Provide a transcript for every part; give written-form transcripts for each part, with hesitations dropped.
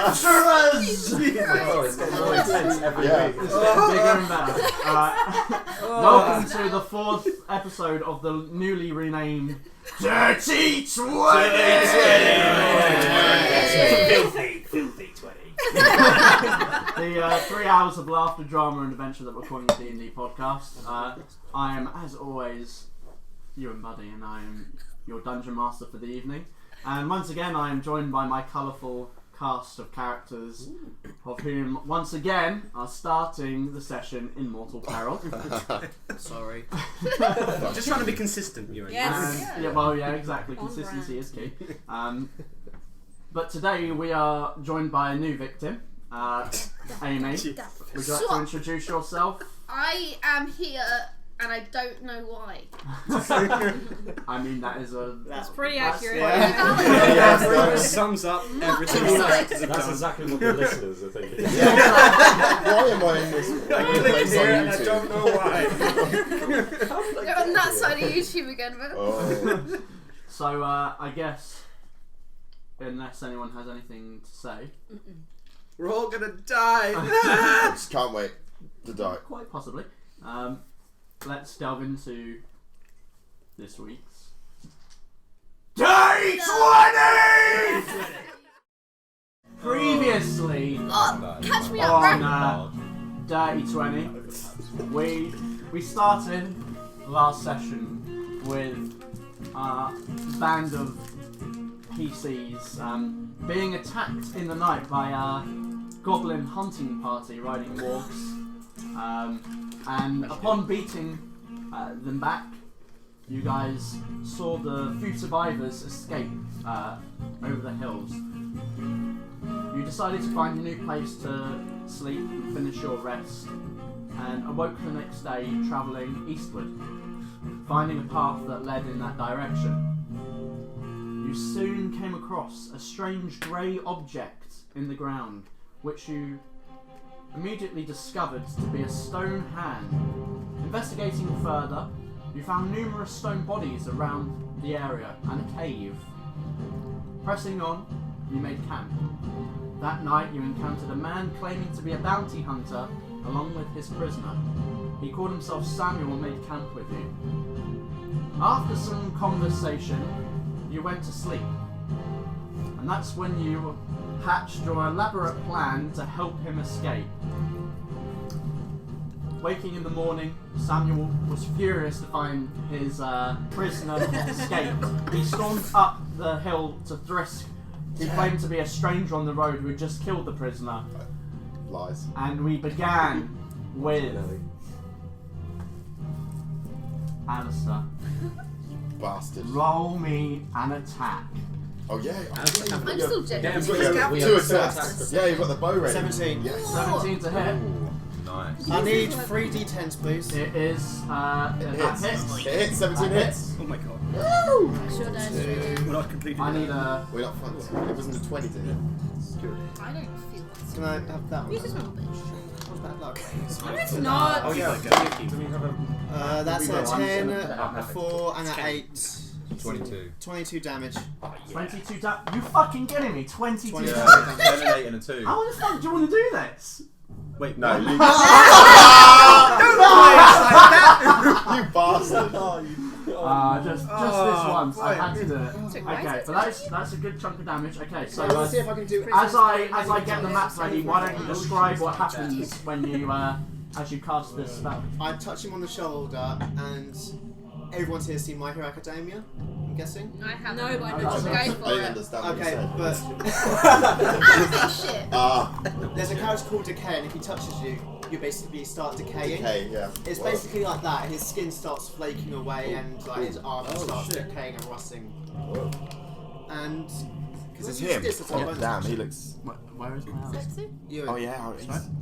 Adventurers! Oh, it's getting more intense every week. It's getting bigger and better. Welcome to the 4th episode of the newly renamed Dirty 20! Filthy 20. The 3 hours of laughter, drama and adventure that we're calling the D&D Podcast. I am, as always, Ewan Buddy, and I am your Dungeon Master for the evening. And once again, I am joined by my colourful cast of characters, of whom, once again, are starting the session in mortal peril. Sorry. Just trying to be consistent, Ewan. Yes. Yeah, exactly. Consistency is key. But today we are joined by a new victim, Amy. Would you like to introduce yourself? I am here and I don't know why. I mean, That's pretty accurate. That sums up everything. That's exactly what the listeners are thinking. Why am I in this I clicked here and I don't know why. You're on that side of YouTube again, man. Oh. So, I guess, unless anyone has anything to say, We're all gonna die. I just can't wait to die. quite possibly, let's delve into this week's Day 20! Previously Oh, catch me up, right? on Dirty 20, we started last session with a band of PCs being attacked in the night by a goblin hunting party riding wargs. And upon beating them back, you guys saw the few survivors escape over the hills. You decided to find a new place to sleep and finish your rest, and awoke the next day travelling eastward, finding a path that led in that direction. You soon came across a strange grey object in the ground, which you immediately discovered to be a stone hand. Investigating further, you found numerous stone bodies around the area and a cave. Pressing on, you made camp. That night you encountered a man claiming to be a bounty hunter along with his prisoner. He called himself Samuel and made camp with you. After some conversation, you went to sleep. And that's when you hatched your elaborate plan to help him escape. Waking in the morning, Samuel was furious to find his prisoner escaped. He stormed up the hill to Thrisk. He claimed to be a stranger on the road who had just killed the prisoner. Lies. And we began with Alistair. Bastard. Roll me an attack. Oh yeah. I'm still genuine. Two attacks. Yeah, you've got the bow ready. 17. Yes. 17 to hit. Nice. I need 3 d10s, please. It is, that hits. It hits. 17 That hits. Oh my god. Woo! Sure does. We're not completely. I need a... We're not fun. It wasn't a 20 to hit. I don't feel that. Can I have that one? Use this one, bitch. What's bad luck? No, it's not. Oh yeah. Do we have a? That's We a got one. 10, Oh, a 4, and a 8. 22. 22 damage. 22 You fucking kidding me? 22 20. damage. 10 and 8 and a 2. How the fuck do you want to do this? Wait, No, no. you. You bastard. Just this once. I had to do it. Why is Okay, it but so that's a good chunk of damage. Okay, so Let's see if I can do as I get the map ready, why don't you describe what happens when you as you cast this spell? I touch him on the shoulder, and everyone's here seen My Hero Academia, I'm guessing. I have No, but I know Go what for I didn't it. understand what you Okay, said. but Anime shit. there's a character called Decay, and if he touches you, you basically start decaying. Okay, yeah. It's Well, basically like that. His skin starts flaking away, and like his armor starts decaying and rusting. whoa. And Is this you him? just get some Yeah, bonus damn, action. he looks. Where is my house? Sexy? Ewan, Oh yeah,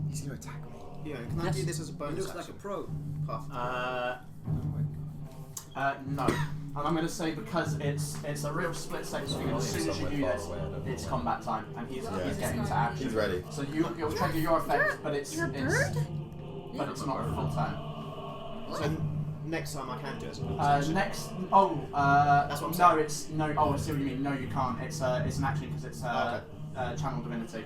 He's gonna attack me. Ewan, can I do this as a bonus action? pro. Path. No. And I'm going to say because it's a real split second thing, and as soon as you do this, it's combat time, and he's getting to action. He's ready. So you'll trigger your effect, but it's You're a bird? not a full turn. So next time I can do it as a bonus action. Next, That's what I'm no, it's no. Oh, I see what you mean. No, you can't. It's an action because it's channel divinity.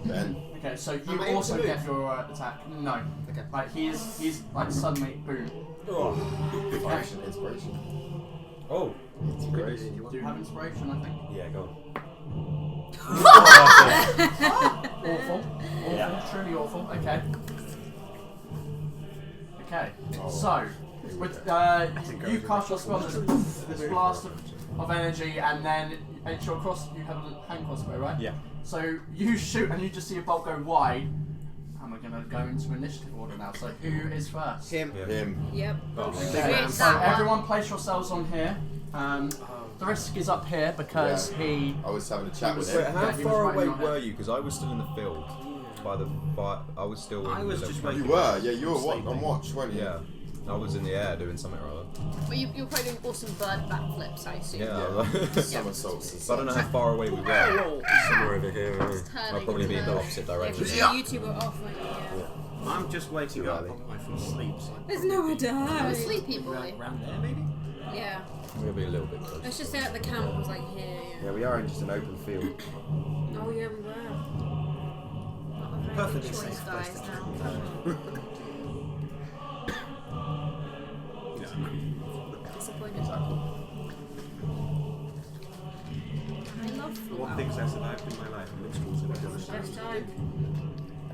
Ben. Okay, so Am you I able also to get move? your attack. No. Okay. Like he's like suddenly boom. Inspiration. Inspiration. Oh. Inspiration. Do you have inspiration? I think. Yeah, go on. Awful. Yeah. Truly awful. Okay. Okay. Oh. So with you cast your spell, this blast of energy, and then it's your cross. You have a hand crossbow, right? Yeah. So you shoot, and you just see a bolt go wide. And we're gonna go into initiative order now. So who is first? Him. Him. Yep. Okay. It's So that one. everyone, place yourselves on here. Thrisk is up here because he. I was having a chat with Wait, him. how Yeah, he was far right in away your head. were you? Because I was still in the field. By the fire, I was still. I in was the just little- You were, yeah, you were on watch, weren't you? Yeah. I was in the air doing something or other. Well, you're probably doing awesome bird backflips, I assume. Yeah. Somersaults. So I don't know how far away we were. Somewhere over here. Just turning I'll probably be in the and opposite Yeah, direction. because you two were off, weren't you? Yeah. I'm just waking Too up early. from sleep. So There's nowhere to I'm a hide. sleepy boy. around there, maybe? Yeah. We'll be a little bit closer. Let's just say at the camp was like here. Yeah, we are in just an open field. Oh yeah, we were. Not a very Perfectly good choice, safe place guys, to now. Disappointed. I love What Fallout. things I survived in my life? Minstrels and First time.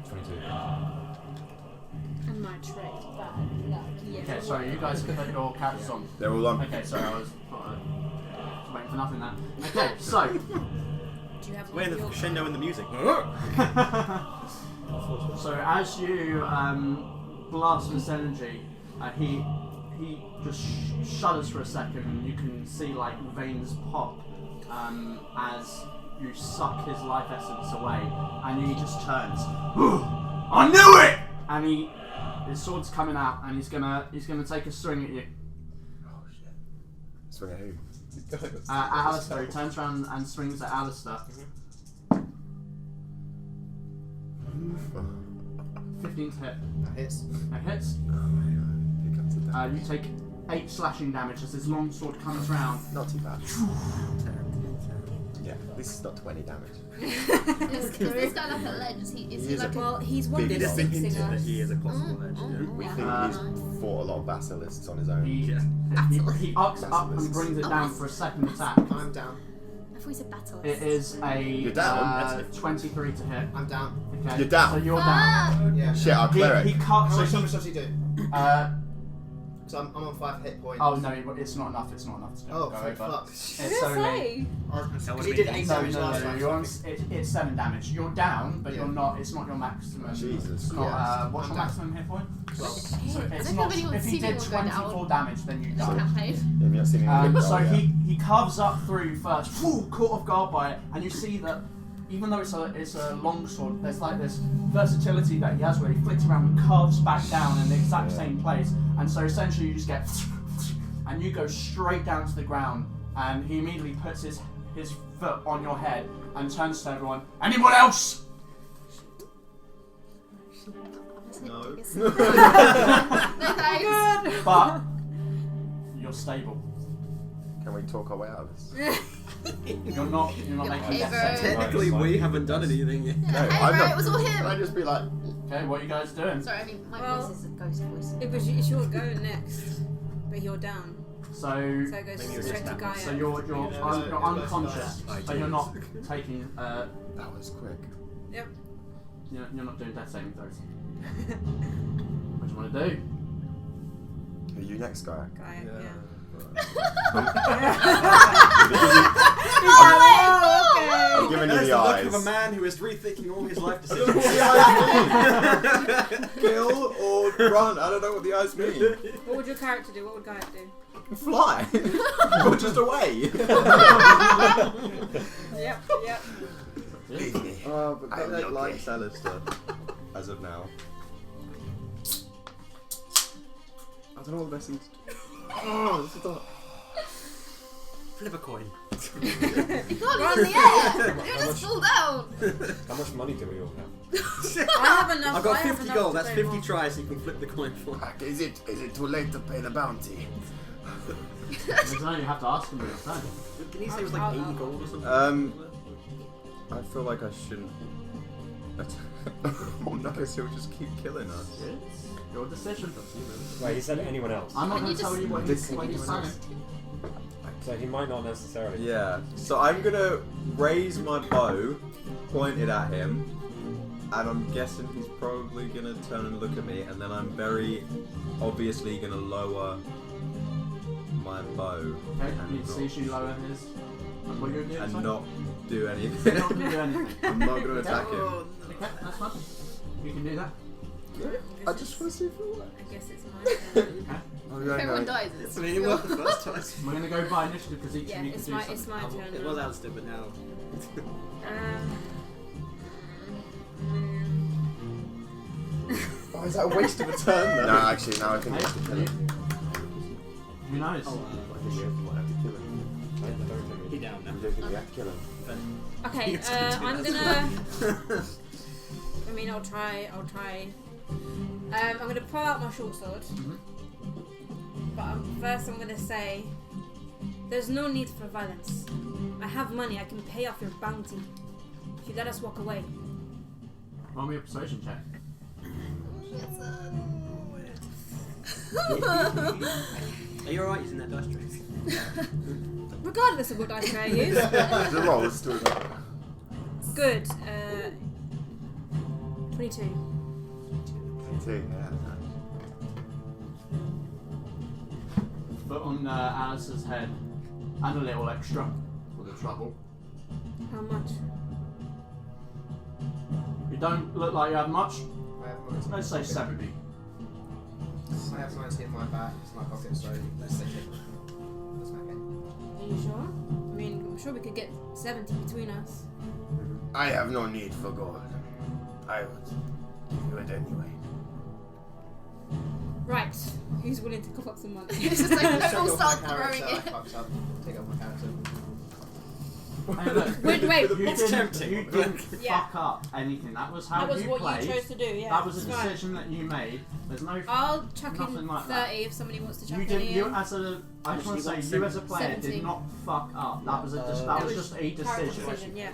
22. And my trait. Bad luck. Yeah. Okay, sorry, you guys can put your characters on. They're all on. Okay, sorry, I was waiting for nothing then. Okay, so. Do you have Where one the of your crescendo in the music? So as you blast this energy, he just shudders for a second, and you can see like veins pop as you suck his life essence away, and he just turns. I knew it! And his sword's coming out, and he's gonna take a swing at you. Oh shit. Swing at who? At Alistair, he turns around and swings at Alistair. 15 to hit. That hits. That hits. Here comes the damage. You take 8 slashing damage as his long sword comes round. Not too bad. Yeah, this is not 20 damage. Is this guy like a ledge? Is he is like a- Well, he's one Big of It the has been six hinted that singers. he is a possible edge. We think Uh, he's fought a lot of basilisks on his own. He ups up and brings it down for a second attack. I'm down. I thought he said battle. It is a You're down? 23 to hit. I'm down. Okay. You're down? So you're down. Ah! Yeah. Shit, our cleric. He cut. How So much he, damage does he do? So I'm on 5 hit points. oh no, it's not enough. It's not enough to Oh, go thank over. fuck. It's Say. only. Because he did 8 No, damage last no, time. you're on, it's 7 damage. You're down, but Yeah. you're not. It's not your maximum. Jesus It's not. Christ. What's your I'm maximum hit point? So I it's don't not. know if anyone's If he seen did anyone go down. 24 damage, then you This die. campaign. Yeah, you've not seen him in So oh, yeah. he carves up through first, caught off guard by it, and you see that even though it's a long sword, there's like this versatility that he has where he flicks around and carves back down in the exact same place, and so essentially you just get, and you go straight down to the ground, and he immediately puts his foot on your head and turns to everyone. Anyone else? No. No thanks. But you're stable. Can we talk our way out of this? You're not making Okay, death bro. saves. Technically, we haven't done anything yet. No, Hey, I'm bro, not. it was all Can I him. just be like, Okay, what are you guys doing? Sorry, I mean my Well, voice is a ghost voice. It's your go next, but you're down. So So it goes Maybe you're straight just to that Gaia. So you're unconscious, but you're not taking. that was quick. Yep. You're not doing death saving throws. What do you want to do? Who are you next, guy? Gaia, yeah. I'm giving you That's the the look eyes. of a man who is rethinking all his life decisions. Kill or run? I don't know what the eyes mean. What would your character do? What would Gaia do? Fly. Or just away. Yep. Oh, but I I don't like like Alistair as of now. I don't know what the best thing to do. Oh, this is not. Flip a coin. You can't be in the air. You'll just fall down. How much money do we all have? I have enough. I've got I have 50 enough gold. to That's pay 50 more. tries. You can flip the coin for. Is it too late to pay the bounty? I don't know, you have to ask him what it's Didn't he say it was like 80 gold or something? I feel like I shouldn't Oh no, he'll just keep killing us. It's your decision. Wait, he said anyone else. I'm not Can going you to tell just- you what This- he's saying. So he might not necessarily. Yeah. So I'm gonna raise my bow, pointed at him, and I'm guessing he's probably gonna turn and look at me, and then I'm very obviously gonna lower my bow Okay, and he sees you lower his. And what you're doing? and sorry? not do You're anything. not going to do anything. I'm not gonna attack him. Okay, that's fine. You can do that. I just want to see if it works. I guess it's my turn. Okay. Everyone dies. I mean, it worked the first time. We're going to go by initiative because each Yeah, of you can it's do my something. it's my turn. It now. was Alistair, but now. Oh, is that a waste of a turn then? No, actually, now I think Hey, it's the you, killer. who knows? Oh, I think we have to kill him. he down now. I'm joking, we have to kill him. Okay, I'm gonna. I mean, I'll try. I'm gonna pull out my short sword. Mhm. But first, I'm gonna say, there's no need for violence. I have money. I can pay off your bounty. If you let us walk away. Roll me a persuasion check. Are you alright using that dice trick? Regardless of what dice tray I use. The roll, let's do it. Good. 22. 22, yeah. Put on Alice's head and a little extra for the trouble. How much? You don't look like you have much. I have 90. Let's say 70. I have 90 in my back. It's my pocket, so let's say it. That's okay. Are you sure? I mean, I'm sure we could get 70 between us. I have no need for gold. I would do it anyway. Right. Who's willing to cough up some money? It's just like Take people off start my throwing character. I it. fucked up. Take off my character. Hey, look, Wait. It's tempting. you didn't Yeah. fuck up anything. That was how That was you what played. you chose to do, yeah. That was a It's fine. decision that you made. There's no. I'll chuck Nothing in like 30 that. if somebody wants to chuck You in. didn't. You as a. I just want to say Actually, you as a player 70. did not fuck up. That was a. That was just a Character decision. yeah.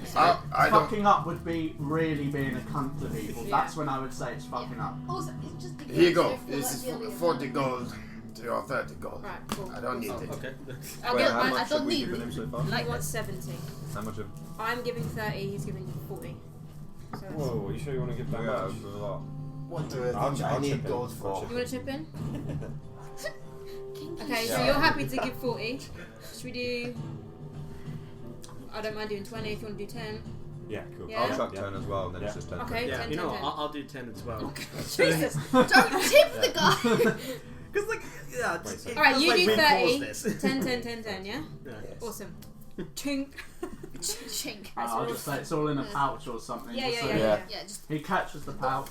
I don't. Fucking up would be really being a cunt to people. Yeah. That's when I would say it's fucking up. Also, it's just the Here you go. I feel This like is really 40 gold to your 30 gold. Right, cool. I don't need Oh, it. okay. I'll Wait, get, how I much don't have we need given it. him so far? like what 70. How much of? I'm giving 30, he's giving 40. So Whoa, are you sure you want to give that Yeah, much? a lot. What do I'll I chip need in. gold I'll for? chip you want to chip in? Kinky Okay, so Yeah. you're happy to give 40. Should we do... I don't mind doing 20 if you want to do 10. Yeah, cool. Yeah. I'll chuck Yeah. 10 as well, and then it's Yeah. just 10. Okay, Yeah, 10, you 10, know 10. what? I'll do 10 as well. Jesus! Don't tip the guy. Because, like, yeah, Wait, it so- Alright, feels you like do we 30. caused this. 10, 10, 10, 10, yeah? Yeah. Awesome. Chink. Chink. I'll just say it's all in a pouch or something. Yeah, just yeah, so yeah, Yeah. yeah. Yeah, just He catches the pouch,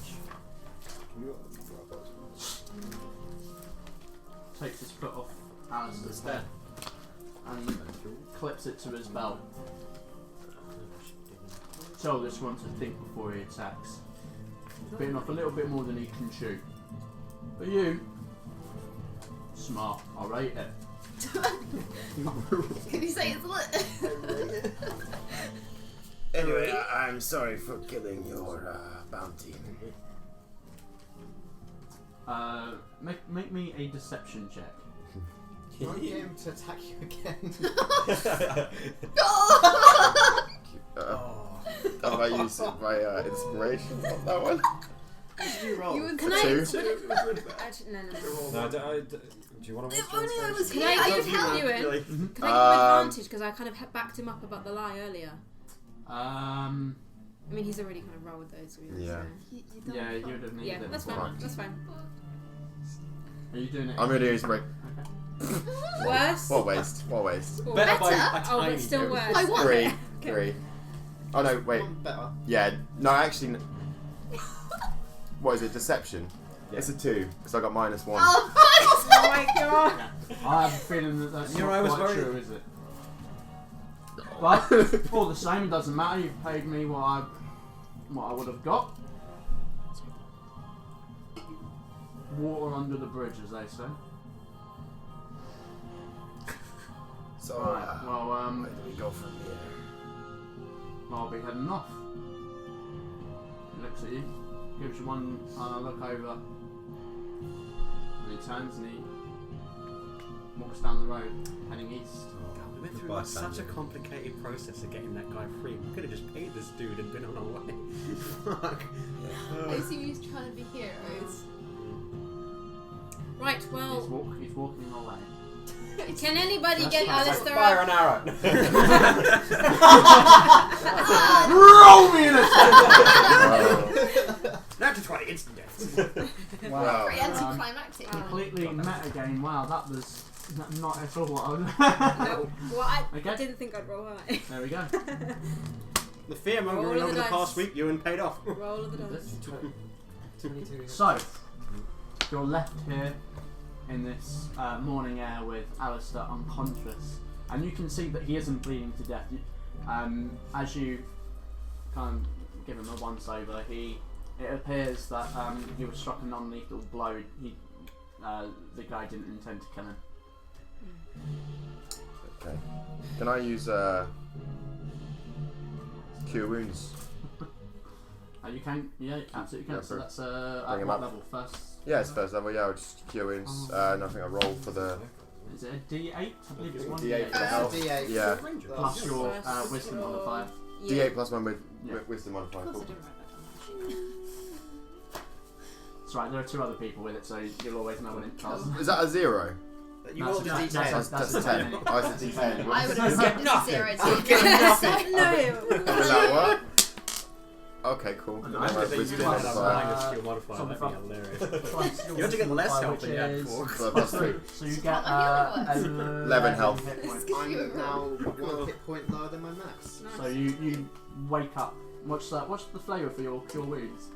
takes his foot off Alistair's head, and clips it to his belt. Tell this one to think before he attacks. Bitten off a little bit more than he can chew. But you, smart, I'll rate it. can you say it's lit? Anyway, I'm sorry for killing your bounty. Make me a deception check. You want him to attack you again? Have I used my inspiration on that one? What did you roll? Can I... Two. Actually, no. No, do you want to If only I was Can here, I I give could help. you in? Really? Can I give him advantage? Because I kind of backed him up about the lie earlier. I mean, he's already kind of rolled those, really. Yeah. So. You don't Yeah, you fuck. would have needed Yeah, it. that's before. fine. That's fine. Are you doing it? I'm gonna use break. Worse? What waste? What waste? Or Better by Better? a Oh, tiny but still bit. worse. I want Three. it. Three. Oh no, wait. One better. Yeah, no, actually. What is it? Deception? It's a 2, because I got -1. Oh, Oh my god! I have a feeling that that's Your not eye was quite very- true, is it? But all the same, it doesn't matter. You've paid me what I would have got. Water under the bridge, as they say. So, Right. Well, where do we go from here? I'll be heading off. He looks at you, gives you one look over, and he turns and he walks down the road, heading east. God, we went through Goodbye, such a Samuel. complicated process of getting that guy free. We could have just paid this dude and been on our way. Fuck. They seem used to trying to be heroes. Right, well, He's walking away. can anybody That's get fine. Alistair Fire up? an arrow. Roll me in a Natural 20 instant death. Wow. Pretty anticlimactic. completely meta game. Wow, that was not at all what I was. No. Well, I Okay. didn't think I'd roll high. There we go. The fear Roll mongering of over the the past dice. week, Ewan paid off. Roll of the dice. So, you're left here in this morning air with Alistair unconscious, and you can see that he isn't bleeding to death. As you kind of give him a once over, it appears that he was struck a non-lethal blow. The guy didn't intend to kill him. Okay. Can I use Cure Wounds? You can, yeah, absolutely can. Yeah, So that's bring at him what up. level first? Yeah, it's first level. Yeah, I'll just Cure Wounds. And I think I roll for the Is it a D8? I believe it's one D8 for the health. D8. Yeah, plus your Plus wisdom your- modifier. Yeah. D8 plus 1 with Yeah. wisdom modifier. Of course I Cool. didn't write that down. That's right. There are 2 other people with it, so you'll always know when it does. Is that a 0? You That's rolled a a- D10. That's a 10. Oh, it's a D10. I would have Get said nothing. 0 I'll to get nothing. No. Will that work? Okay, cool. And And I then my think you wisdom might have modifier. minus skill modifier. something That'd be from- hilarious. You You have to get less health than you had before. So plus 3. So you get Not like the other ones. 11 health. hit points. Give you a I'm now 1 hit point lower than my max. So you wake up. What's the flavour for your cure wounds?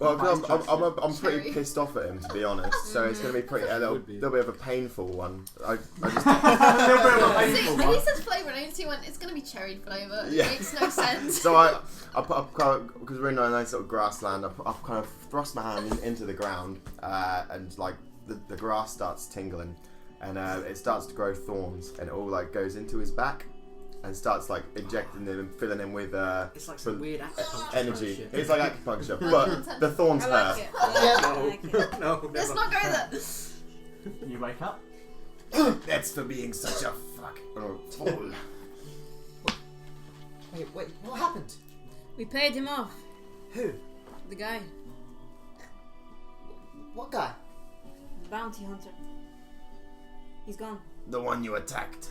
Well, 'cause I'm pretty Cherry. pissed off at him, to be honest. So it's going to be pretty a little bit of a painful one. I just A little bit of a See, painful when he one. said flavour, and I see one, it's going to be cherry flavour. Yeah. It makes no sense. So I put up because we're in a nice little grassland. I've kind of thrust my hand into the ground, and like the grass starts tingling, and it starts to grow thorns, and it all like goes into his back, and starts like injecting him and filling him with It's like some weird acupuncture energy. shit. It's like acupuncture, but the thorns I hurt. like it. I like it. No, Let's never. not go there. You wake up. That's for being such a fucking fool. Wait, what happened? We paid him off. Who? The guy. What guy? The bounty hunter. He's gone. The one you attacked.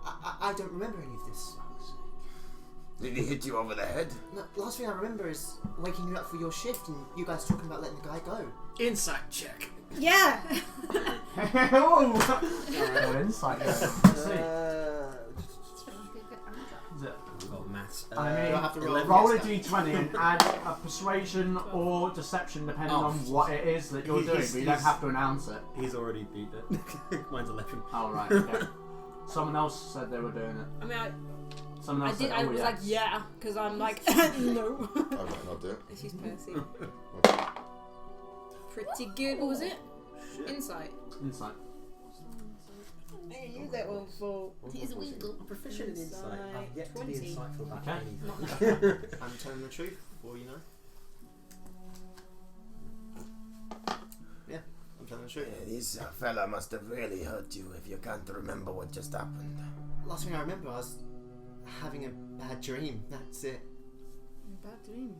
I don't remember any of this. Did he hit you over the head? No, last thing I remember is waking you up for your shift and you guys talking about letting the guy go. Insight check. Yeah. Oh, insight. Yeah. Let's see. Is it? Oh, maths. I mean, do I have to roll? roll a d20 and add a persuasion or deception depending Oh. on what it is that you're doing, but you don't have to announce it. He's already beat it. Mine's 11. Oh, right, okay. Someone else said they were doing it. I mean, Someone I else did. said, I oh, was yes. like, yeah, because I'm like, no. I might not do it. She's Percy. Pretty good. What was it? Insight. Insight. Hey, use that one for He's a weasel. Proficient in insight. I've yet to be 20. insightful about Okay. anything. I'm telling the truth, before you know. Yeah, I'm telling the truth. This fella must have really hurt you if you can't remember what just happened. Last thing I remember, I was having a bad dream. That's it. Bad dream.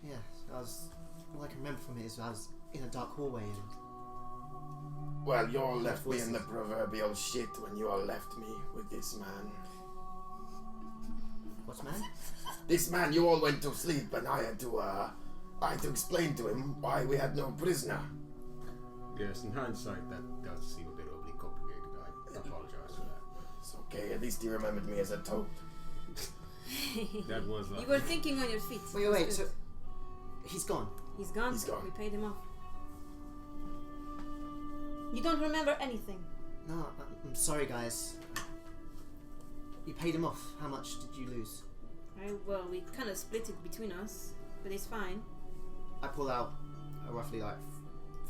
Yeah, all I can remember from it is I was in a dark hallway and Well, you all left me in the proverbial shit when you all left me with this man. what's man? This man, you all went to sleep, and I had to explain to him why we had no prisoner. Yes, in hindsight, that does seem a bit overly complicated. I apologize for that. It's okay, at least he remembered me as a toad. That was You were thinking on your feet. Wait, That's so good. he's gone. He's gone. He's gone. We paid him off. You don't remember anything. No, I'm sorry, guys. You paid him off. How much did you lose? Well, we kind of split it between us, but it's fine. I pull out roughly like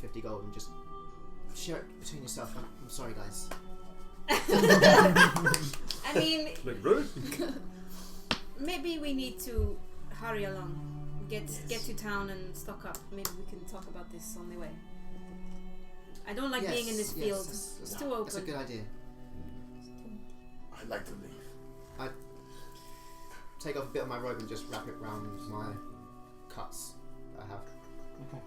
50 gold and just share it between yourself. I'm sorry, guys. I mean, Like, rude? maybe we need to hurry along. Get to town and stock up. Maybe we can talk about this on the way. I don't like being in this field. It's too open. That's a good idea. I'd like to leave. I take off a bit of my robe and just wrap it around my cuts that I have. Okay.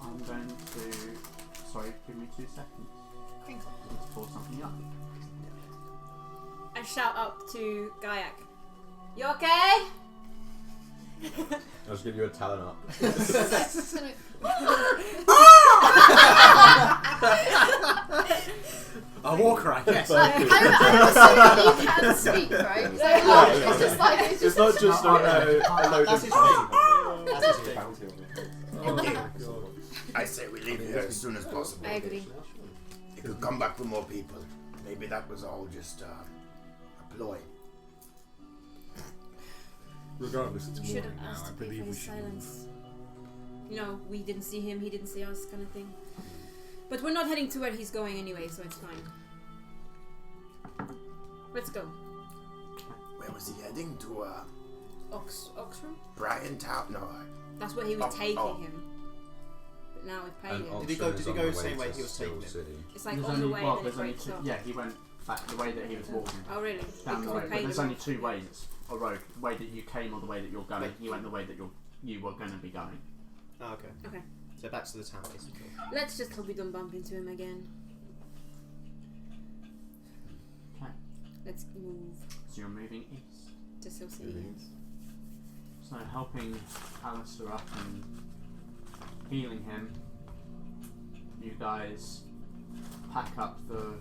I'm going to. Sorry, give me 2 seconds. Crinkle. Let's pour something up. I shout up to Gaiak. You okay? I'll just give you a talon up. A war cry, yes. I'm assuming you can speak, right? So it's just like It's not just a load That's of his thing. That's his thing. I say we leave here as soon as possible. I agree. It could come back for more people. Maybe that was all just a ploy. Regardless, it's We should have morning now. asked I to pay believe for we his should silence. You know, we didn't see him, he didn't see us, kind of thing. But we're not heading to where he's going anyway, so it's fine. Let's go. Where was he heading? To Oxford? Brian Town? No. That's where he was taking oh. him. But now we've paid And him. Did he go the same way he was taking it? City. It's like There's on the only, way well, that it there's only breaks two. off. Yeah, he went back the way that he was walking. Oh really? Down the Because road. we But paid there's him only off. 2 ways. A road. The way that you came or the way that you're going. Wait. He went the way that you were going to be going. Oh, okay. Okay. So back to the town, basically. Let's just hope we don't bump into him again. Okay. Let's move So you're moving east. to Silcity. Yes. So helping Alistair up and healing him, you guys pack up the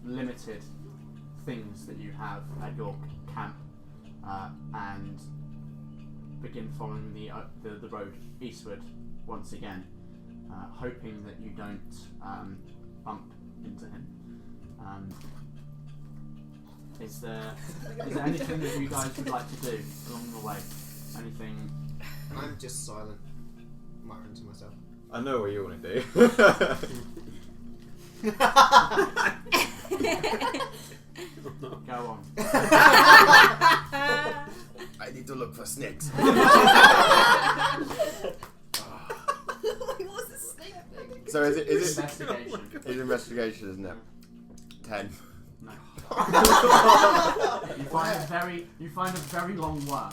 limited things that you have at your camp and begin following the road eastward once again, hoping that you don't bump into him. Is there anything that you guys would like to do along the way? Anything? I'm just silent, muttering to myself. I know what you want to do. Go on. I need to look for snakes. What was the snake thing? So is it Investigation. it's investigation, isn't it? 10. No. You find a very long worm.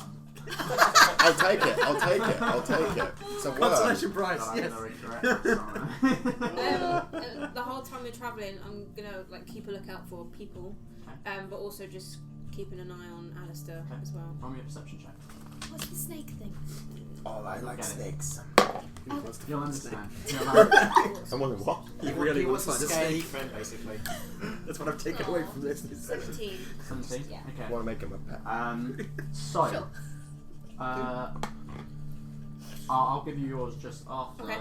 I'll take it. It's a worm. Consolation prize, But I'm yes. very correct, sorry. The whole time we're travelling, I'm gonna keep a lookout for people, but also just keeping an eye on Alistair as well. Roll me a perception check. What's the snake thing? Oh, I like Get it. snakes. You'll understand. Someone what? You really he want wants to a find a scaly snake. friend, basically. That's what I've taken away from this. 17. 17? Yeah. Okay. I want to make him a pet. So, Sure. I'll give you yours just after. Okay.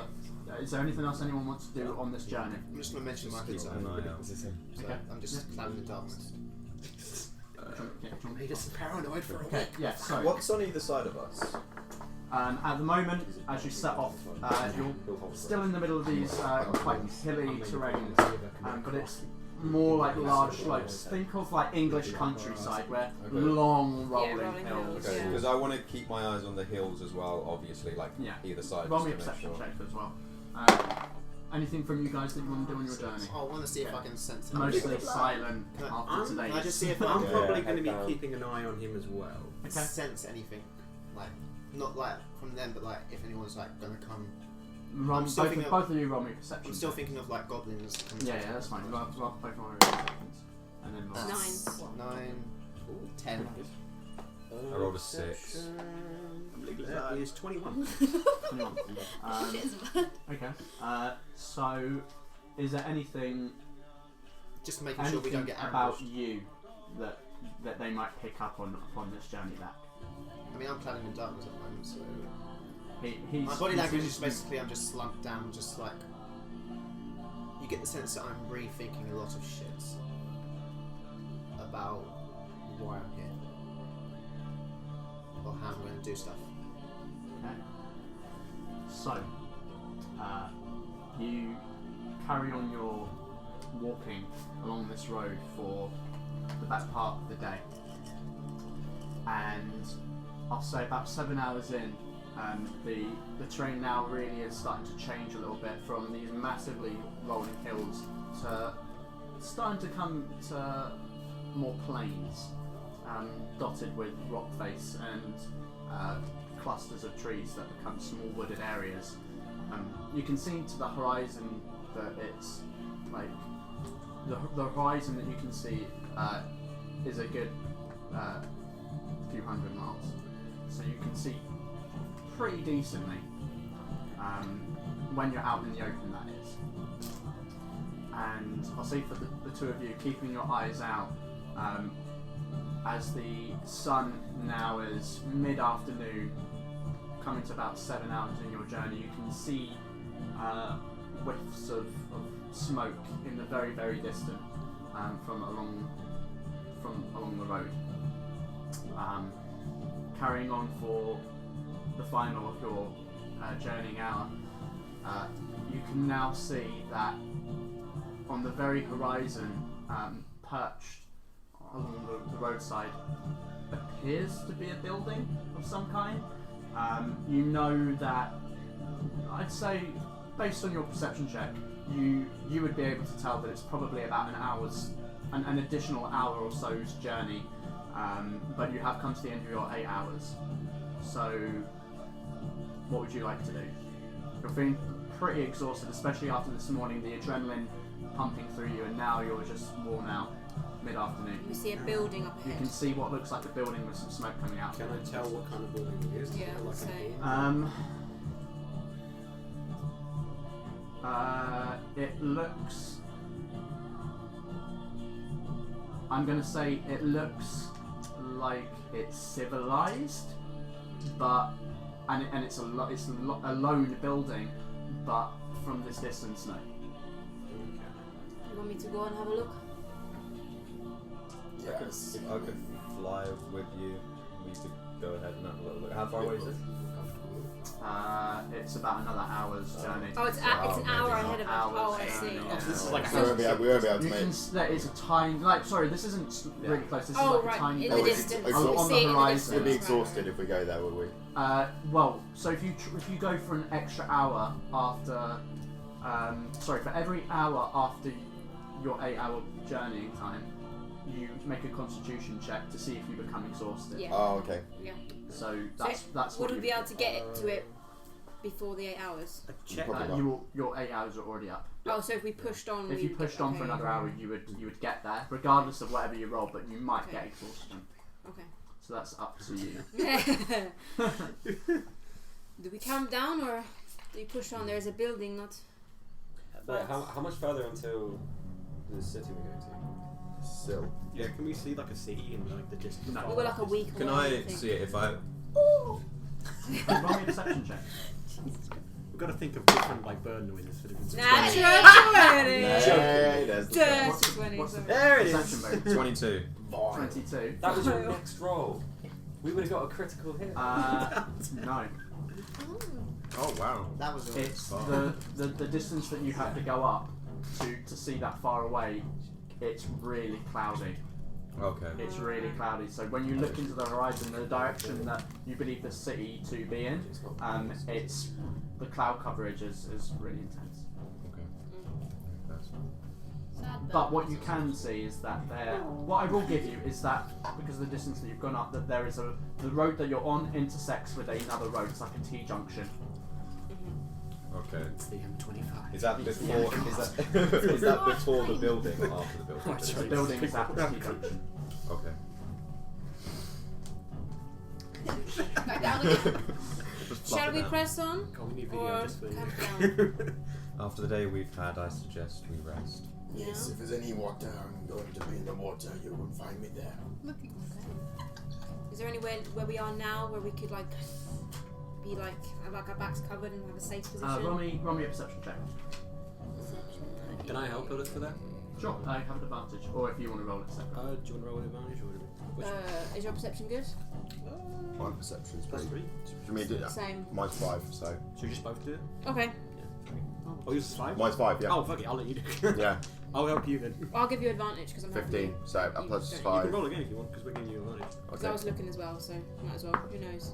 Is there anything else anyone wants to do on this journey? I'm just going to mention my Just good keep side. an eye out. Is this him? So Okay. I'm just clad in the darkness. Made us paranoid for a Okay, week. yeah, so What's on either side of us? at the moment, as you set off, you're still in the middle of these quite hilly terrains, but it's more like large slopes. Think of like English countryside where long rolling rolling hills. hills, yeah. Because I want to keep my eyes on the hills as well, obviously, like Yeah. either side. Roll me a just to make perception sure. check as well. Anything from you guys that you want to do on your journey? I want to see if I can sense it. Mostly silent after today. Can I just see if I'm I probably Yeah, going to be head down. keeping an eye on him as well. can Okay. sense anything. Like, not like from them, but like if anyone's like going to come. Roll, I'm still both, thinking both of you roll me a perception. I'm still check. thinking of like goblins. coming Yeah, to- yeah, that's fine. Roll both roll your perceptions. And then roll. That's 9, 10. I rolled a 6. That is 21. 21. Shit is bad. Okay. So, is there anything Just making sure we don't get about ambushed. you that they might pick up on upon this journey back? I mean, I'm clad in darkness at the moment, so. He's, My body he language seems is to be- basically I'm just slumped down, just like. You get the sense that I'm rethinking a lot of shit about why I'm here. Or how I'm going to do stuff. Okay. So, you carry on your walking along this road for the best part of the day, and I'll say about 7 hours in, the terrain now really is starting to change a little bit from these massively rolling hills to starting to come to more plains, dotted with rock face and clusters of trees that become small wooded areas. You can see to the horizon that it's like the horizon that you can see is a good few hundred miles, so you can see pretty decently when you're out in the open, that is. And I'll say for the two of you, keeping your eyes out, as the sun now is mid-afternoon, coming to about 7 hours in your journey, you can see whiffs of smoke in the very, very distant from along the road. Carrying on for the final of your journeying hour, you can now see that on the very horizon, perched along the roadside, appears to be a building of some kind. You know that, I'd say, based on your perception check, you would be able to tell that it's probably about an additional hour or so's journey, but you have come to the end of your 8 hours. So, what would you like to do? You're feeling pretty exhausted, especially after this morning, the adrenaline pumping through you, and now you're just worn out mid-afternoon. We see a building up You ahead. can see what looks like a building with some smoke coming out. Can I tell what kind of building it is? Yeah, Like same. It looks. I'm gonna say it looks like it's civilized, but and it's a lone building, but from this distance, no. You want me to go and have a look? Yes. If I could fly with you, we could go ahead and have a little look. How far away is this? It's about another hour's journey. Oh, it's an hour ahead of us. Oh, I see. Yeah. This is like We won't be able to You make. can. There is a tiny. Sorry, this isn't really close. This Oh, is like right, a tiny. in the building. distance. it's on on the See it in the horizon. We'd be distance, exhausted if we go there, would we? Well, so if you go for an extra hour after, for every hour after your 8-hour journeying time, you make a Constitution check to see if you become exhausted. Yeah. Oh, okay. Yeah. So that's Would what we be able to get to it before the 8 hours? A check. Probably your 8 hours are already up. Oh, so if we pushed on, If you pushed on for another hour, you would get there, regardless of whatever you roll. But you might get exhaustion. Okay. So that's up to you. Do we calm down or do we push on? There's a building, not. Wait, how much further until the city we're going to? Still. Yeah, can we see like a city in like the distance? No. We were like a week Can away. I think. see it if I? Roll me a perception check. We've got to think of different like bird noises for different. Natural 20! Hey, there's the Dirty What's 20. the sorry. There it perception is. bonus? 22. 22. That was your next roll. We would have got a critical hit. No. Oh wow. That was It's the distance that you have to go up to see that far away. It's really cloudy. Okay. It's really cloudy. So when you look into the horizon, the direction that you believe the city to be in, it's the cloud coverage is really intense. Okay. But what you can see is that what I will give you is that because of the distance that you've gone up, that there is the road that you're on intersects with another road. It's like a T-junction. Okay. It's the M25. Is that before? Is that before the building or after the building? The building is at the T-junction. Okay. Back down again. Just Shall fluff it we down. press on? Call me video Or just for you. camp down? After the day we've had, I suggest we rest. Yes, if there's any water, I'm going to be in the water. You will find me there. Is there anywhere where we are now where we could like be like have like our backs covered and have a safe position? Roll me a perception check. Can I help us for that? Sure, I have an advantage, or if you want to roll it separate. Do you want to roll with advantage or Is your perception good? My perception's Plus pretty. 3. For me, do that. Same. Mine's 5, so. Should we just both do it? Okay. Oh, yours is 5? Mine's 5, yeah. Oh, fuck it, I'll let you do it. Yeah. I'll help you then. I'll give you advantage because I'm 15. So a You plus don't- You 5. can roll again if you want, because we're giving you advantage. Because I was looking as well, so might as well. Who knows?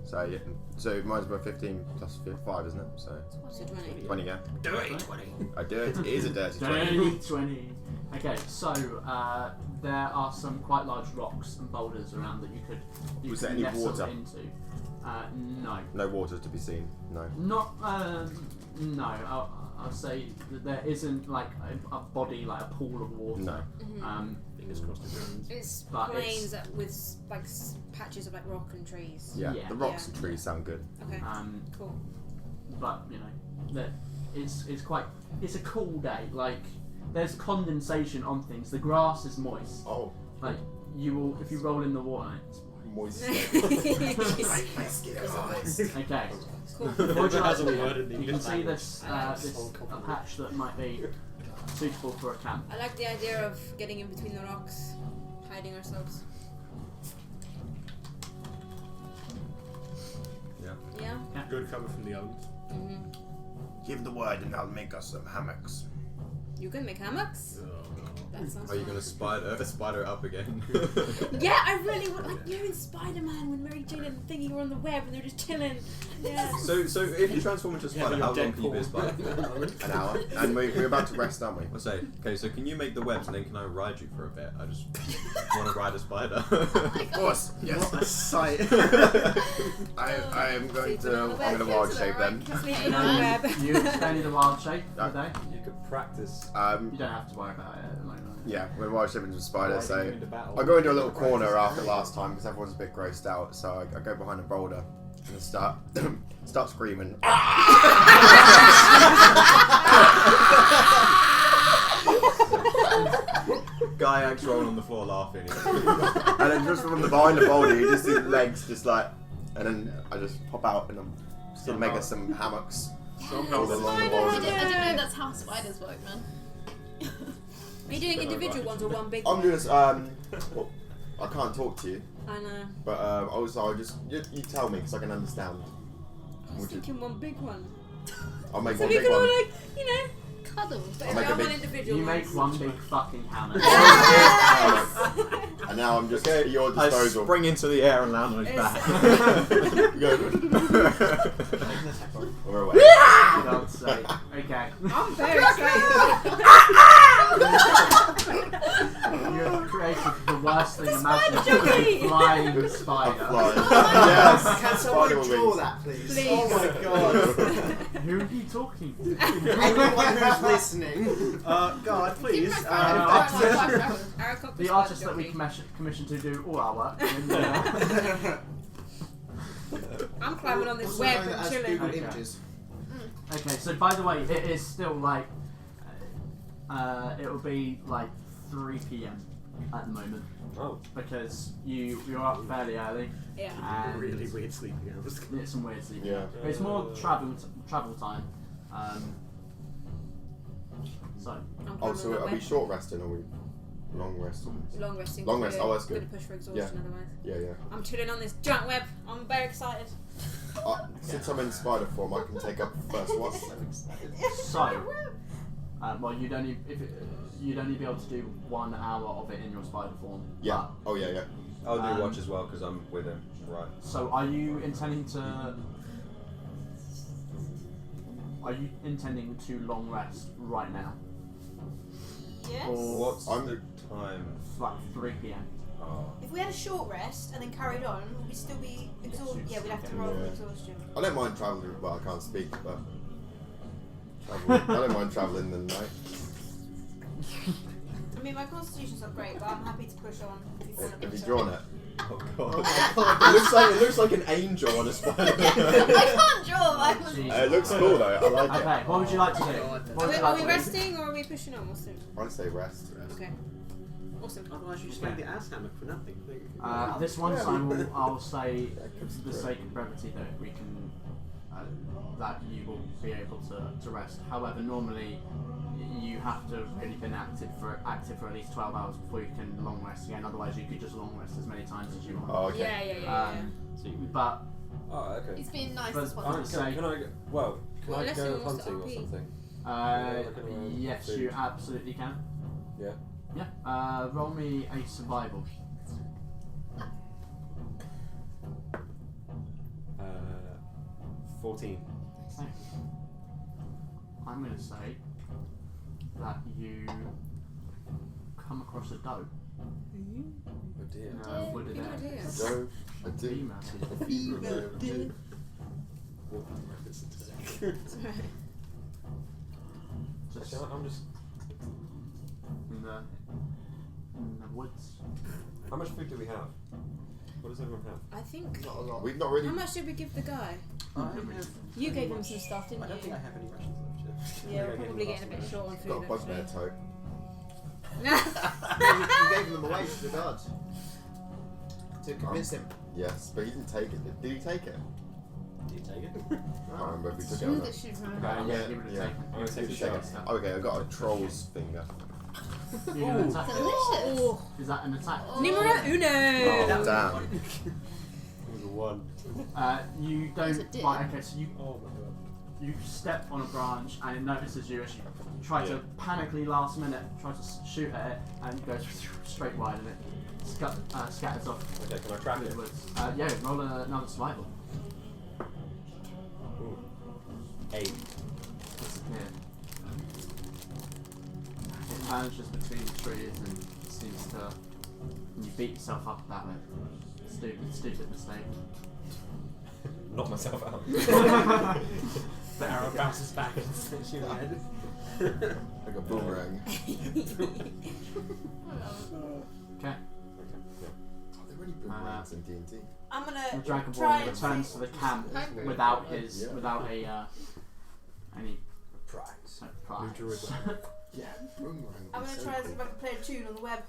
So yeah, so mine's by 15 plus 5, isn't it? So So 20. 20, yeah. Dirty 20. I do it. It is a dirty 20. Dirty 20. Okay, so there are some quite large rocks and boulders around that you could Was there any nestle water? into. No. No water to be seen. No. Not, no. I'll say that there isn't like a body, like a pool of water. No. Fingers crossed it drowns. It's But plains with like patches of like rock and trees. Yeah. Yeah. The rocks Yeah. and trees sound good. Okay. Cool. But you know, that it's quite. It's a cool day. Like there's condensation on things. The grass is moist. Oh. Like you will, if you roll in the water, it's Moist. My skin is moist. okay. Cool. What would you like Has to a do? word in the You can English see language. this, I like this this. a patch that might be suitable for a camp. I like the idea of getting in between the rocks, hiding ourselves. Yeah. Yeah. Good cover from the elements. Give the word and I'll make us some hammocks. You can make hammocks. Oh. That sounds Are you fun. gonna spider up again? Yeah, I really would. Like, you know, in Spider-Man when Mary Jane and Thingy were on the web and they're just chilling. Yeah. So if you transform into a spider, you're how long can you be a Deadpool. spider? An hour. And we're about to rest, aren't we? I'll say, okay, so can you make the webs and then can I ride you for a bit? I just want to ride a spider. Of course. Yes. What a sight. I am going Sleeping on to. the I'm web. going to wild Kids shape are then. Sleeping on the web. You extended the wild shape today. You could practice. You don't have to worry about it at the moment. Yeah, we're wild shaping into a spider, Riding so into battle. I go into a little corner after last time because everyone's a bit grossed out. So I go behind a boulder and start screaming. Guy acts rolling on the floor laughing. And then just from behind the boulder, you just see the legs just like, and then I just pop out and I'm gonna make us some hammocks. Somehow the long I walls. didn't know that's how spiders work, man. Are you doing individual ones or one big I'm one? doing this. Well, I can't talk to you, I know. but also I'll just you tell me because I can understand. I was thinking one big one. I'll make So one we big can all one. like, you know, Cuddle. but I'll make a everyone big- one individual You make ones. one big fucking hammer. And now I'm just Okay, at your I disposal. spring into the air and land on his It's- back. We're away. For God's sake. Okay. I'm very excited. You've created the worst thing The imaginable. spider jockey! A flying spider. Yes. Can Spider someone draw wings. that, please? Please. Oh my god. Who are you talking to? Anyone who's listening. God, please. Aracock The artists that we commissioned to do all our work. I'm climbing on this Also web known and as chilling. Google Okay. Images. Okay, so by the way, it is still like it will be like 3 p.m. at the moment Oh. because you're up fairly early. Yeah. And Really weird sleeping hours. it's some weird sleep. Yeah. It's more travel time. So I'm Oh, climbing so on are the we web. short resting or are we long resting? Long resting. Long rest, oh, that's Gonna good. push for exhaustion otherwise. Yeah. I'm chilling on this giant web. I'm very excited. Since I'm in spider form, I can take up the first one. well, you'd only be able to do 1 hour of it in your spider form. Yeah. Oh yeah. I'll do watch as well because I'm with him. Right. So are you intending to long rest right now? Yes. Or What's I'm- the time? like 3 p.m. Oh. If we had a short rest and then carried on, would we still be exhausted? Yeah, we'd have to roll for Yeah. exhaustion. I don't mind traveling. Well, I can't speak, but I don't mind traveling in the night. I mean, my constitution's not great, but I'm happy to push on. If you want to Have you push drawn on. it? Oh Oh god. my god. It looks like an angel on a spider. I can't draw. I'm Jeez. It looks cool though. I like it. Okay, what would you like to do? What would you Are like we to do? resting or are we pushing on? What's it? I say rest. Okay. Awesome. Otherwise, you just made the ass hammock for nothing. This one time I'll say, for the sake of brevity, that we can that you will be able to rest. However, normally you have to have really been active for at least 12 hours before you can long rest again. Otherwise, you could just long rest as many times as you want. Oh, okay. Yeah. But Oh, okay. It's been nice But- this one. Alright. Can I go? Well, can Well, I unless go someone wants to hunting or RP. something? looking around Yes, for you food. absolutely can. Yeah. Yeah. Roll me a survival. 14. Okay. I'm going to say that you come across a doe. Oh dear. Would it Good idea. So, I do. Female. Just Actually, I'm just. in the woods. How much food do we have? What does everyone have? I think. Not a lot. We've not really. How much did we give the guy? You gave him some stuff, didn't I don't think you? I have any rations left. Yeah, we're probably getting a bit short on Got a food. bugbear actually. toe. You gave them away to the guards to convince him. Yes, but he didn't take it. Did he take it? Do you take it? I can't remember if he took it or Smooth not. it should run. Yeah, give it a Yeah. take. I'm gonna take the Check shot. it. Okay, I got a troll's finger. You're gonna attack it. Delicious. Is that an attack? Numero uno! Oh, damn. It was a 1. You Yes, don't. it did. Right, okay, so you Oh my god. you step on a branch and it notices you as you try to panically last minute try to shoot at it and it goes straight wide and it scatters off Okay, can I track through it? the woods. Yeah, roll another survival. Ooh. 8. Disappear. It vanishes between the trees and seems to. And you beat yourself up about it. Stupid mistake. Knock myself out. The arrow bounces back and sticks you in the head. Like a boomerang. Okay. Are there any boomerangs in D&D? I'm The gonna Dragonborn try and returns to the camp Hungry. without his Yeah. without a any Prize. prize. Yeah, boomerang. I'm gonna try and see if I can play a tune on the web.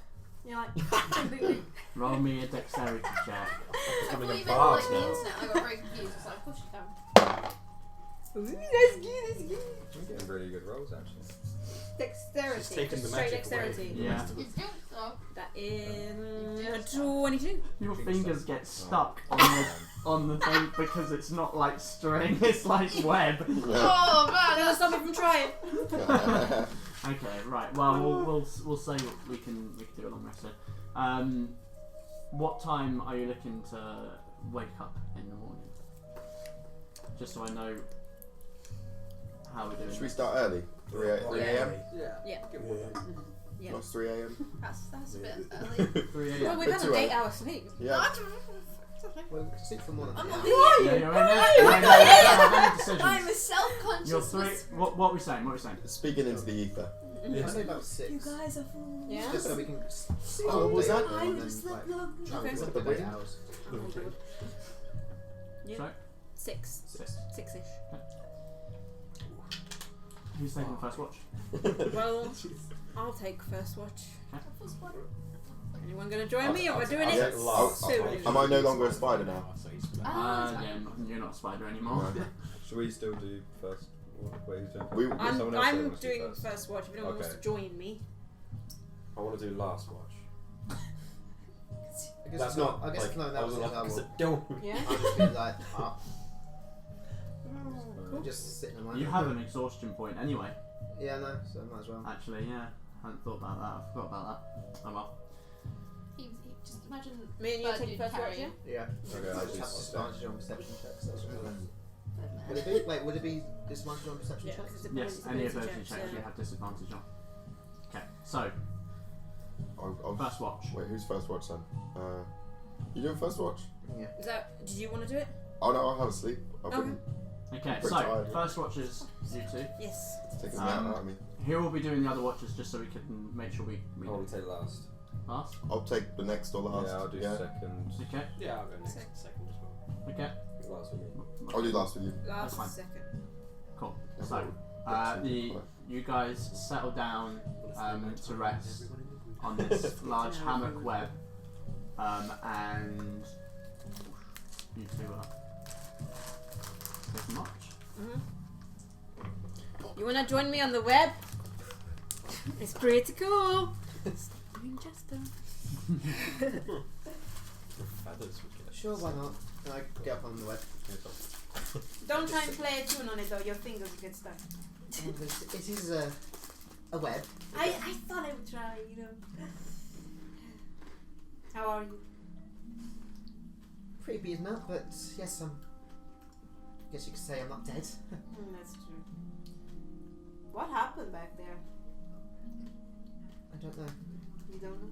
You know, like. Roll me a dexterity check. I thought you meant fast like the now. internet. I got very confused. I was like, of course you can. Ooh, that's good, that's good. We're getting really good rolls actually. Dexterity. She's taken just the straight magic away. dexterity. Yeah. It's junk though. That is 22. Your fingers get stuck on the thing because it's not like string, it's like web. Oh man, Doesn't stop me from trying. Okay, right. Well, we'll say what we can do a long rest here. What time are you looking to wake up in the morning? Just so I know how we're doing. Should we start early? 3 a.m.? Yeah. Yeah. Yeah. What's 3 a.m.? that's a bit early. 3 Well, a.m. we've had But an 2 8-hour sleep. Yeah. Well, we can sleep for more than I'm an not hour. lying. Yeah, you're in there. You're in there. You don't have any decisions. I'm a self-conscious. You're 3. What are we saying? What are we saying? Speaking into the ether. I say about 6. guys are fools. Yeah. Just so we can. Oh, what was that? I And would then, have slept like, long. try Okay. and sleep The for 8 brain? hours. Yeah. Sorry? 6. 6. 6-ish. Who's taking the first watch? Well, I'll take first watch. First one. Anyone gonna join me, or we're doing I'll it take last. soon? Am I no longer a spider now? Yeah, you're not a spider anymore. No. Should we still do first? Wait, who's doing? We- Does I'm, someone else say I'm wants to do doing first? first watch. If anyone wants Okay. to join me, I want to do last watch. I guess That's no, not. I guess like, no, I that was was it. like, I will. don't. yeah. I'll just be like, Cool. just sitting in my. You have an exhaustion point anyway. Yeah, no, so might as well. Actually, yeah. I hadn't thought about that. I forgot about that. Oh well. Just imagine. Me and you Bird take dude first watch, carrying. yeah? Yeah. Okay, I I'll just do have step. disadvantage on perception checks. That's what Bird Would it man. be? Wait, would it be disadvantage on perception Yeah, checks? because it Yes, brings any ability ability checks yeah. you have disadvantage on. Okay, so I'll first watch. wait, who's first watch then? You doing first watch? Yeah. Is that? Did you want to do it? Oh no, I'll have a sleep. I've Okay. been Okay, Pretty so tired. first watches you two. Yes. taking that out of me. Here we'll be doing the other watches just so we can make sure we I want to take last. last. I'll take the next or last. Yeah, I'll do second. Okay, Yeah, I'll go next. Second as well. okay. Last with me. I'll do last with you. Last fine. second. Cool. Yeah, So you guys settle down to rest on this large hammock web, and you two are taking watch. You wanna join me on the web? It's pretty cool. Winchester. Feathers would get. Sure, why not? I get up on the web. Don't try and play a tune on it though. Your fingers get stuck. It is a web. I thought I would try, How are you? Pretty beaten up, but yes, guess you could say I'm not dead. That's true. What happened back there? I don't know. You don't know?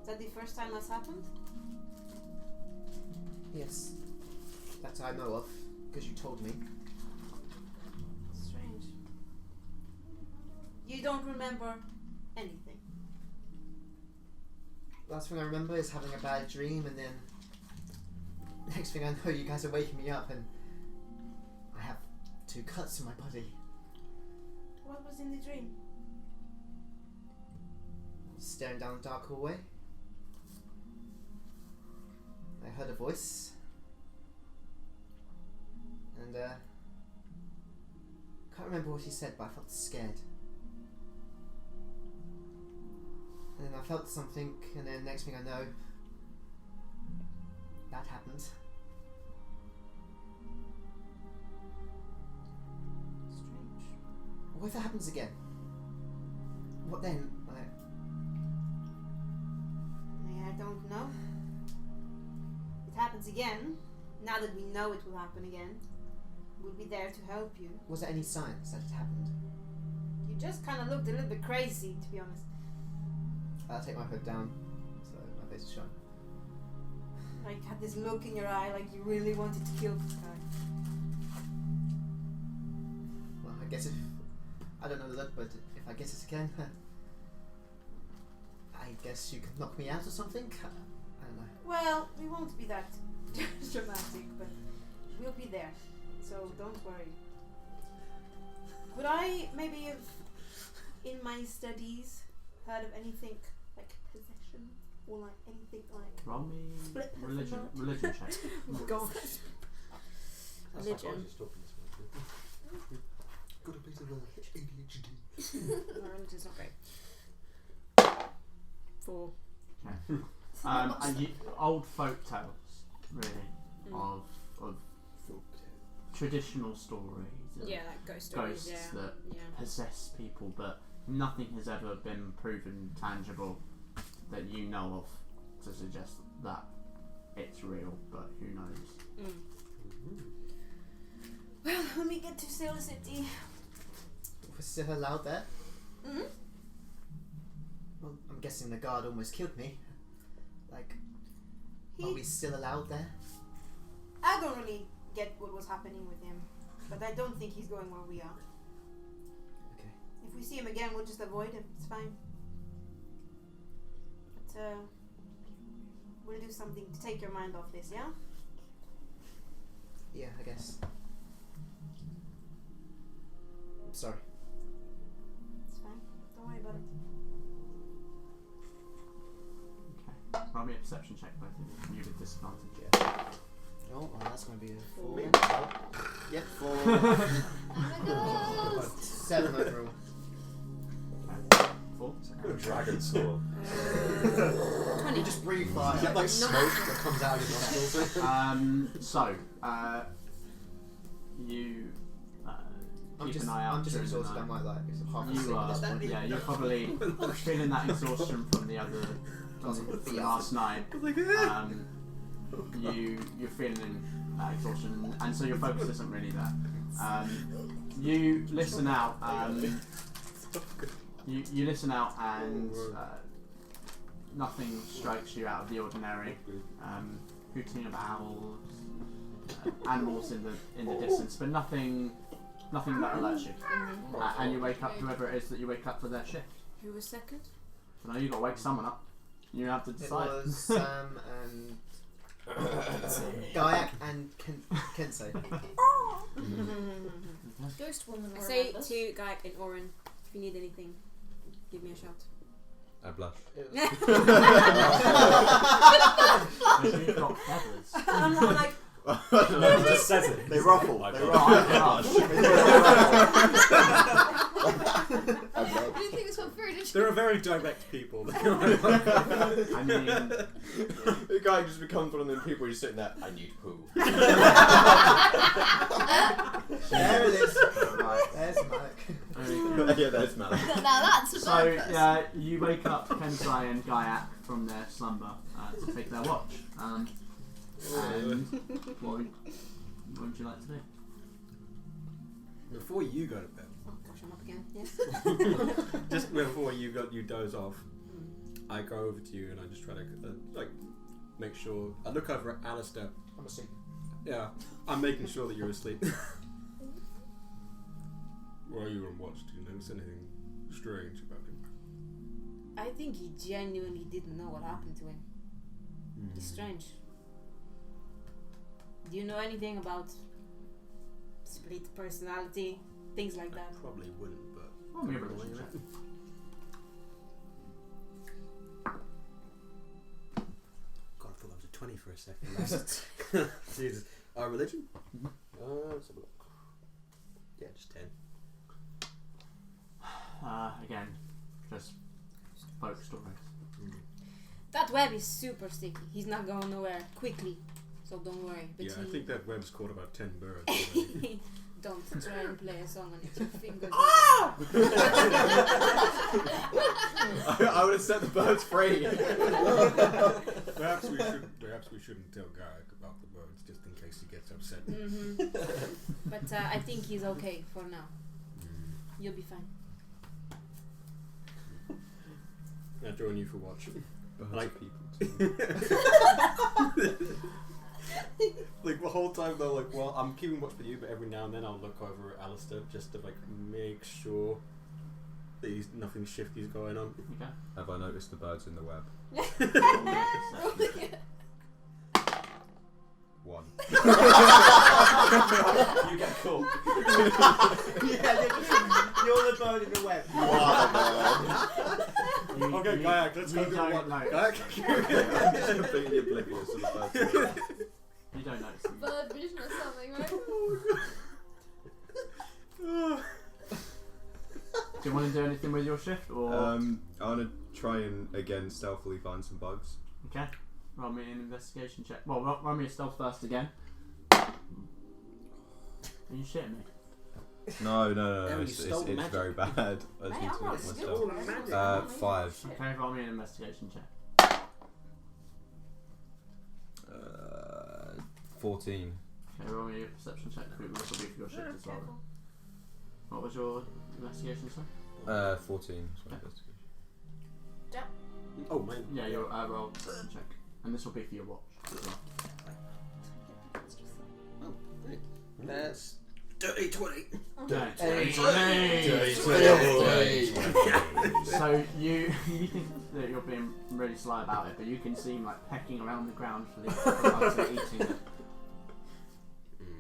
Is that the first time that's happened? Yes, that I know of, because you told me. Strange. You don't remember anything. Last thing I remember is having a bad dream, and then next thing I know, you guys are waking me up, and I have 2 cuts in my body. What was in the dream? Staring down a dark hallway. I heard a voice. And can't remember what he said, but I felt scared. And then I felt something, and then next thing I know, that happened. Strange. What if that happens again? What then? I don't know. It happens again. Now that we know it will happen again, we'll be there to help you. Was there any signs that it happened? You just kind of looked a little bit crazy, to be honest. I'll take my hood down, so my face is shut. Like, had this look in your eye, like you really wanted to kill this guy. Well, I guess I don't know the look, but if I guess it again, I guess you could knock me out or something? I don't know. Well, we won't be that dramatic, but we'll be there, so don't worry. Would I maybe have, in my studies, heard of anything like possession or like anything like Roll me split religion check. Go on. Religion. Got a bit of ADHD. Religion's not great. 4. Okay. And old folk tales, really, of traditional stories. Of Yeah, like ghost stories. ghosts Yeah. that Yeah. possess people, but nothing has ever been proven tangible that you know of to suggest that it's real, but who knows? Well, when we get to Sail City. Was still allowed there? Mm-hmm. Well, I'm guessing the guard almost killed me. Like, are we still allowed there? I don't really get what was happening with him, but I don't think he's going where we are. Okay. If we see him again, we'll just avoid him. It's fine. But we'll do something to take your mind off this, yeah? Yeah, I guess. Sorry. It's fine. Don't worry about it. Okay. Roll me a perception check, both of you. You with disadvantage. Oh, well, that's going to be a 4. Me? Yep, 4. Oh my god! 7 overall. Okay. 4. A dragon saw. 20. You just breathe fire. Is that like smoke that comes out of your nostrils? You I'm keep just, an eye out I'm just during the exhausted. night. I'm like half You asleep at this point. yeah, you're probably feeling that exhaustion from the last night. You're feeling that exhaustion, and so your focus isn't really there. You listen out. You listen out, and nothing strikes you out of the ordinary. Hooting of owls, animals in the distance, but nothing that alerts you. And you wake up, whoever it is that you wake up for their shift. Who was second? So now you've got to wake someone up. You have to It decide. was Sam and Gaiak and Kensei. Ghost woman I will say remember. to Gaiak and Oren, if you need anything, give me a shout. I blush. You've got feathers. I'm not like, No, he just says it. They ruffle. Like, They oh, ruffle. Oh, You didn't think this one through, did you? They're a very direct people. I mean, The guy just becomes one of them people who's sitting there. I need poo. There it is. Right, there's Malik. Yeah, that's Malik. Now that's a so bad person. yeah, you wake up Kensai and Gaiak from their slumber to take their watch. And what would you like to do? Before you go to bed, Oh gosh, I'm up again. Yes. just before you doze off, I go over to you and I just try to make sure. I look over at Alistair. I'm asleep. Yeah, I'm making sure that you're asleep. While you were on watch, do you notice anything strange about him? I think he genuinely didn't know what happened to him. It's strange. Do you know anything about split personality, things like that? Probably wouldn't, but Oh, maybe probably, we'll check. God, I thought that was a 20 for a second. Jesus. Religion? Let's have a look. Yeah, just 10. Again, just folk stories. That web is super sticky. He's not going nowhere quickly, so don't worry. But Yeah, I think that web's caught about 10 birds. don't try and play a song on it. Your fingers. I would have set the birds free. Perhaps we shouldn't tell Garrick about the birds, just in case he gets upset. But I think he's okay for now. You'll be fine. I join you for watch. Birds Like- are people. Like the whole time though, like, well, I'm keeping watch for you, but every now and then I'll look over at Alistair just to like make sure that nothing shifty's going on. Okay. Have I noticed the birds in the web? 1. You get caught. You're the bird in the web. Okay, Gaiak, let's go you do don't what? notice. Gaiak? Completely oblivious of the birds in the web. You don't notice them. Bird vision or something, right? Do you want to do anything with your shift, or I want to try and again stealthily find some bugs. okay? Roll me an investigation check. Well, roll me a stealth first again. Are you shitting me? No, Yeah, you it's stole very magic. bad. I just Mate, need I'm to not look skilled myself. at magic. 5. Okay, roll me an investigation check. 14. Okay, roll me a perception check. This will be for your shift as well. then. What was your investigation, sir? 14. So investigation. Oh, man. Yeah, your roll perception check, and this will be for your watch as well. Oh, great. That's dirty 20. Okay. So you think that you're being really sly about it, but you can see him like pecking around the ground for the bugs and eating it.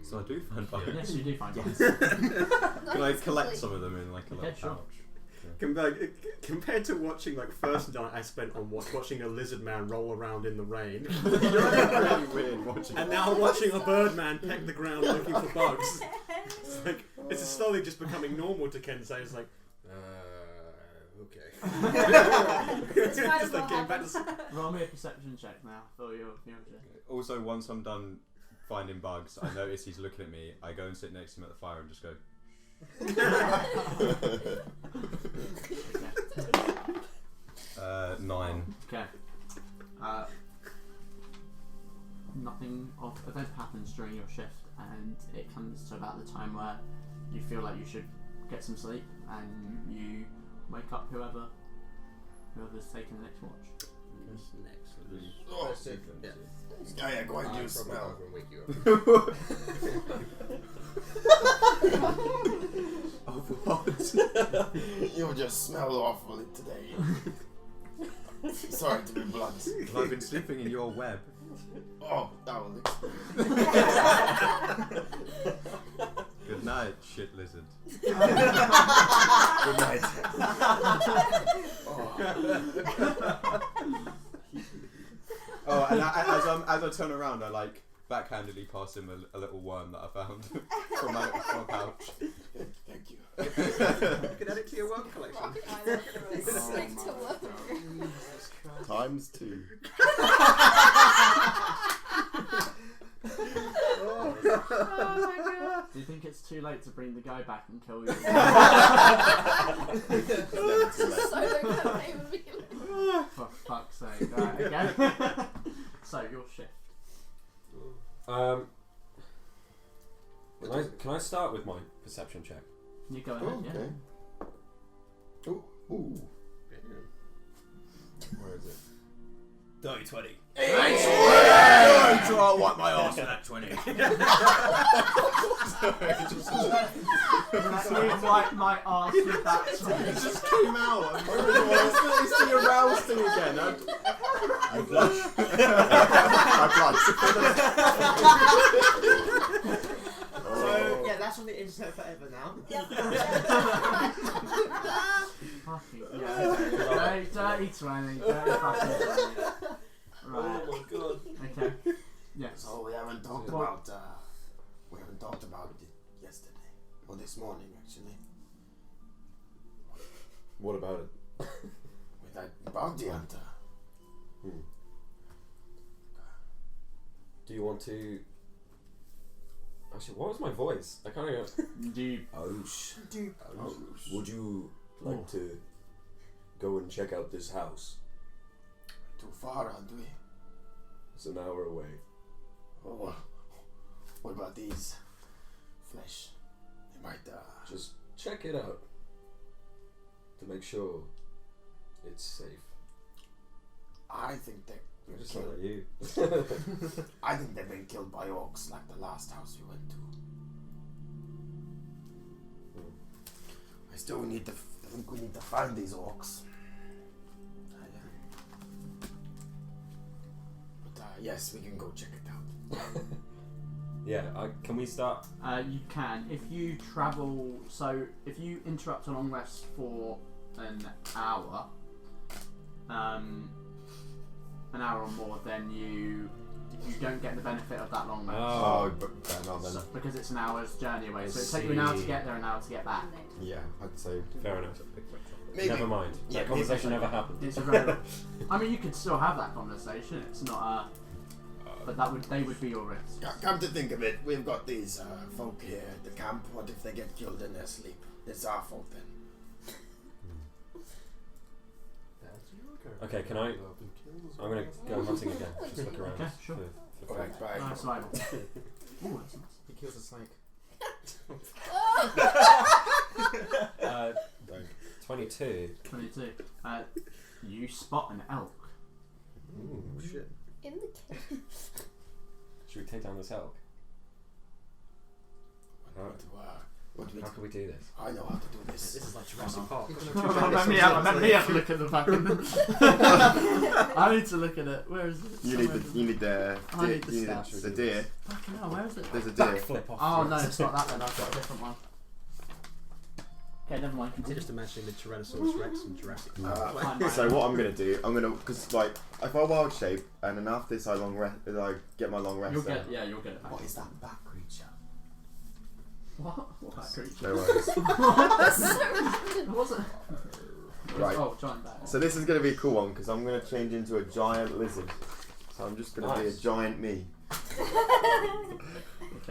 So I do find bugs. Yes, you do find bugs. Can I collect some of them in like a little Okay, sure. pouch? Compared to watching like first night I spent on watching a lizard man roll around in the rain, Really weird watching. and now I'm watching a bird man peck the ground looking for bugs. It's like it's slowly just becoming normal to Kensei. It's like, okay. Just like getting back to Roll me a perception check now for your shift. Also, once I'm done finding bugs, I notice he's looking at me. I go and sit next to him at the fire and just go. 9. Okay. Nothing of event happens during your shift, and it comes to about the time where you feel like you should get some sleep, and you wake up whoever's taking the next watch. next. Oh, Yeah. yeah, go ahead, I'll you probably smell. go and wake you up. Of what? You just smell awfully today. Sorry to be blunt. I've been sleeping in your web. Oh, that will explain. Good night, shit lizard. Good night. Oh, and as I turn around, I like backhandedly pass him a little worm that I found from my pouch. Thank you. You can add it to your work collection. Stick to work. Jesus Christ. Times 2. Oh my god. Do you think it's too late to bring the guy back and kill you? It's never too late. Solo campaign would be For fuck's sake. Right, okay. So, your shift. Can I start with my perception check? You go ahead, yeah. Ooh. Ooh. Where is it? Dirty 20. Hey! I'll wipe my arse with that 20. Wipe my arse with that It just came out. It's the aroused thing again. I blush. So, yeah, that's on the internet forever now. Fucking yeah. Dirty 20. Dirty fucking 20. Right. Oh my god. Okay. Yes. So we haven't talked about it yesterday or this morning actually. What about it? With that bounty hunter. Do you want to? Actually, what was my voice? I can't even. Deep. Would you like to go and check out this house? Too far, aren't we? It's an hour away. Oh, well, what about these flesh? They might. Just check it out to make sure it's safe. I think they. I just sound like you. I think they've been killed by orcs, like the last house we went to. I still need to. I think we need to find these orcs. Yes, we can go check it out. Yeah, can we start? You can. If you travel, so if you interrupt a long rest for an hour or more, then you don't get the benefit of that long rest. Oh, but fair enough then. So, because it's an hour's journey away. So it'll take you an hour to get there, an hour to get back. Yeah, I'd say. Fair enough. Maybe. Never mind. Yeah, That conversation maybe. never happened. It's irrelevant. I mean, you could still have that conversation. It's not but they would be your risk. Yeah, come to think of it, we've got these folk here at the camp. What if they get killed in their sleep? It's our fault then. Okay, can I? I'm gonna go hunting again. Just look around. Okay, sure. For Alright, bye. Nice survival. Ooh, that's nice. He kills a snake. 22. 22. You spot an elk. Ooh, shit. in the cave. Should we take down this elk? How can we do this? I know how to do this. This is like Jurassic Park. Let me have a look at the fucking. I need to look at it. Where is it? You need the I need the stats. the deer. Fucking hell, where is it? There's a deer. Flip off. Oh no, it's not that then. I've got a different one. Okay, never mind. I'm Continue. just imagining the Tyrannosaurus Rex and Jurassic Park. So what I'm gonna do, because like if I wild shape and then after this I get my long rest. You'll get it back. What is that bat creature? What that creature? No worries. It wasn't. Right. Oh, giant bat. So this is gonna be a cool one because I'm gonna change into a giant lizard. So I'm just gonna be a Nice. giant me. Okay.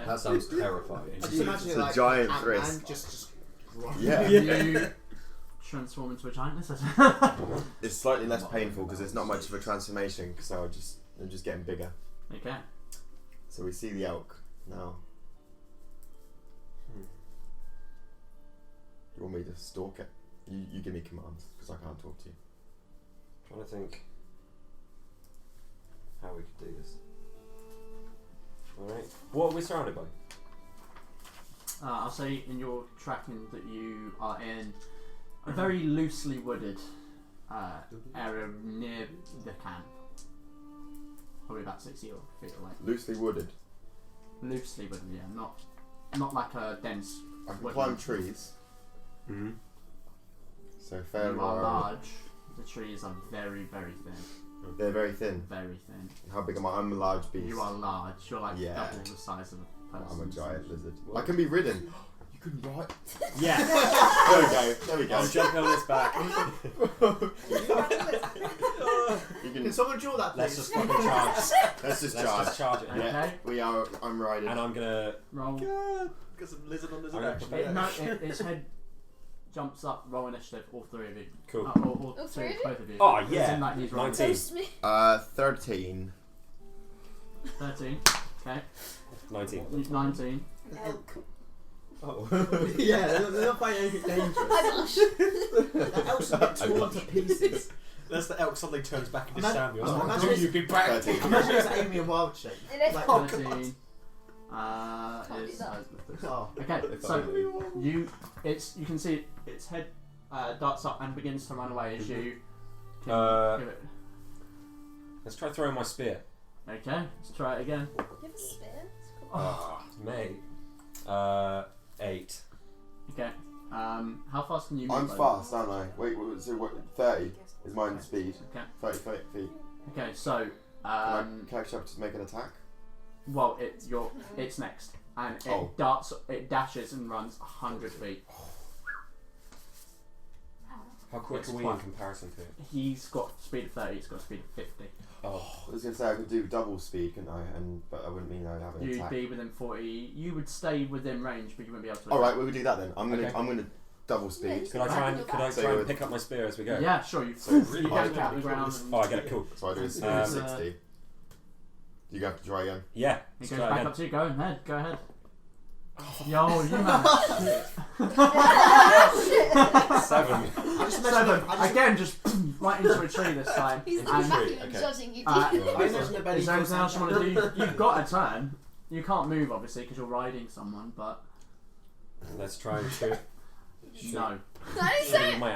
That sounds terrifying. I just imagine It's it a like giant Ant-Man wrist. just Yeah. You transform into a giant lizard. It's slightly less painful because it's not much of a transformation. So I'm just getting bigger. Okay. So we see the elk now. You want me to stalk it? You give me commands because I can't talk to you. Trying to think how we could do this. Alright. What are we surrounded by? I'll say in your tracking that you are in a very loosely wooded area near the camp. Probably about 60 feet away. Loosely wooded. Loosely wooded, yeah. Not like a dense. I can woodland. climb trees. Mm-hmm. So fair You are large. The trees are very, very thin. They're very thin. Very thin. How big am I? I'm a large beast. You are large. You're like Yeah. double the size of a person. I'm a giant lizard. I can be ridden. You can ride. Yeah. There we go. There we go. I'm jumping on his back. You Can can. someone draw that, Let's please? just fucking charge. Let's just Let's charge. just charge it. Okay. Yeah. We are. I'm riding. And I'm gonna. Roll. God, got some lizard on lizard No, action. its head jumps up. Roll initiative. All three of you. Cool. All All three, three of you? both of you. Oh, As yeah. in, like, he's rolling. 19. Toast me. 13. 13. Okay. 19. 19. An elk. Oh. Yeah, they're not finding anything dangerous. I blush. The elves are a bit torn to pieces. That's the elk suddenly turns back into Ima- Samuel. Oh, Like, imagine "Oh, it's- you big brat." 13. Imagine it's Amy and Wild shape. It is. Like, Oh, 13. Can't do Is that. Oh. okay. If So only. you can see its head darts up and begins to run away as you. Can give it. Let's try throwing my spear. Okay. Let's try it again. You have a spear? Oh. Mate. 8. Okay. How fast can you move? I'm by fast, aren't I? Wait, so what? 30 is mine speed. Okay. 30 feet. Okay. So Can I actually have to make an attack? well, it's next, and it Oh. darts, it dashes and runs 100 feet. How quick It's are we quite- in comparison to it? He's got speed of 30. He's got speed of 50. Oh. I was gonna say I could do double speed, couldn't I? But I wouldn't mean I'd have an You'd attack. be within 40. You would stay within range, but you wouldn't be able to. All right, attack. well, we do that then. I'm Okay. gonna double speed. Could I try and So try you're- and pick up my spear as we go? Yeah, sure. You So really you hard get to out the do. ground. And Oh, I get it. Cool. So I do a speed Um, of 60. You have to try again. Yeah. It Let's goes try back again. up to you. Go ahead. Go ahead. Yo, you man. 7. I just imagine Seven. I just, Again, just right into a tree this time. He's And, not tree, even okay. judging you. Uh, I imagine the belly is there anything else you want to do? feels You've got a turn. You can't move, obviously, because you're riding someone, but Let's try and shoot. no. I didn't Shoot say with it. my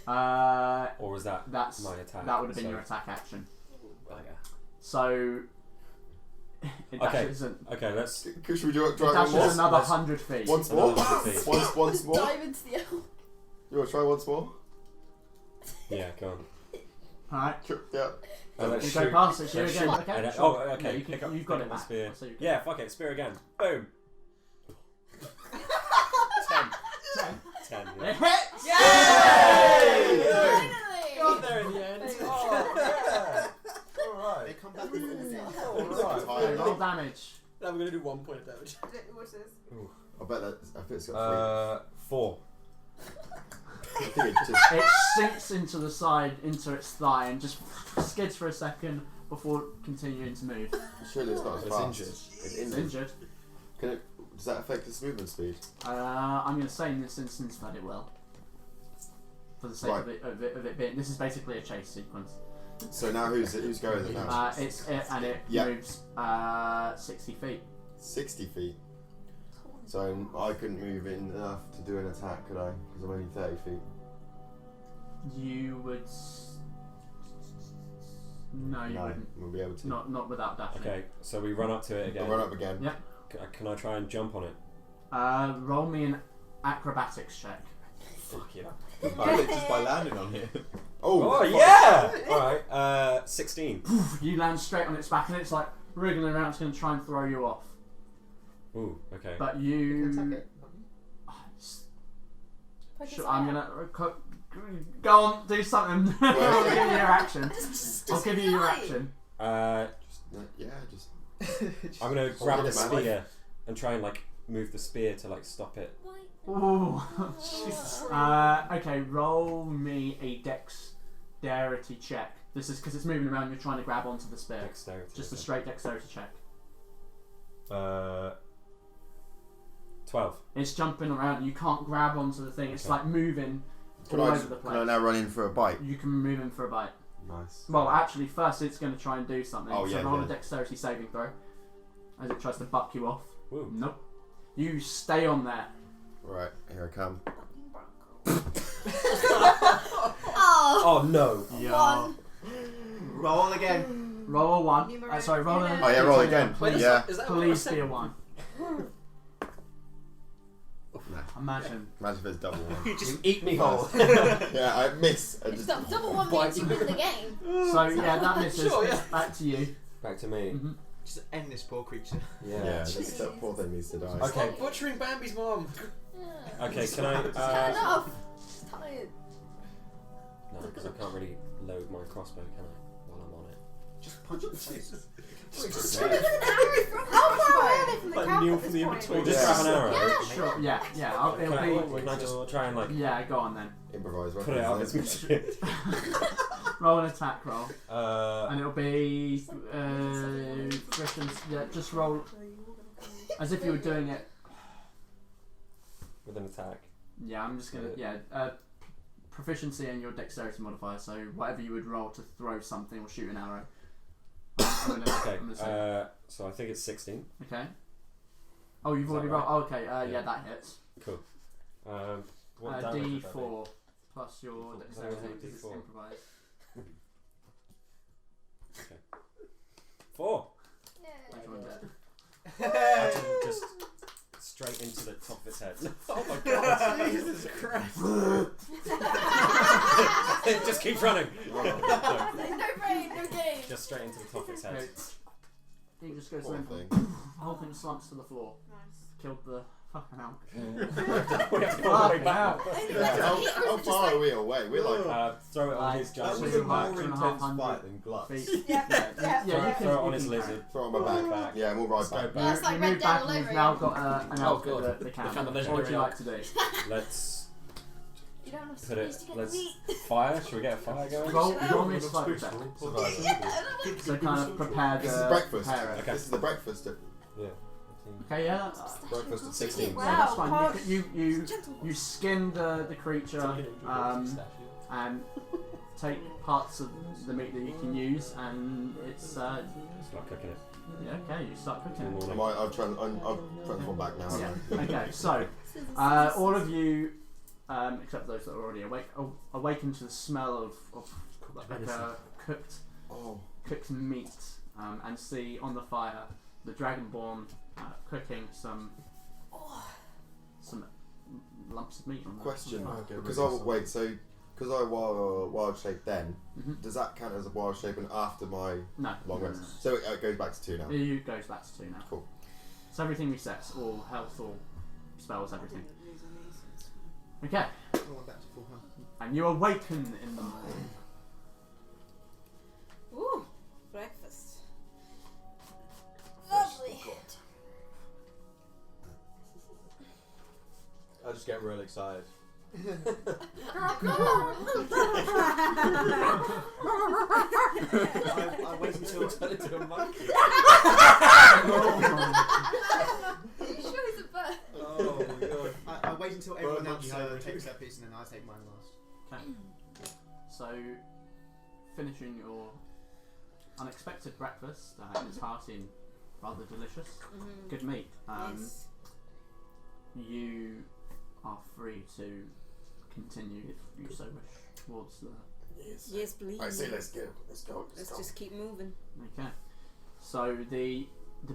arrow, or was that That's my attack? that would have been So- your attack action. Oh, yeah. So it Okay. dashes, Okay, let's. Should we do it? it Try dashes one more? another Let's- 100 feet. Once more? Another 100 feet. Once more? Dive into the elf. You want to try once more? Yeah, go on. Alright. Sure, yeah. And let's You shoot. go past it, shoot Let's again. shoot. Okay. And Sure. oh, okay. Yeah, you can, pick up, you've got pick it up my back. spear. So you can, Yeah, fuck it. Spear again. Boom. 10. 10. It Yeah. hits! Yay! Finally! Got there in the end. Oh, yeah. All They right. come back with it. Okay, roll damage. Now we're gonna do 1 point of damage. What's this? I bet that. I think it's got 4. 3. I think it just. It sinks into the side, into its thigh, and just skids for a second before continuing to move. Surely it's not as It's fast. injured. It's It's injured. injured. Can it? Does that affect its movement speed? I'm going to say in this instance that it will. For the sake Right. of it being. This is basically a chase sequence. So now who's going then now? It's it, and it Yeah. moves 60 feet. 60 feet. So I couldn't move in enough to do an attack, could I? Because I'm only 30 feet. You would. No, you wouldn't. We'll be able to. Not without dashing. Okay, so we run up to it again. I'll run up again. Yeah. Can I try and jump on it? Roll me an acrobatics check. Fuck yeah. Just by landing on here. Oh yeah! Alright, 16. You land straight on its back, and it's like wriggling around. It's going to try and throw you off. Ooh, okay. But You you. can attack it. Sure, I'm gonna go on, do something. I'll give you your action. I'll give you your action. Just. I'm gonna grab the it, man. spear and try and like move the spear to like stop it. Ooh. Okay, roll me a dexterity check. This is because it's moving around. You're trying to grab onto the spear. Dexterity. Just a straight dexterity check. 12. It's jumping around. You can't grab onto the thing. It's Okay. like moving Can all I, over the place. can I now run in for a bite? You can move in for a bite. Nice. Well, actually, first it's going to try and do something. Oh, so yeah, roll yeah. a dexterity saving throw as it tries to buck you off. Woo. Nope. You stay on there. Right, here I come. Oh, Oh no. one. Roll again. Roll a 1. Numeric Sorry, roll a. unit. Oh yeah, roll again. Please, Yeah. Is that please be a 1. Imagine. Imagine if it's double one. You just eat me whole. Yeah, I miss. I It's just double one means you win the game. So yeah, that misses. Sure, yeah. Back to you. Back to me. Mhm. Just end this poor creature. Yeah. yeah, that poor thing needs to die. Okay. Stop butchering Bambi's mom. Yeah. Okay, can I? Stand up. She's tired. No, because I can't really load my crossbow, can I? While I'm on it. Just punch it in the face. How far away are they from the Like camp Neil at from this the point? In-Between. Just grab an arrow. Sure. Yeah. Can I just try and like Yeah. Go on then. Improvise. put it up as much? Roll an attack roll, Uh, and it'll be Christian's. Yeah. Just roll as if you were doing it. with an attack. Yeah. I'm just gonna. Yeah. Proficiency and your dexterity modifier. So whatever you would roll to throw something or shoot an arrow. Okay. I'm gonna say. So I think it's 16. Okay. Oh, you've Is already that rolled. right? Oh, okay. Yeah, Yeah. that hits. Cool. What damage would that be? D4 plus your dexterity D4. because it's improvised. 4. Which one's it? Actually, just straight into the top of its head. Oh my god! Jesus Christ. Just keep running. No brain, no game. Just straight into the top of its head. He just goes Poor limp. thing. The whole thing slumps to the floor. Nice. Killed the fucking out. We have to go all the way back. How far are we away? We're like. Throw it on his That giant was a lizard more back. intense fight than Glutz. Feet. Yeah. You can Throw it on you his can lizard. Throw on my back. Yeah, and we'll ride Let's go back. back. That's like You Red move Dead back all and you've over now again. got an elk God. at the camp. Found the What would you legendary like to do? Let's You don't have put it. space to get Let's meat. fire. Should we get a fire going? Roll me a survival check. Survival. So kind of prepare the This is breakfast. prepare it. Okay. This is the breakfast. Yeah. Okay, yeah. Breakfast at 16. Wow. That's fine. Wow. You skin the creature and take parts of the meat that you can use, and it's Start cooking it. yeah, okay. You start cooking it. I'll transform back now. Yeah. haven't I? Okay. So all of you, except those that are already awake, awaken to the smell of like cooked meat, and see on the fire the Dragonborn cooking some lumps of meat on the Question. fire. Because I wild shape then, does that count as a wild shape and after my No. long rest? So it goes back to 2 now. It goes back to 2 now. Cool. So everything resets, all health, all spells, everything. Okay. Oh, I'm back to full health. And you awaken in the morning. Ooh, breakfast. Lovely. I just get real excited. Oh, I wait until Turn into a monkey. Are you sure he's a bird? Oh my god. I wait until everyone else hybrid. takes their piece and then I take mine last. Okay. So, finishing your unexpected breakfast, it's hearty and rather delicious. Good meat. Yes. You are free to continue if you so wish towards the. Yes, please. I say let's go. Let's go. Let's just keep moving. Okay. So the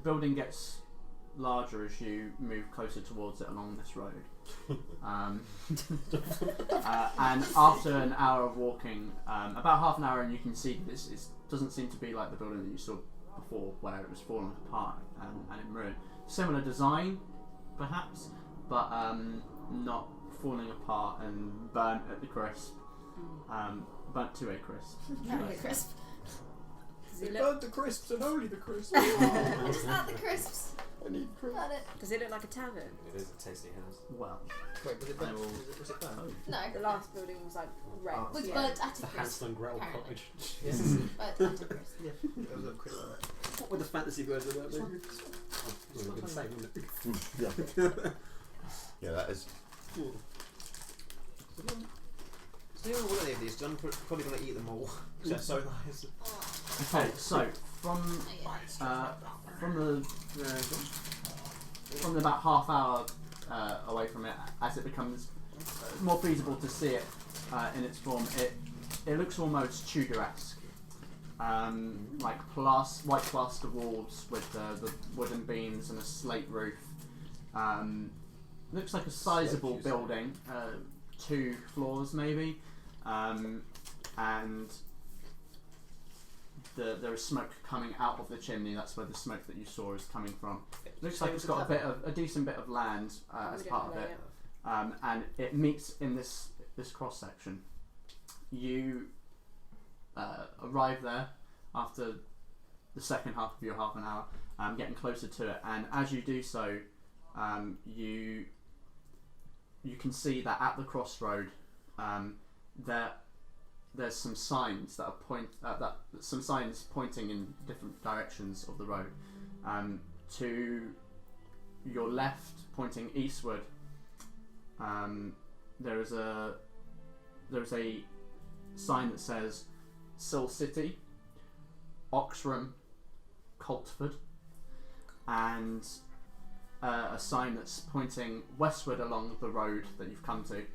building gets larger as you move closer towards it along this road. And after an hour of walking, about half an hour, and you can see this doesn't seem to be like the building that you saw before, where it was falling apart and in ruin. Similar design, perhaps, but not falling apart and burnt at the crisp. Burnt to a crisp. Very crisp. Does They it look? burnt the crisps and only the crisps. I just add the crisps. I need crisps. Add it. Does it look like a tavern? It is a tasty house. Well, Wait, was it I burnt? will. Was it burnt? No. The last building was like red. Oh. Was yeah. burnt at a The crisp. Hansel and Gretel Apparently. cottage. Burnt at a crisp. Yeah, it was a crisp. What were the fantasy words of that movie? Oh, it would have been the same, wouldn't it? Yeah, that is. So one of these, I'm probably going to eat them all. Because they're so nice. Okay, so from the about half hour away from it, as it becomes more feasible to see it in its form, it looks almost Tudor-esque. Like white plaster walls with the wooden beams and a slate roof. looks like a sizable building, 2 floors maybe, and there is smoke coming out of the chimney. That's where the smoke that you saw is coming from. Looks like it's got a decent bit of land as part of it, and it meets in this cross section. You arrive there after the second half of your half an hour, getting closer to it, and as you do so, you can see that at the crossroad, there's some signs that are some signs pointing in different directions of the road. To your left, pointing eastward, there is a sign that says Sill City, Oxram, Coltford, and a sign that's pointing westward along the road that you've come to,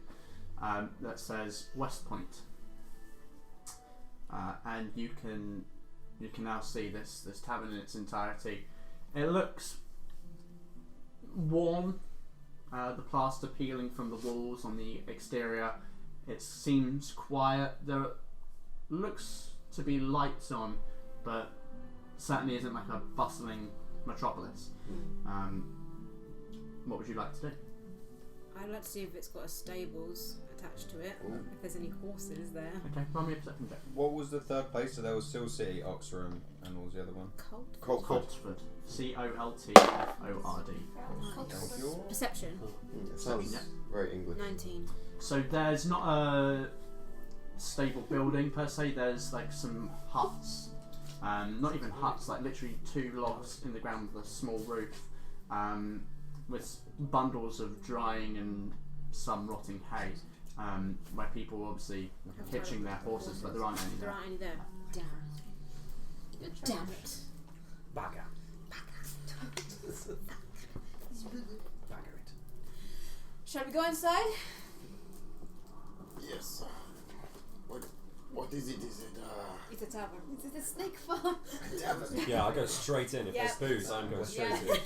that says West Point. And you can now see this tavern in its entirety. It looks worn, the plaster peeling from the walls on the exterior. It seems quiet. There looks to be lights on, but certainly isn't like a bustling metropolis. What would you like to do? I'd like to see if it's got a stables attached to it. If there's any horses there. Okay, roll me a perception check. What was the third place? So there was Sill City, Oxram, and what was the other one? Coltford. Coltford. Perception. It sounds very English. 19. So there's not a stable building per se. There's like some huts. Not even huts, like literally 2 logs in the ground with a small roof, with bundles of drying and some rotting hay, where people are obviously hitching their horses, but there aren't any there. There aren't any there. Damn. Damn it. Bagger. Bagger it. Shall we go inside? Yes. What is it? Is it It's a tavern. Is it a snake farm? a tavern? Yeah, I go straight in. If there's booze, I'm going straight in.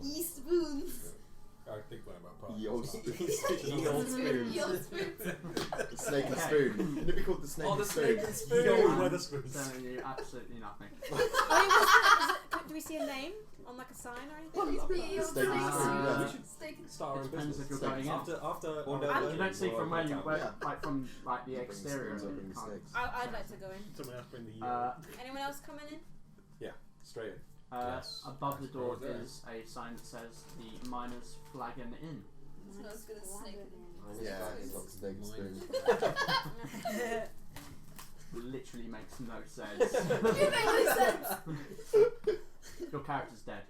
East spoons. I think about part. Ye old spoon. Ye old spoon. Ye old spoons. The snake and spoon. Can it be called the snake and spoon? You know where the spoons. Telling you absolutely nothing. Do we see a name on like a sign or anything? Ye old Snake and spoons. spoon. Yeah. We should Steak and start our own Depends business. if you're going in. After You don't see from where you Yeah. like from like the Bring exterior. spoons, you I'll bring can't- snakes. I'd like to go in. someone else bring the Anyone else coming in? straight in. Yes. Above the door There. is a sign that says the Miners' Flagon Inn. Smells good as snake. Yeah, it's not snake and spoon. Literally makes no sense. You make no sense. Your character's dead.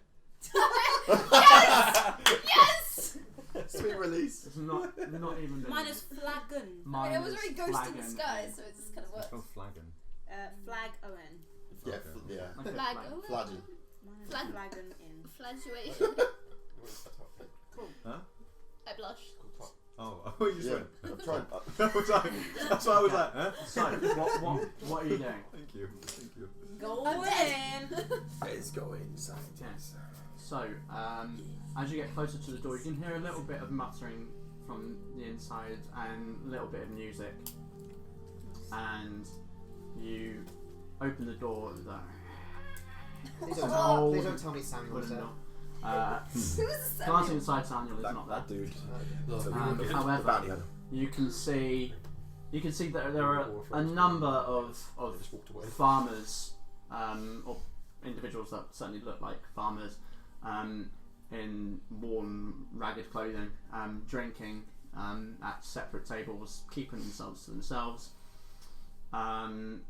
Yes! Sweet release. It's not even been. Minus flagon. I mean, it was Miners' already ghost in the Flagon sky, Inn. so it just kind of works. Oh, flagon. Flag O-N. Yeah, Okay. yeah. Like a Flag. Flagon. Flag. Flagon in. Flagelation. Cool. Huh? I blush. Oh, I thought you Yeah. said. I'm trying. That's why I was like, huh? So what are you doing? Thank you. Thank you. Go I'm in. Let's go inside. Yes. So as you get closer to the door, you can hear a little bit of muttering from the inside and a little bit of music. And you open the door. Please Oh. don't tell me Samuel Wooden Server. door. Who's the Glancing inside, Samuel is not there. That dude. However, The bounty hunter. you can see that there are a number of Just walked away. farmers, or individuals that certainly look like farmers, in worn, ragged clothing, drinking at separate tables, keeping themselves to themselves.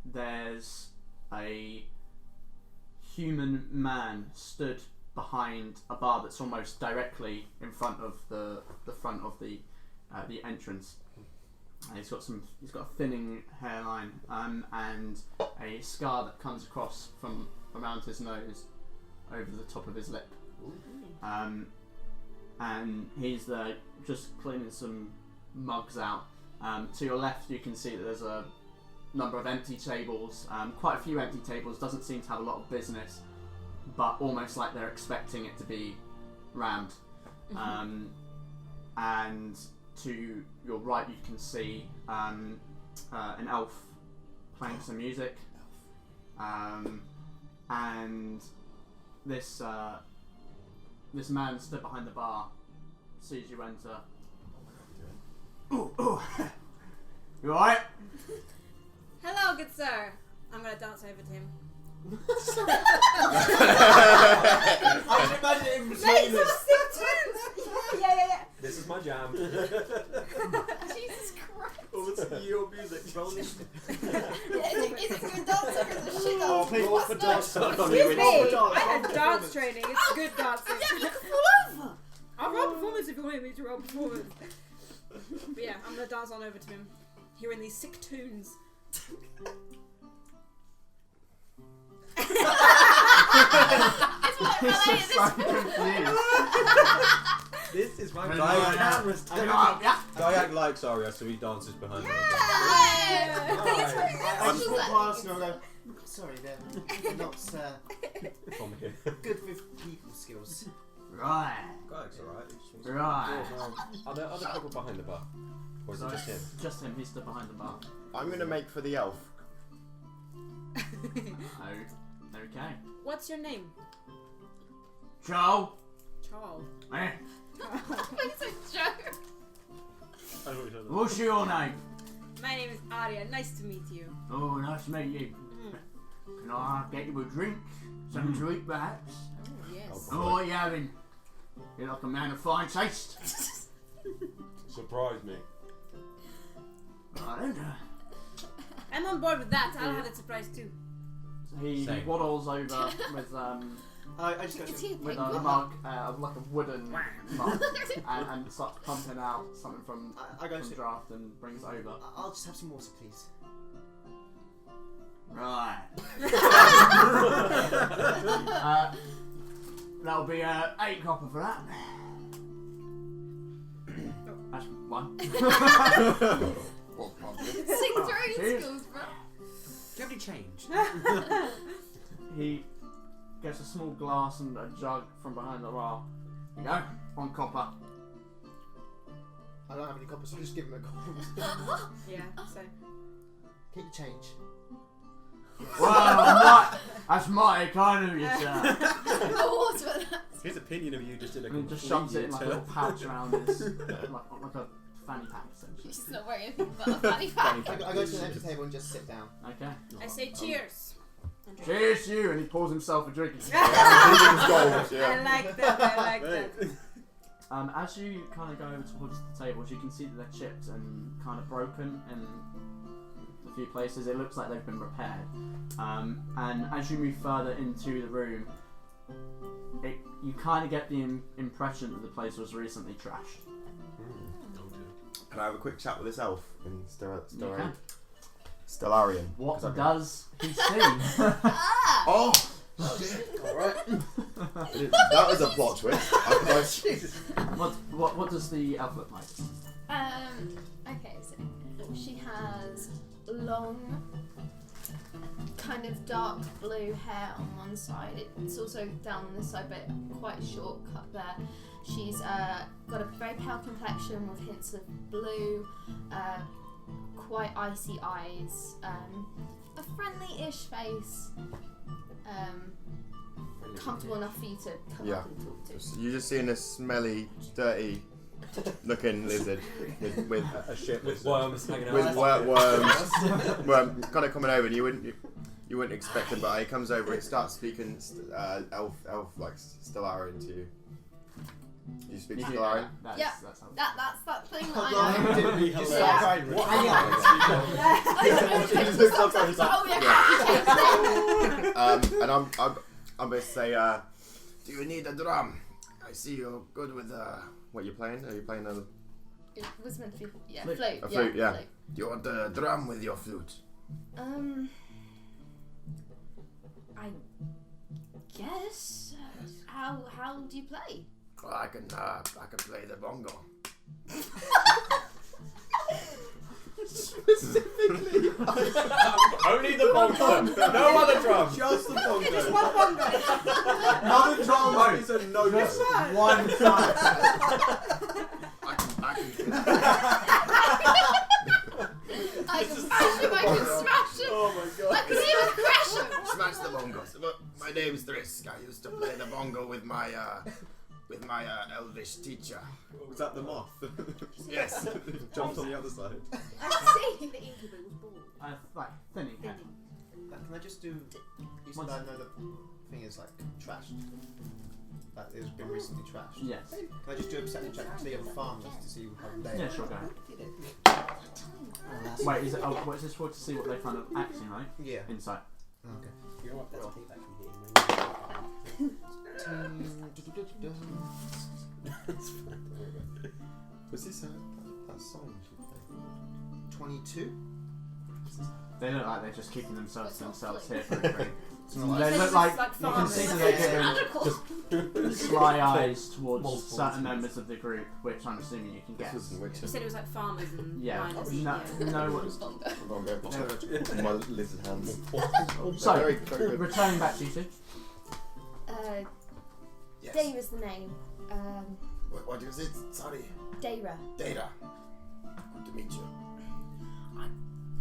There's a human man stood behind a bar that's almost directly in front of the front of the entrance. He's got a thinning hairline and a scar that comes across from around his nose over the top of his lip. And he's there just cleaning some mugs out. To your left, you can see that there's a number of empty tables. Quite a few empty tables. Doesn't seem to have a lot of business, but almost like they're expecting it to be rammed. and to your right you can see an elf playing some music, and this man stood behind the bar, sees you enter. Ooh. You alright? Hello, good sir. I'm gonna dance over to him. I can imagine him saying this. Yeah. This is my jam. Jesus Christ. Over to your music. Roll Is it good dancing or is it shit Oh, dancing? roll for dance. Excuse me. I had dance training. It's good dancing. Yeah, you can fall over. I'll roll performance if you want me to roll performance. But yeah, I'm gonna dance on over to him, hearing these sick tunes. This is my Kayak likes Aria, so he dances behind her. I just walk past and I go, sorry, they're not good with people skills. Right. Kayak's alright. he just wants to- Right. Are there other people behind the bar? Or is it just him? Just him, he stood behind the bar. I'm gonna make for the elf. Okay. What's your name? Joe. Charles. Eh? It's a joke. What's your name? My name is Aria. Nice to meet you. Oh, nice to meet you. Can I get you a drink? Something to eat, perhaps? Oh, yes. Oh, what are you having? You're like a man of fine taste. Surprise me. I don't know. I'm on board with that. I'll have a surprise too. So he Same. waddles over with I just go Is to he a with a penguin? mug of like a wooden mug and starts pumping out something from I go from to. draft and brings it over. I'll just have some water, please. Right. That'll be 8 copper for that. That's one. Sing through Cheers. schools, bro. Do you have any change? He gets a small glass and a jug from behind the bar. You go, 1 copper. I don't have any copper, so I'll just give him a gold. Yeah. So. Keep the change. Well, that's mighty kind of you, sir. Water. His opinion of you just did a And he just complete shoves it in like a U-turn. little pouch around his, like a fanny pack essentially. She's not wearing anything but a fanny pack. I go to the empty table and just sit down. Okay. I say cheers. And drink. Cheers to you, and he pours himself a drink. I like that. I like that. As you kind of go over towards the tables, you can see that they're chipped and kind of broken in a few places. It looks like they've been repaired. And as you move further into the room, you kind of get the impression that the place was recently trashed. Can I have a quick chat with this elf in You can. Stellarian? What 'Cause I can- does he see? Oh! Alright. That was a plot twist. What does the elf look like? Okay, so she has long, kind of dark blue hair on one side. It's also down on this side, but quite short cut there. She's got a very pale complexion with hints of blue, quite icy eyes, a friendly-ish face, comfortable enough for you to come up and talk to. So you're just seeing a smelly, dirty looking lizard with A shit With lizard. worms hanging out. with worms, kind of coming over, and you wouldn't expect him, but he comes over and starts speaking elf like Stellarian to you. Do you speak You do Stellarian? that. Yeah. That's how That's that thing that I Didn't be Just hilarious. start crying. What know. And I'm gonna say, do you need a drum? I see you're good with what you're playing. Are you playing a It was meant to be, Flute. flute. A flute, yeah. Do you want a drum with your flute? I guess. How do you play? Well, I can play the bongo. Specifically. Only the bongo. No other drum. Just the bongo. Just one bongo. Another drum is a no. Just one side. I can I can smash him, I can smash him! Oh my god. I can even crash him! Smash the bongos. Look, my name's Thrisk. I used to play the bongo with my elvish teacher. Was that the moth? Yes. Jumped on the other side. I see! The innkeeper was bald. Like thinning head. Can I just do? You said I know the thing is like trashed. That it's been recently trashed. Yes. Can I just do a perception check to the other farmers to see how they? Yeah, sure, go ahead. That's Wait, is it? Oh, what is this for? To see what they find of acting, right? Yeah. Insight. Okay. You know what? Let's Well. take that That's fine. Was this that song she played? 22. They look like they're just keeping themselves to themselves here for a drink. They It's look just like like you can farmers. see that they're giving sly eyes towards Multiple certain things. members of the group, which I'm assuming you can This guess. was in You Witcher. said it was like farmers and Yeah, miners. no, no one's. Bongo. My lizard hands. So, Very, very good. returning back to you two. Yes. Dave is the name. What is it? Sorry. Dara. Data. Good to meet you.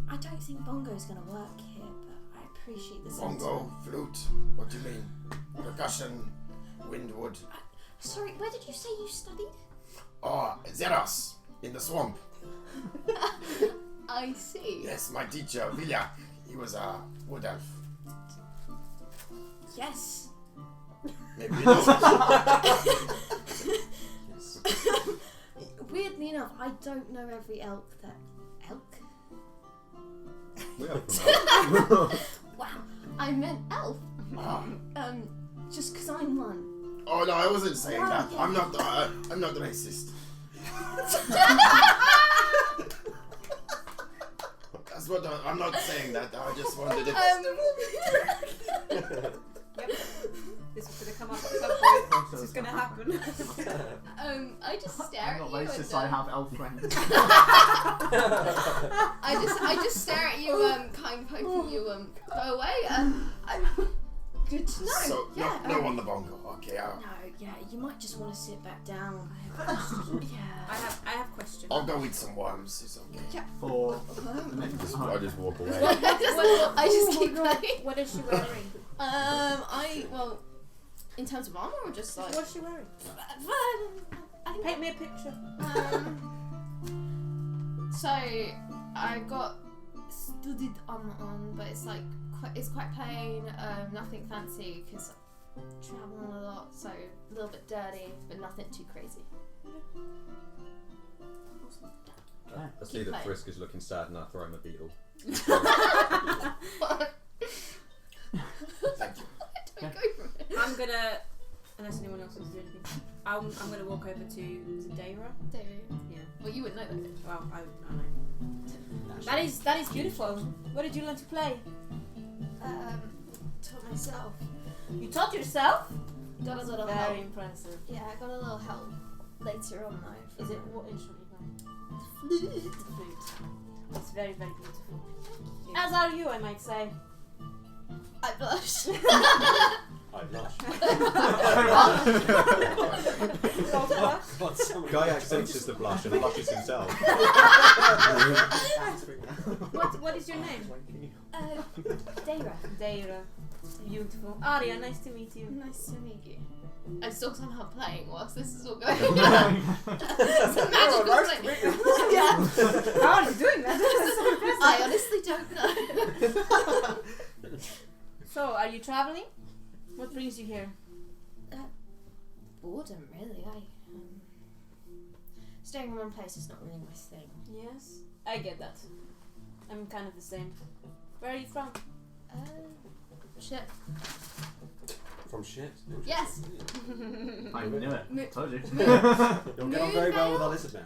I don't think bongo's gonna work here, but I appreciate the Bongo, flute. What do you mean? Percussion, windwood. Sorry, where did you say you studied? Oh, Zeros in the swamp. I see. Yes, my teacher Vilyak. He was a wood elf. Yes. Maybe you know. Weirdly enough, I don't know every elk that. Elk? We have Wow, I meant elf. Ah. Just because I'm one. Oh no, I wasn't saying Wow, that. yeah. I'm not racist. That's what I'm not saying that. I just wondered if. Yep. This is gonna come up at some point. This is gonna happen. I just stare I'm at not you. racist, and, I have elf friends. I just stare at you, kind of hoping you go away. Good to know. So yeah. no on the bongo. Okay, No, yeah, you might just want to sit back down. Yeah. I have questions. I'll go eat some worms. It's okay. Yeah. For the next I just walk away. I just keep playing. What is she wearing? Well, in terms of armor or just like. What's she wearing? I think Paint me a picture. So I've got studded armor on, but it's like it's quite plain, nothing fancy because I'm traveling a lot, so a little bit dirty, but nothing too crazy. Okay. I see that Frisk is looking sad and I throw him a beetle. Thank you. Don't go for it. I'm gonna, unless anyone else wants to do anything, I'm gonna walk over to is it Dara? Yeah. Well, you wouldn't know that. Well, I know. That is beautiful. Where did you learn to play? Taught myself. You taught yourself? Got a little Very help. impressive. Yeah, I got a little help later on though. Is it what instrument you play? Flute. Flute. It's very, very beautiful. As are you, I might say. I blush. I blush. Guy accentuates the blush and blushes himself. What is your name? Dara. Dara. Beautiful. Aria, nice to meet you. Nice to meet you. I'm still somehow playing whilst this is all going on. It's a magical thing. Yeah. How are you doing that? I honestly don't know. So, are you traveling? What brings you here? Boredom, really. Staying in one place is not really my thing. Yes, I get that. I'm kind of the same. Where are you from? Shit. From shit. Yes. I knew it. Told you. You'll get on very well with our lizard man.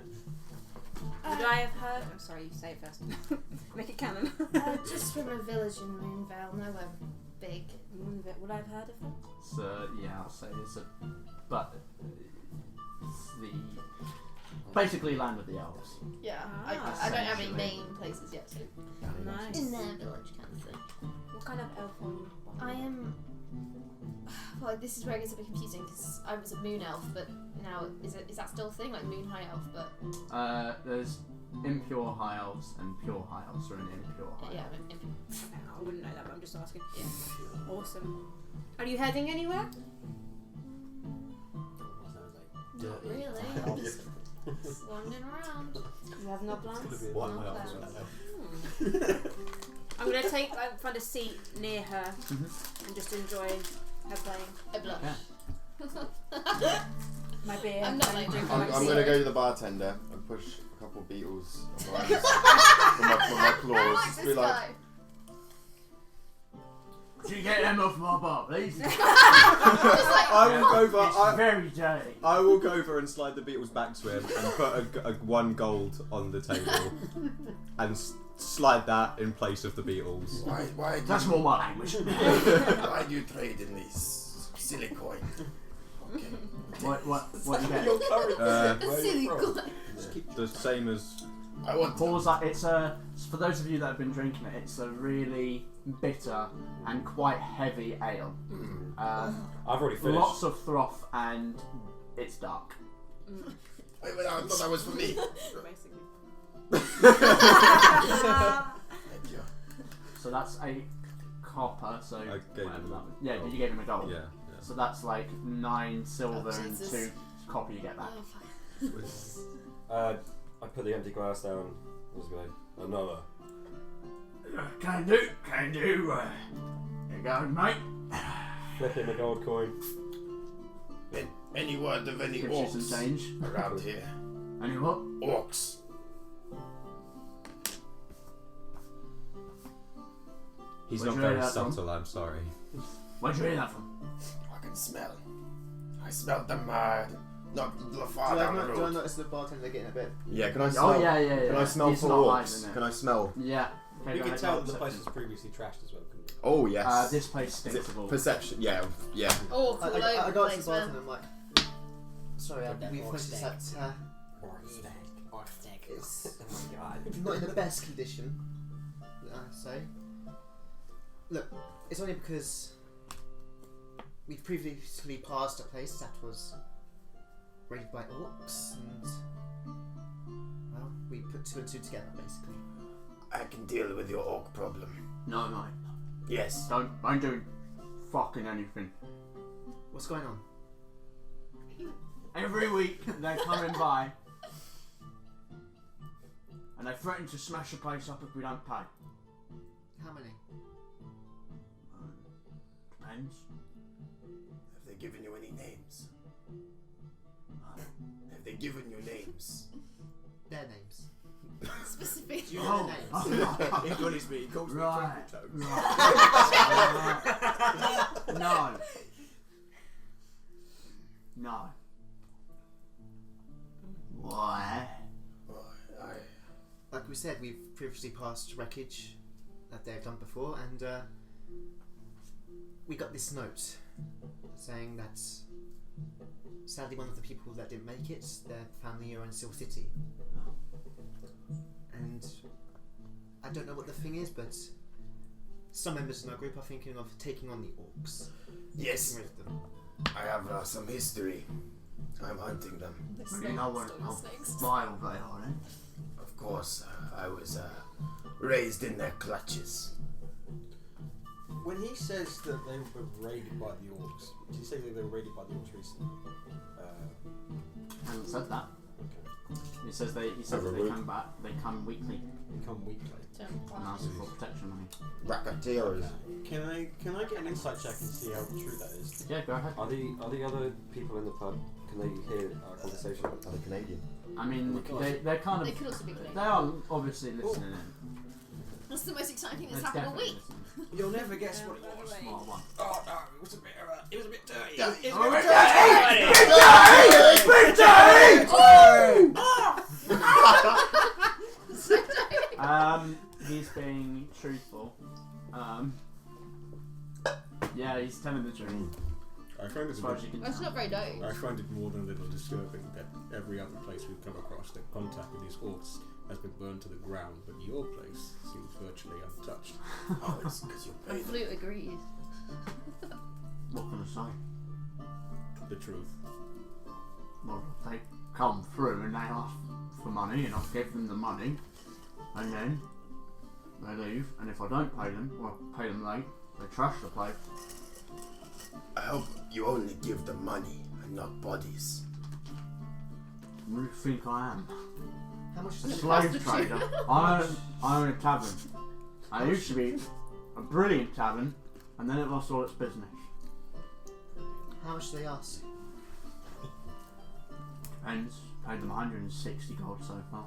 Would I have heard? I'm sorry, you say it first. Make it canon. Just from a village in Moonvale, nowhere big. Would I have heard of them? So yeah, I'll say it's but it's the basically land of the elves. Yeah. Ah. I don't have any main places yet, so Nice. in their village kind of thing. What kind of elf are you? I am Well, this is where it gets a bit confusing because I was a moon elf, but now is that still a thing? Like moon high elf, but There's impure high elves and pure high elves, or an impure high yeah, elf. impure. I wouldn't know that, but I'm just asking. Yeah. Awesome. Are you heading anywhere? Not really. Just wandering around. You have no plans? One No way plans. I'm gonna find a seat near her and just enjoy her playing. I blush. Okay. My beer. I'm not and like- drink I'm my going to tea. go to the bartender and push a couple beetles with my claws. I like Just be this like, guy. Could you get them off my bar, please? I will go over. It's very dirty. I will go over and slide the beetles back to him and put a 1 gold on the table and slide that in place of the beetles. why That's more my language. why do you trade in these silly coin? Okay. What you get? Silly guy. The same as. I want Paul's like, it's a, for those of you that have been drinking it, it's a really bitter and quite heavy ale. I've already finished. Lots of froth and it's dark. Wait, I thought that was for me. Basically. Thank you. So that's a copper, so I gave whatever him that was. Yeah, but you gave him a gold. Yeah. So that's like 9 silver Oh, and Jesus. 2 copper you get back. Oh, fuck. I put the empty glass down. I was going, another. Can do. Here you go, mate. Flip him a gold coin. Any word of any Gives you some change. around here? Any what? Orcs. He's Where'd not you hear very that from? subtle, I'm sorry. Where'd you hear that from? I can smell. I smelled them not far Do I, down the not, do I road. notice the bartender getting a bit? Yeah, can I smell? Oh yeah. Can I smell It's for not live, orcs? isn't it? Can I smell? Yeah. Okay, We go can ahead, tell roll that the place perception. was previously trashed as well, couldn't we? Oh yes. This place Is stinks it of all. perception? Yeah. Awful I all go over to the the place, bartender man. and I'm like, sorry, we noticed that it's not in the best condition, I say. Look, it's only because we previously passed a place that was raided by orcs, and well, we put 2 and 2 together, basically. I can deal with your orc problem. No, mate. Yes. Don't do fucking anything. What's going on? Every week they're coming by and they threaten to smash the place up if we don't pay. How many? Depends. Have they given you any names? Have they given you names? Their names. Specific. Do you know their names? He calls me Right. Twinkle Toes. No. No. Why? Like we said, we've previously passed wreckage that they've done before, and we got this note saying that sadly one of the people that didn't make it, their family are in Seal City. And I don't know what the thing is, but some members in our group are thinking of taking on the orcs. Yes. Getting rid of them. I have some history. I'm hunting them. You know what how vile they are, eh? Of course, I was raised in their clutches. When he says that they were raided by the orcs, did he say that they were raided by the orcs recently? He hasn't said that. Okay. He says they come back. They come weekly They come weekly. and ask for protection money. Racketeers. Can I get an insight check and see how true that is? Yeah, go ahead. Are the other people in the pub? Can they hear our conversation? Are they Canadian? I mean, Oh my God. they're kind They of. could also be clean. They are obviously listening in. That's the most exciting thing that's They're happened all definitely week. listening. You'll never guess what it was. Smart one. Oh no, it was a bit dirty. Yeah. It was Oh, a bit He's being truthful. Yeah, he's telling the truth. I find As far as you can That's tell. not very dirty. I find it more than a little disturbing that every other place we've come across that contact with these orcs has been burned to the ground, but your place seems virtually untouched. Oh, it's because you And paid them. Flute agrees. What can I say? The truth. Well, they come through and they ask for money, and I give them the money, and then they leave. And if I don't pay them, or I pay them late, they trash the place. I hope you only give them money and not bodies. What do you think I am? How much is A the slave trader. I own a tavern. I used to be a brilliant tavern, and then it lost all its business. How much do they ask? Depends. Paid them 160 gold so far.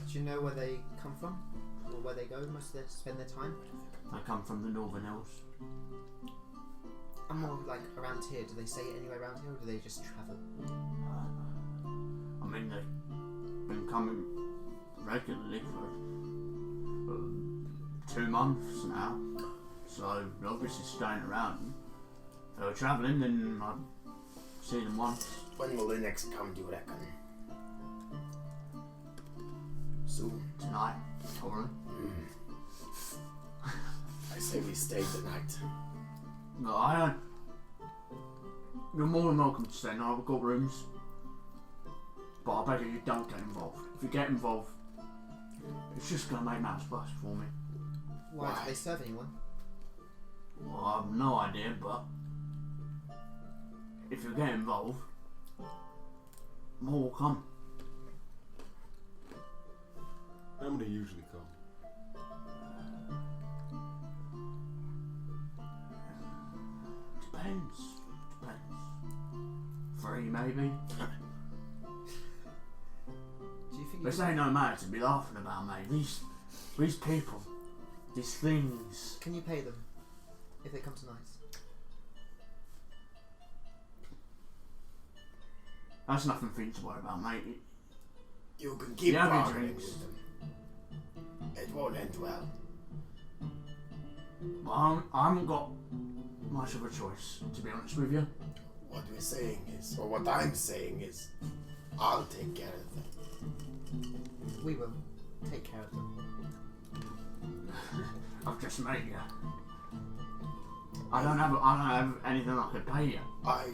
Do you know where they come from? Or where they go most of their spend their time? I come from the Northern Hills. I'm more like around here. Do they stay anywhere around here or do they just travel? I mean, they've been coming regularly for 2 months now, so they're obviously staying around. If they were travelling, then I'd see them once. When will they next come, do you reckon? Soon. Tonight, probably. I say we stay the night. No, I don't. You're more than welcome to stay now. We've got rooms. But I beg you don't get involved. If you get involved, it's just going to make matters worse for me. Why? Do they serve anyone? Well, I have no idea, but if you get involved, more will come. How many usually come? Depends. 3 maybe. Do you think This ain't no matter to be laughing about, mate. These people, these things. Can you pay them if they come tonight? That's nothing for you to worry about, mate. You can keep You have your bargaining drinks. with them. It won't end well. Well, I haven't got much of a choice, to be honest with you. What we're saying is, or what I'm saying is, I'll take care of them. We will take care of them. I've just met you. I don't have anything I could pay you. I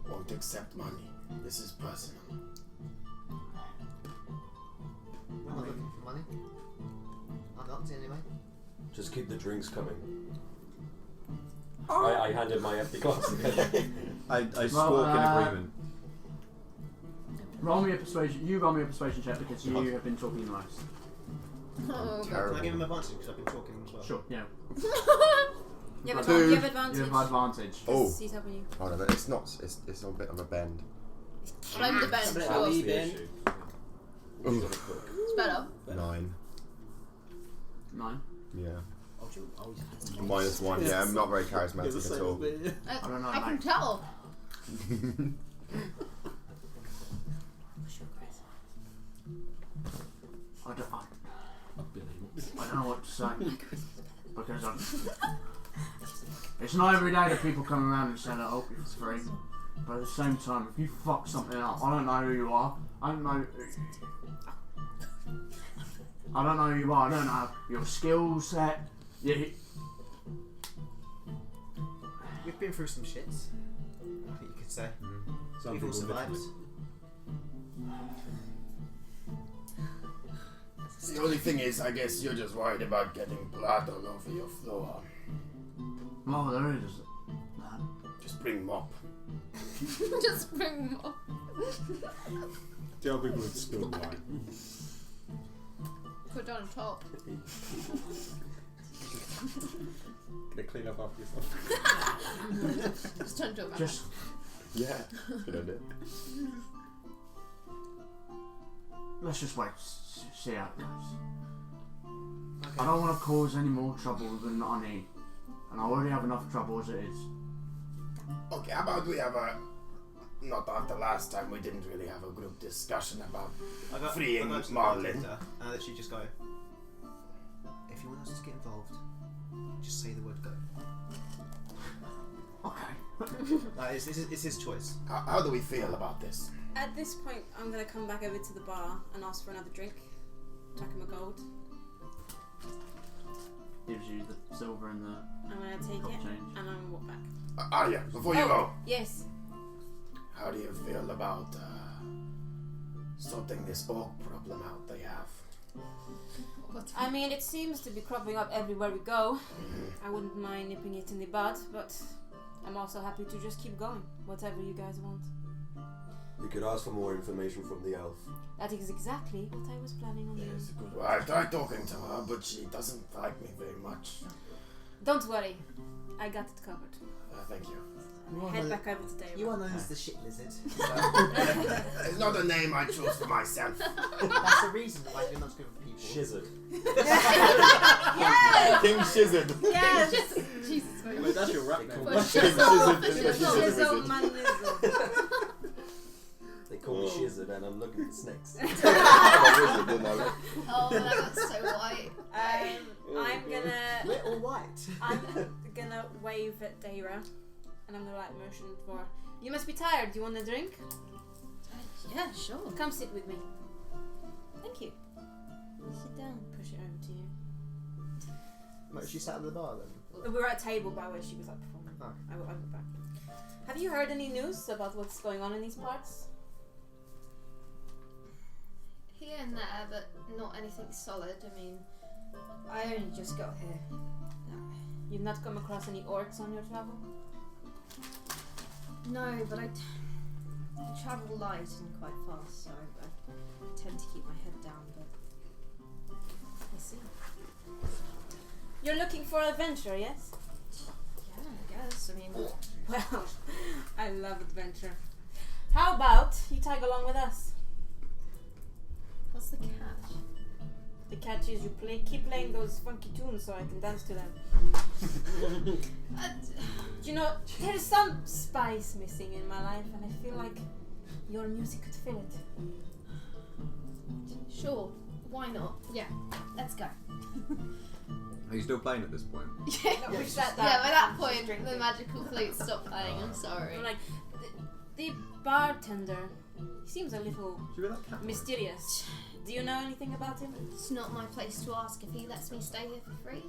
won't accept money. This is personal. We're not looking for money. I'm not anyway. Just keep the drinks coming. I handed my empty glass again. I squawk in agreement. Roll me a persuasion. You roll me a persuasion check because you have been talking the most. Oh, Can I give him advantage because I've been talking as well? Sure. Yeah. You have, Two. you have advantage. You have advantage. Oh. He's helping you. Hold on, it's not. It's a bit of a bend. blame the bench. Blame Sure. the The Ben. issue. It's better. 9. 9. Yeah. Oh, you- oh, yeah. -1. Yeah, I'm not very charismatic at all. I don't know, I can mate. tell. I don't know what to say because it's not every day that people come around and say that oh it's free, but at the same time if you fuck something up, I don't know who you are. I don't know who you are. I don't know your skill set. Yeah. We've been through some shits. I think you could say. Some We've all people survived. literally- The only thing is, I guess you're just worried about getting blood all over your floor. Well, there is that. Just bring mop. Just bring more. Tell people it's still wine. Put it on top. Gonna clean up after yourself. Just turn to a Just Yeah. Good idea. let's just wait, see how it goes. Okay. I don't want to cause any more trouble than I need, and I already have enough trouble as it is. Okay, how about we have a... Not after last time, we didn't really have a group discussion about... freeing Marlin. And that you just go, if you want us to get involved, just say the word go. Okay. It's his choice. How do we feel about this? At this point, I'm going to come back over to the bar and ask for another drink. Tuck him a gold. gives you the silver and the I'm gonna take gold it change. and I'm gonna walk back. Arya, before you go, Yes. how do you feel about sorting this orc problem out they have? I mean, it seems to be cropping up everywhere we go. I wouldn't mind nipping it in the bud, but I'm also happy to just keep going. Whatever you guys want. We could ask for more information from the elf. That is exactly what I was planning on doing. Well, I tried talking to her, but she doesn't like me very much. Don't worry. I got it covered. Thank you. Head back over to Dave. You are known as the shit lizard. It's not a name I chose for myself. That's the reason why you're not good with people. Shizzard. Yes! King Shizzard. Yes! Jesus, Wait, that's your rap name. For shizzle, for shizzle. Shizzle man lizzle. They call me Shizzard and I'm looking for snakes. Oh, that was so white. I'm gonna... We're all white. I'm gonna wave at Daira. And I'm gonna like motion for... You must be tired. Do you want a drink? Yeah, sure. Come sit with me. Thank you. Sit down. Push it over to you. Wait, she sat at the bar then? We were at a table by where she was like performing. Oh. I went back. Have you heard any news about what's going on in these parts? Here and there, but not anything solid. I mean, I only just got here. You've not come across any orcs on your travel? No, but I travel light and quite fast, so I tend to keep my head down, but I see. You're looking for adventure, yes? Yeah, I guess. I mean, Well, I love adventure. How about you tag along with us? what's the catch? The catch is you keep playing those funky tunes so I can dance to them. You know, there's some spice missing in my life and I feel like your music could fill it. Sure, why not? Yeah, let's go. Are you still playing at this point? Yeah, we sat down. yeah, by that point, Drinking. the magical flute stopped playing. I'm sorry. I'm like, the bartender, he seems a little Should we let Cat mysterious. Do you know anything about him? It's not my place to ask if he lets me stay here for free.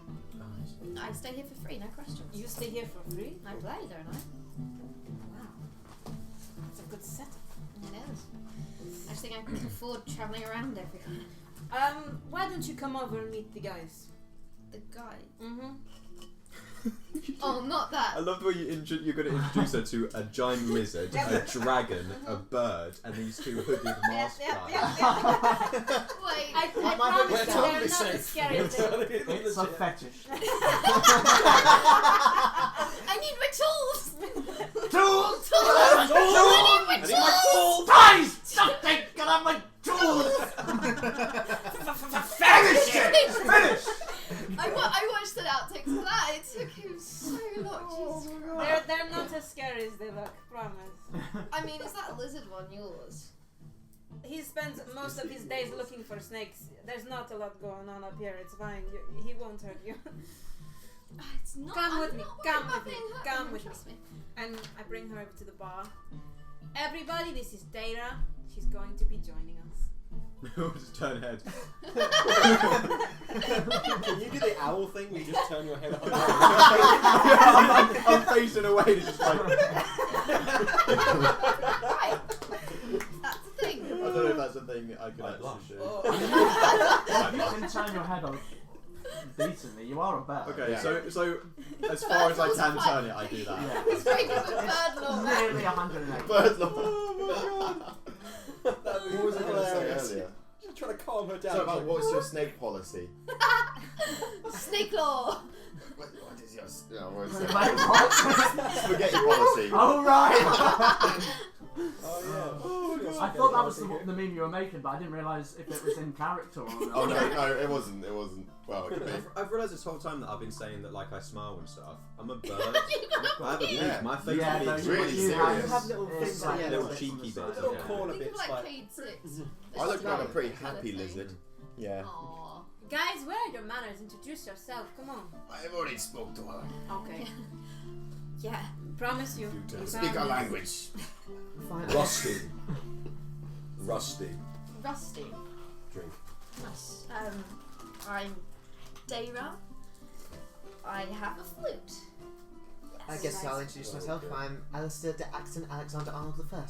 I stay here for free, no questions. You stay here for free? I play, don't I? Wow. That's a good setup. It is. I just think I can afford travelling around everywhere. Why don't you come over and meet the guys? The guy. Mm-hmm. Oh, not that. I love the way you're going to introduce her to a giant lizard, a dragon, a bird, and these two hooded masked guys. Wait. I might promise be you, totally they're not as safe. scary as they look. It's a fetish. I need my tools! Tools! I need my tools! Guys! Something! Get on my tools! Finish it! Finish! I watched an outtake for that. It took him so long. Jesus. They're not as scary as they look, promise. I mean, is that lizard one yours? He spends most of his days looking for snakes. There's not a lot going on up here, it's fine. He won't hurt you. It's not. Come I'm with me, not worried come about with me, being hurt. come with Trust me. And I bring her over to the bar. Everybody, this is Daira. She's going to be joining us. Just turn head. Can you do the owl thing where you just turn your head up? I'm facing away, just like. Right. That's the thing. I don't know if that's a thing I could actually do. You can turn your head on decently. You are a bird. Okay, Yeah. so as far as I can turn it, I do that. Yeah. It's very good with bird law. Nearly 108. Bird law. What was I going to say earlier? Just trying to calm her down. So, what's your snake policy? Snake law. What is your what is Wait, it? what? Spaghetti policy? Oh, right! Oh yeah. I thought that was the meme you were making, but I didn't realise if it was in character or not. Oh no, it wasn't. It wasn't. Well, it could be. I've realised this whole time that I've been saying that like I smile and stuff. I'm a bird. I have a beak. Yeah. My face Yeah, is no, really you serious. have little It's things like like little that. cheeky bits. Little Yeah. corner Think of bits like like. Cade 6. I look like a pretty happy lizard. Yeah. Aww. Guys, where are your manners? Introduce yourself, come on. I've already spoke to her. Okay. Yeah. Promise you. Do you Speak our promise. language. Rusty. Rusty. Rusty. Drink. Nice. I'm Daira. I have a flute. I guess I'll introduce myself. I'm Alistair de Axton Alexander Arnold I.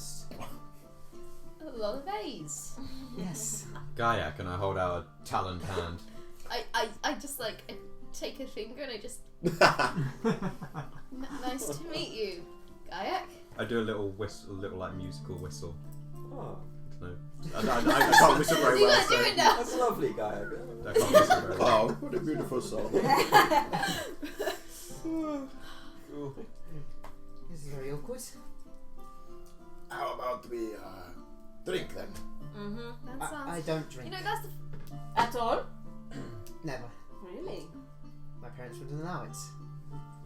A lot of A's. Yes. Gaia, can I hold out a taloned hand? I just like I take a finger and I just nice to meet you, Gayak. I do a little whistle, a little like musical whistle. Oh, I can't whistle very You well. gotta do it now. that's lovely, guy. I can't whistle very well. Oh, what a beautiful song. This is very awkward. How about we drink then? That sounds. I don't drink. You know that's the. At all? Never. Really? My parents wouldn't allow it.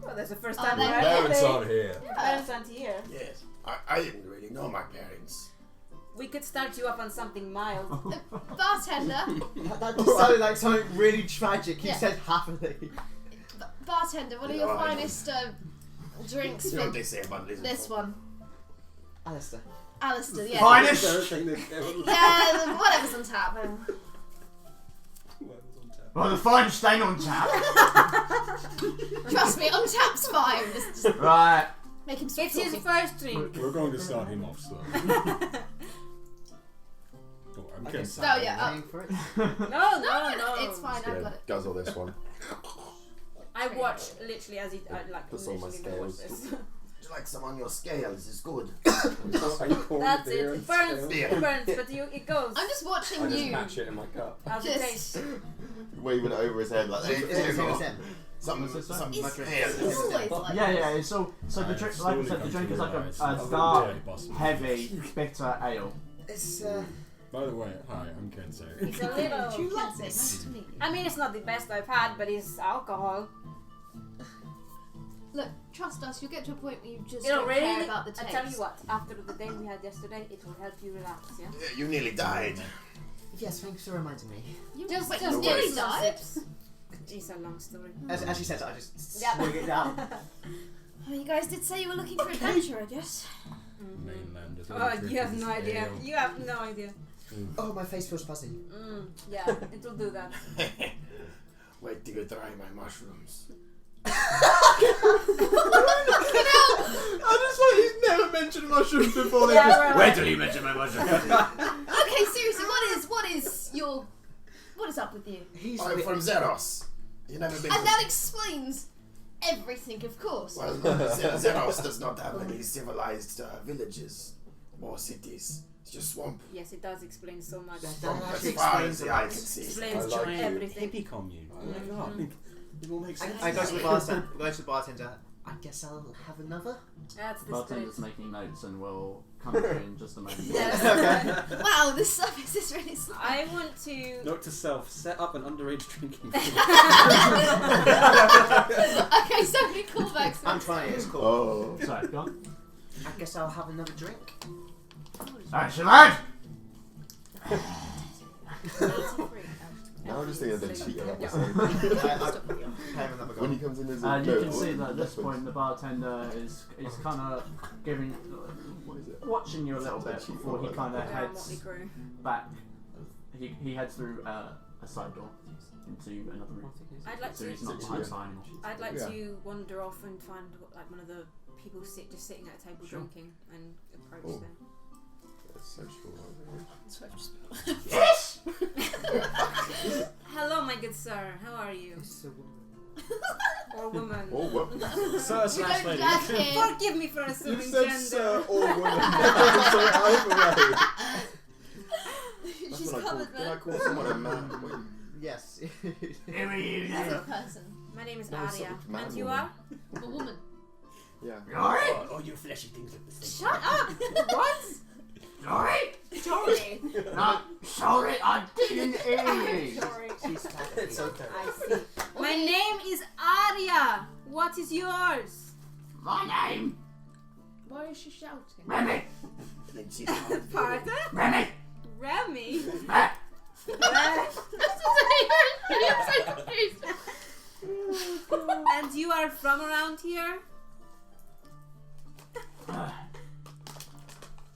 Well, that's the first Oh, time they- we heard Parents it. are here. Parents aren't here. Yes. I didn't really know my parents. We could start you up on something mild. Bartender. That just sounded like something really tragic. You Yeah. said happily. Bartender, what are your No, I finest drinks You know for what they say about lizard this folk? one? Alistair. Alistair, yeah. Finest. Yeah, whatever's on tap. Well, the fine stain on tap. Trust me, on tap's fine. Just Right. make him stop It's his talking. first drink. We're going to start him off slow. Oh, I'm I kidding. guess No, I'm yeah, paying for it. No, It's fine, I've got it. Guzzle this one. I watch literally as he like Put some on my literally watch scales. this. Would you like some on your scales? It's good. Are you pouring That's the beer it. It and burns. scale? Yeah. It burns, but it goes. I'm just watching I just you. match it in my cup. How's it Just- taste? Waving it over his head like Is it the same as them? Some What's this, some It's scales. always like Yeah, this. yeah. It's all. So the drink, like I said, the drink is like a Slowly dark, comes to heavy, bitter ale. It's By the way, hi, I'm Kensei. It's a little. Do you like this? Nice to meet you. I mean, it's not the best I've had, but it's alcohol. Look, trust us. You'll get to a point where you just It'll don't care really. about the I taste. tell you what. After the day we had yesterday, it will help you relax. Yeah. Yeah, you nearly died. yes. Thanks for reminding me. Just Wait, just you give nearly me some died? sips. It's a long story. As she says, I just Yep. swing it down. Oh, you guys did say you were looking for adventure, I guess. Mainland is Oh, you have no idea. You have no idea. Oh, my face feels fuzzy. Yeah, it will do that. Wait till you try my mushrooms. I just like he's never mentioned mushrooms before. Yeah, we're Wait like- till you mention my mushrooms. Okay, seriously, what is up with you? He's I'm from Zeros. You never been And to... that explains everything, of course. Well, Zeros does not have any civilized villages or cities. It's just swamp. Yes, it does explain so much. That Swamp actually as far explains as a the eye lot. can see. Explains I like you. everything. Hippie commune. Oh my god. It all makes sense. I go to the bartender. Go to the bartender. I guess I'll have another. That's the Bartender's spirit. making notes and we'll come to you in just a moment. Yes. Wow, this service is really slow. I want to. Note to self: set up an underage drinking. Okay, so many callbacks. I'm trying. It's cool. Oh. Sorry, go on. I guess I'll have another drink. Action, lad! Now I'm just thinking of the cheeky I episode. have another go. When he comes in as a And you goat, can see what- that at this what- point the bartender is kind of giving, watching you a little bit before he kind of Yeah, Motley heads Crue. back. He heads through a side door into another room. I'd like So to. he's not behind the sign anymore. I'd like Yeah. to wander off and find like one of the people just sitting at a table Sure. drinking and approach Oh. them. Yes! Hello, my good sir. How are you? It's a woman. Or woman. Oh, what? Sir We slash don't lady. judge here. Forgive me for You assuming said gender. sir or woman. So either way. That's She's when I covered, call, when I man. call someone a man. Wait, Yes. Here he is. As a person. My name is No, it's Aria. a man And you woman. are? A woman. yeah. Alright? Oh, you fleshy things look the same. Shut up! What? Sorry? Sorry. No, sorry, I didn't hear you. Sorry. She's fat. It's okay. I see. My name is Aria. What is yours? My name, Why is she shouting? Remy. Then she's Pardon? Remy. Remy? Ah, I'm so confused. And you are from around here?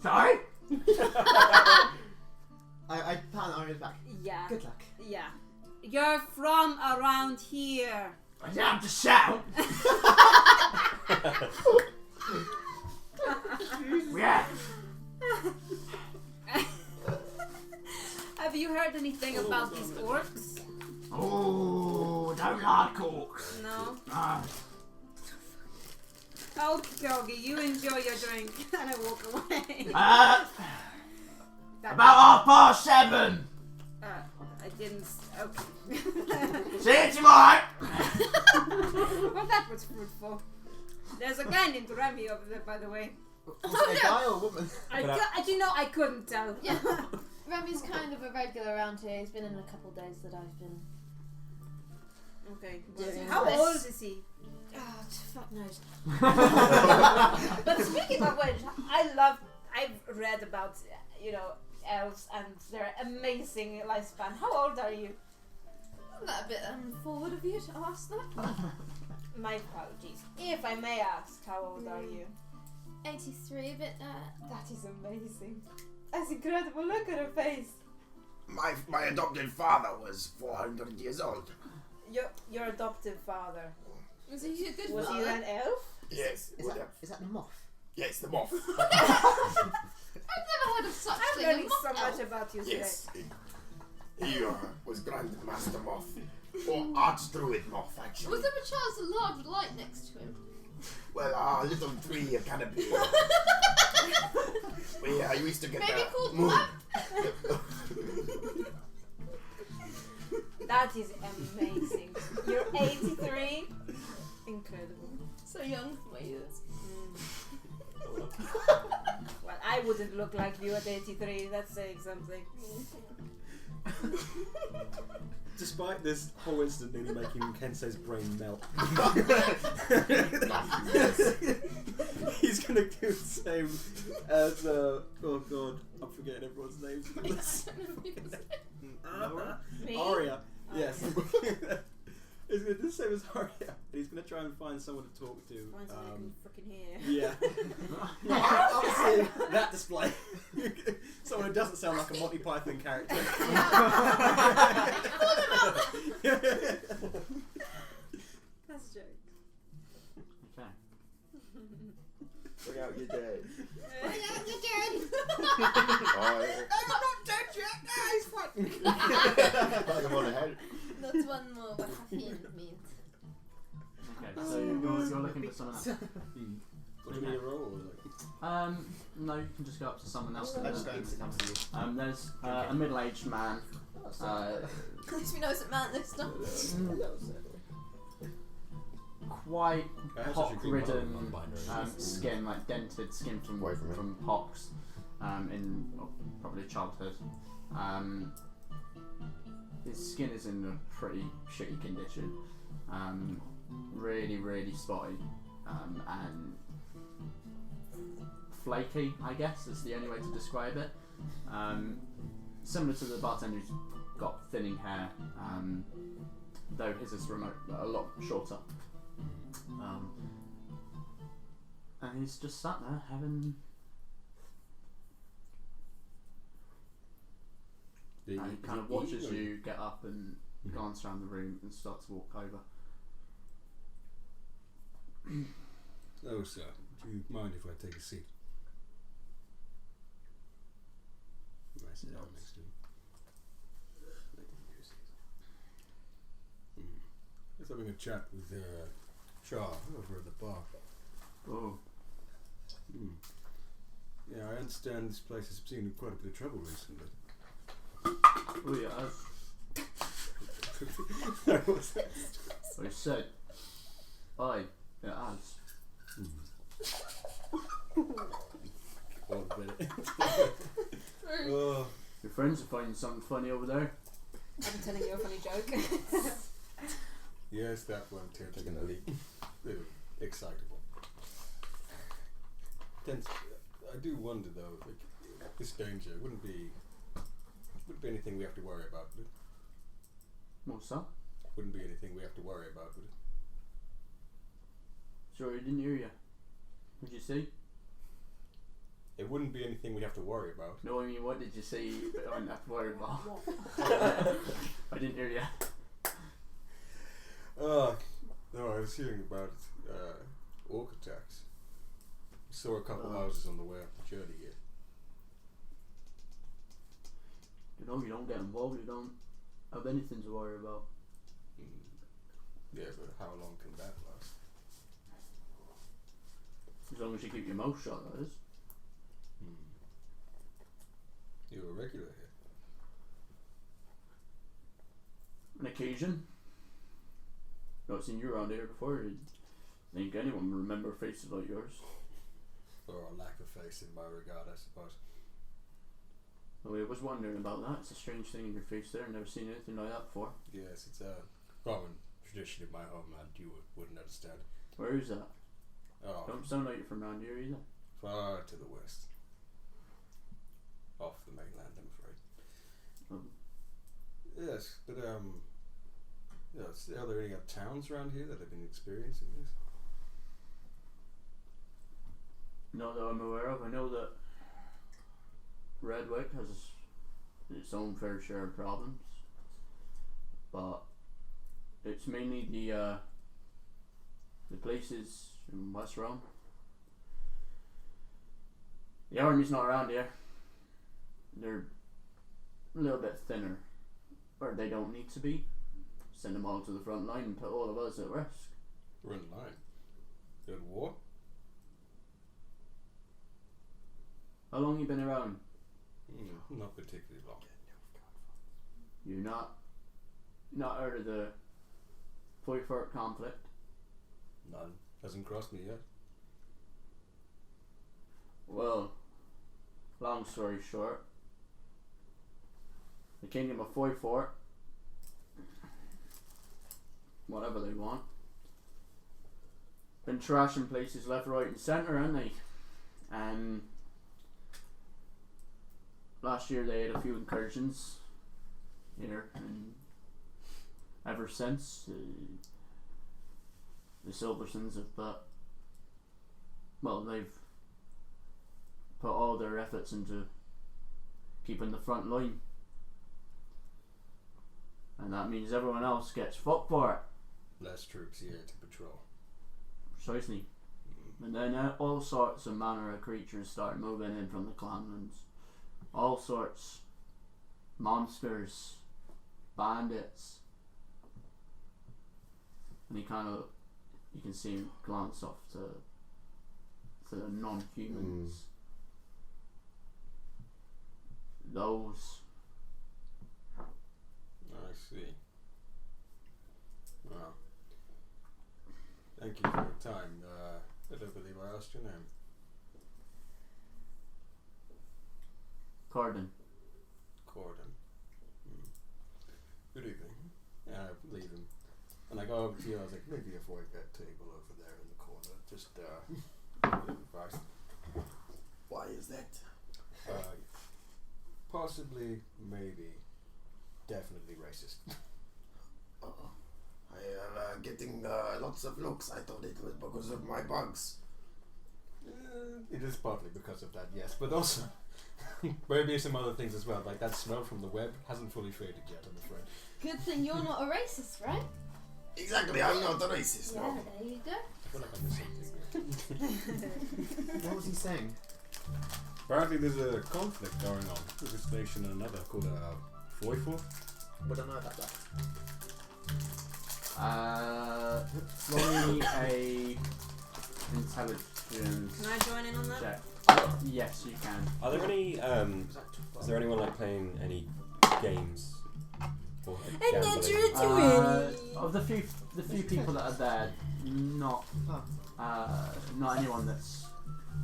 sorry? I pat on his back. Yeah. Good luck. Yeah. You're from around here. I didn't have to shout. Yeah. Have you heard anything about these orcs? Oh, don't like orcs. No. Ah. Oh, Doggy, you enjoy your drink. And I walk away. About 7:30. I didn't. Okay. See you tomorrow. Well, that was fruitful. There's a guy named Remy over there, by the way. Was it a guy or a woman? I couldn't tell. Yeah. Remy's kind of a regular around here. He's been in a couple of days that I've been. Okay. Doing How this. old is he? Oh, fuck knows. But speaking of which, I've read about, elves and their amazing lifespan. How old are you? Isn't that a bit forward of you to ask that? My apologies. If I may ask, how old are you? 83, a bit. That is amazing. That's incredible. Look at her face. My adopted father was 400 years old. Your adoptive father. Was he a good Was he father? an elf? Yes. Is that the moth? Yes, the moth. I've never heard of such I'm thing. learning A moth so much elf. about you Yes. He was Grand Master Moth. Or Archdruid Moth, actually. Was there a chance a large light next to him? Well, our little tree canopy. We used to get Maybe the called moon. Lamp? That is amazing. You're 83. Incredible. So young for my years. Well, I wouldn't look like you at 83. That's saying something. Despite this whole incident nearly making Kensei's brain melt, he's gonna do the same as oh god, I'm forgetting everyone's names. Me? Aria. Yes. He's gonna do the same as Aria. And he's gonna try and find someone to talk to. Find something I can freaking hear. Yeah. Obviously, that display. Someone who doesn't sound like a Monty Python character. That's a joke. Okay. Bring out your dead. Bring out your dead! Oh, I'm not dead yet. Nah, he's fine. Pat him on the head. Not one more, but caffeine meat. Okay, so you're looking for someone else. What do you mean a roll? No, you can just go up to someone else. I just go into the There's a middle-aged man. At least we know it's a man this time. Quite That's actually pock-ridden non-binary. skin, like dented skin Away from it. from pox in probably childhood. His skin is in a pretty shitty condition. Really, really spotty and flaky, I guess is the only way to describe it. Similar to the bartender who's got thinning hair, though his is a lot shorter. And he's just sat there having. He kind of watches you get up and glance around the room and start to walk over. Oh, sir, do you mind if I take a seat? I sit down next to him. Just having a chat with Char over at the bar. Oh. Yeah, I understand this place has seen quite a bit of trouble recently. Oh yeah. I said, aye, it has. One minute. Your friends are finding something funny over there. I'm telling you a funny joke. Yes, that one too. Taking a leak. Excitable. I do wonder though, like, this danger wouldn't be anything we have to worry about, would it? What's that? Wouldn't be anything we have to worry about, would it? Sorry, I didn't hear you. What'd you see? It wouldn't be anything we'd have to worry about. No, I mean, what did you see that I wouldn't have to worry about? I didn't hear you. was hearing about orc attacks. Saw a couple houses on the way up the journey here. You know, you don't get involved, you don't have anything to worry about. Yeah, but how long can that last? As long as you keep your mouth shut, that is. You're a regular here. An occasion. Not seen you around here before. I think anyone would remember faces like yours. Or a lack of face in my regard, I suppose. Well, I was wondering about that. It's a strange thing in your face there. I've never seen anything like that before. Yes, it's a common tradition in my homeland. You wouldn't understand. Where is that? Oh, Don't sound like you're from around here either. far to the west. Off the mainland, I'm afraid. Yes, but are there any towns around here that have been experiencing this? Not that I'm aware of. I know that Redwick has its own fair share of problems, but it's mainly the places in West Rome. The army's not around here. They're a little bit thinner, or they don't need to be. Send them all to the front line and put all of us at risk. Front line? Good war? How long you been around? Not particularly long. You not heard of the Foyfort conflict? None. Hasn't crossed me yet. Well, long story short, the Kingdom of Foyfort, whatever they want, been trashing places left, right and centre, haven't they? And last year they had a few incursions here, and ever since the Silversons have they've put all their efforts into keeping the front line, and that means everyone else gets fucked for it. Less troops here to patrol. Precisely. And then all sorts of manner of creatures start moving in from the clanlands. All sorts. Monsters, bandits. And you can see him glance off to the non-humans. Those. I see. Well, thank you for your time. I don't believe I asked your name. Corden. Good evening. And I leave him. And I go over to you, I was like, maybe avoid that table over there in the corner. Just, advice. Why is that? Possibly, maybe, definitely racist. I am getting lots of looks. I thought it was because of my bugs. It is partly because of that, yes, but also maybe some other things as well. Like that smell from the web hasn't fully faded yet, I'm afraid. Good thing you're not a racist, right? Exactly, I'm not a racist. Yeah, No. there you go. I feel like I missed something. What was he saying? Apparently there's a conflict going on with this nation and another called Foyfort. We don't know about that. Roll me a intelligence Can I join in on that? check. Yes, you can. Are there any? Is there anyone like playing any games or gambling? Of the few people that are there, not anyone that's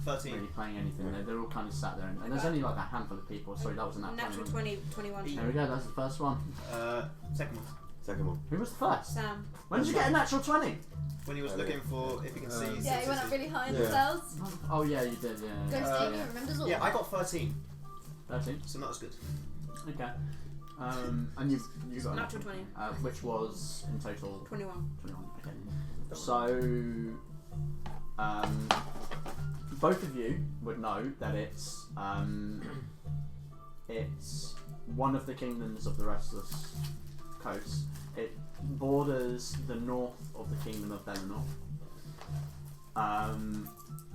13. really playing anything. They're all kind of sat there, and there's only like a handful of people. Sorry, that wasn't that. Natural 21. There we go. That's the first one. Second one. Second one. Who was the first? Sam. When did you get a natural 20? When he was looking for if he can see. Yeah, he went up really high in the Yeah. cells. Oh yeah, you did. Yeah. Ghost Amy remembers all. Yeah, I got 13, 13. so not as good. Okay. And you got Natural 20. which was in total 21. 21. Okay. So, both of you would know that it's one of the kingdoms of the restless coast. It borders the north of the kingdom of Val-Aeria.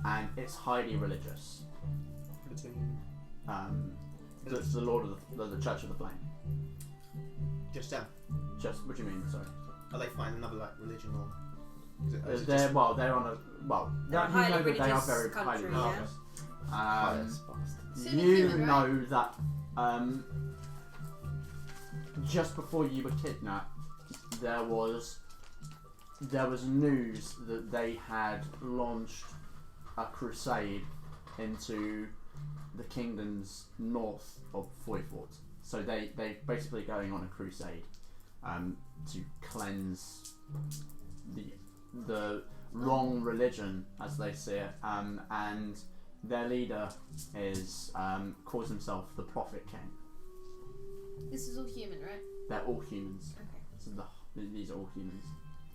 And it's highly religious. It's the Lord of the Church of the Flame. Just them. Just what do you mean? Sorry. Are they find another like religion or? Is it They're just- they're on a They're you highly know that they are religious very highly country, religious. So You human, right? know that just before you were kidnapped, there was news that they had launched a crusade into the kingdoms north of Foyfort. So they basically going on a crusade to cleanse the wrong religion as they see it, and their leader calls himself the Prophet King. This is all human, right? They're all humans. Okay. So these are all humans.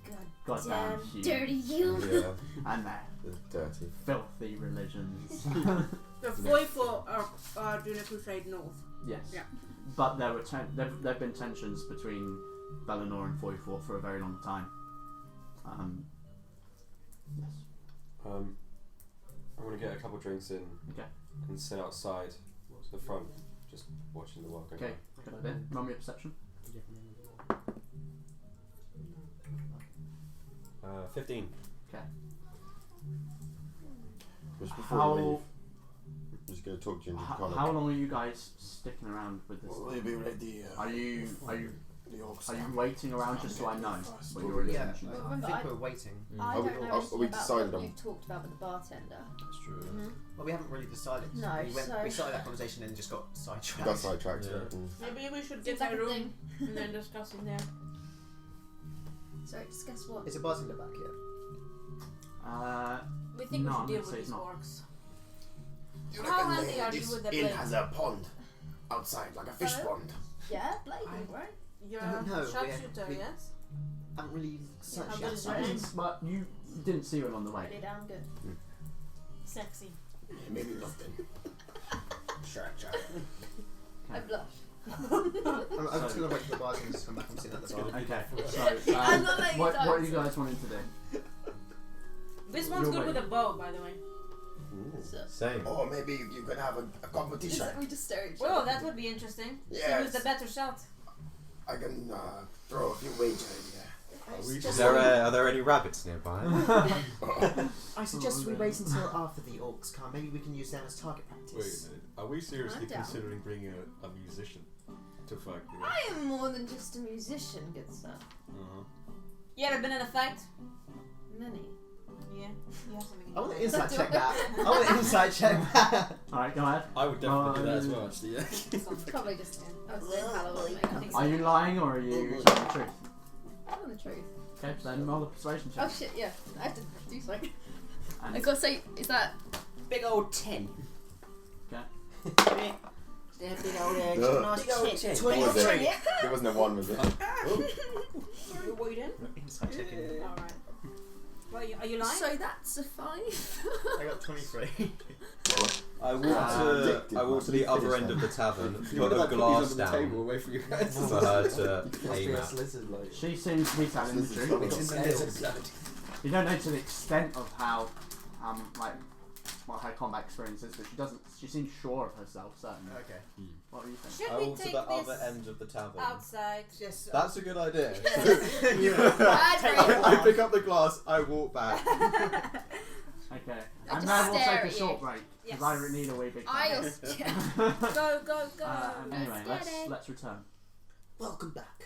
God Goddamn damn humans. dirty humans. Yeah, And they're They're dirty. filthy religions. The Foyfort are doing a crusade north. Yes. Yeah. But there have been tensions between Val-Aeria and Foyfort for a very long time. Yes. I'm gonna get a couple drinks in Okay. and sit outside the front, just watching the world go Okay. Good idea. Roll me a perception. 15. Okay. Just before How you leave, I'm just going to talk to you and just how long are you guys sticking around with this? Will you be ready? Are you The orcs are you come. waiting around just so I know First. what your Yeah, intentions are? I think we're waiting. I Are we- don't know are anything we about decided what on- you've talked about with the bartender. that's true. Well, we haven't really decided. No, we so- we started that conversation and just got sidetracked. Got sidetracked. Yeah. Maybe we should Seems get like a a room thing. and then discuss in there. Sorry, just guess what? Is the bartender back yet? We think No, we I'm should deal gonna with say these it's not. orcs. You How reckon handy are you this with the inn blade? has a pond outside, like a fish Hello? pond? Yeah, blading, right? You're No, a we- sharpshooter, we- yes? Haven't really how searched good yet. is so- that? But you didn't see one on the way. Ready down, good. Sexy. Yeah, maybe not then. Sure. I blush. I'm just gonna wait for the bartender to come back. I'm sitting at the bar. Okay. So I'm not letting you what are dance. you guys wanting to do? This one's You're good with a waiting. bow, by the way. So, Same. Or maybe you can have a competition. we just stare at each Well, other. that would be interesting. See Yes. who's the better shot. I can throw a few wagers here. Are there any rabbits nearby? I suggest we wait until after the orcs come. Maybe we can use them as target practice. Wait a minute. Are we seriously I'm down. considering bringing a musician to fight? I am more than just a musician, good sir. You ever been in a fight? Many. Yeah. You have something. I want to insight check that. I want to insight check that. Alright, go ahead. I would definitely do that as well, actually. Yeah. Probably just Halloween. I think Are you lying or are you telling the truth? telling the truth. Okay, then roll the persuasion check. Oh shit, yeah. I have to do something. And I gotta say, is that Big old 10. Okay. That big old edge. No. Nice Big old 10. 10. Twenty. What was it? There wasn't a one, was it? You're waiting? Insight checking. Alright. Well, are you lying? so? That's a 5. I got 23. I walk Addicted, to man. the You other finished end that. of the tavern, You put would a have put these glass under the table down away from you guys. for her to aim at. She seems to be telling the truth. It's in the lizard blood. You don't know to the extent of how, like, what her combat experience is, but she seems sure of herself, certainly. Okay. What do you think? Should I we walk to take the other this end of the tavern. outside? Yes. That's a good idea. Bad I pick up the glass, I walk back. Okay. I'll And just then we'll stare take a at short you. break, because Yes. I need a wee big I'll time. Go. Anyway, Let's get it. let's return. Welcome back.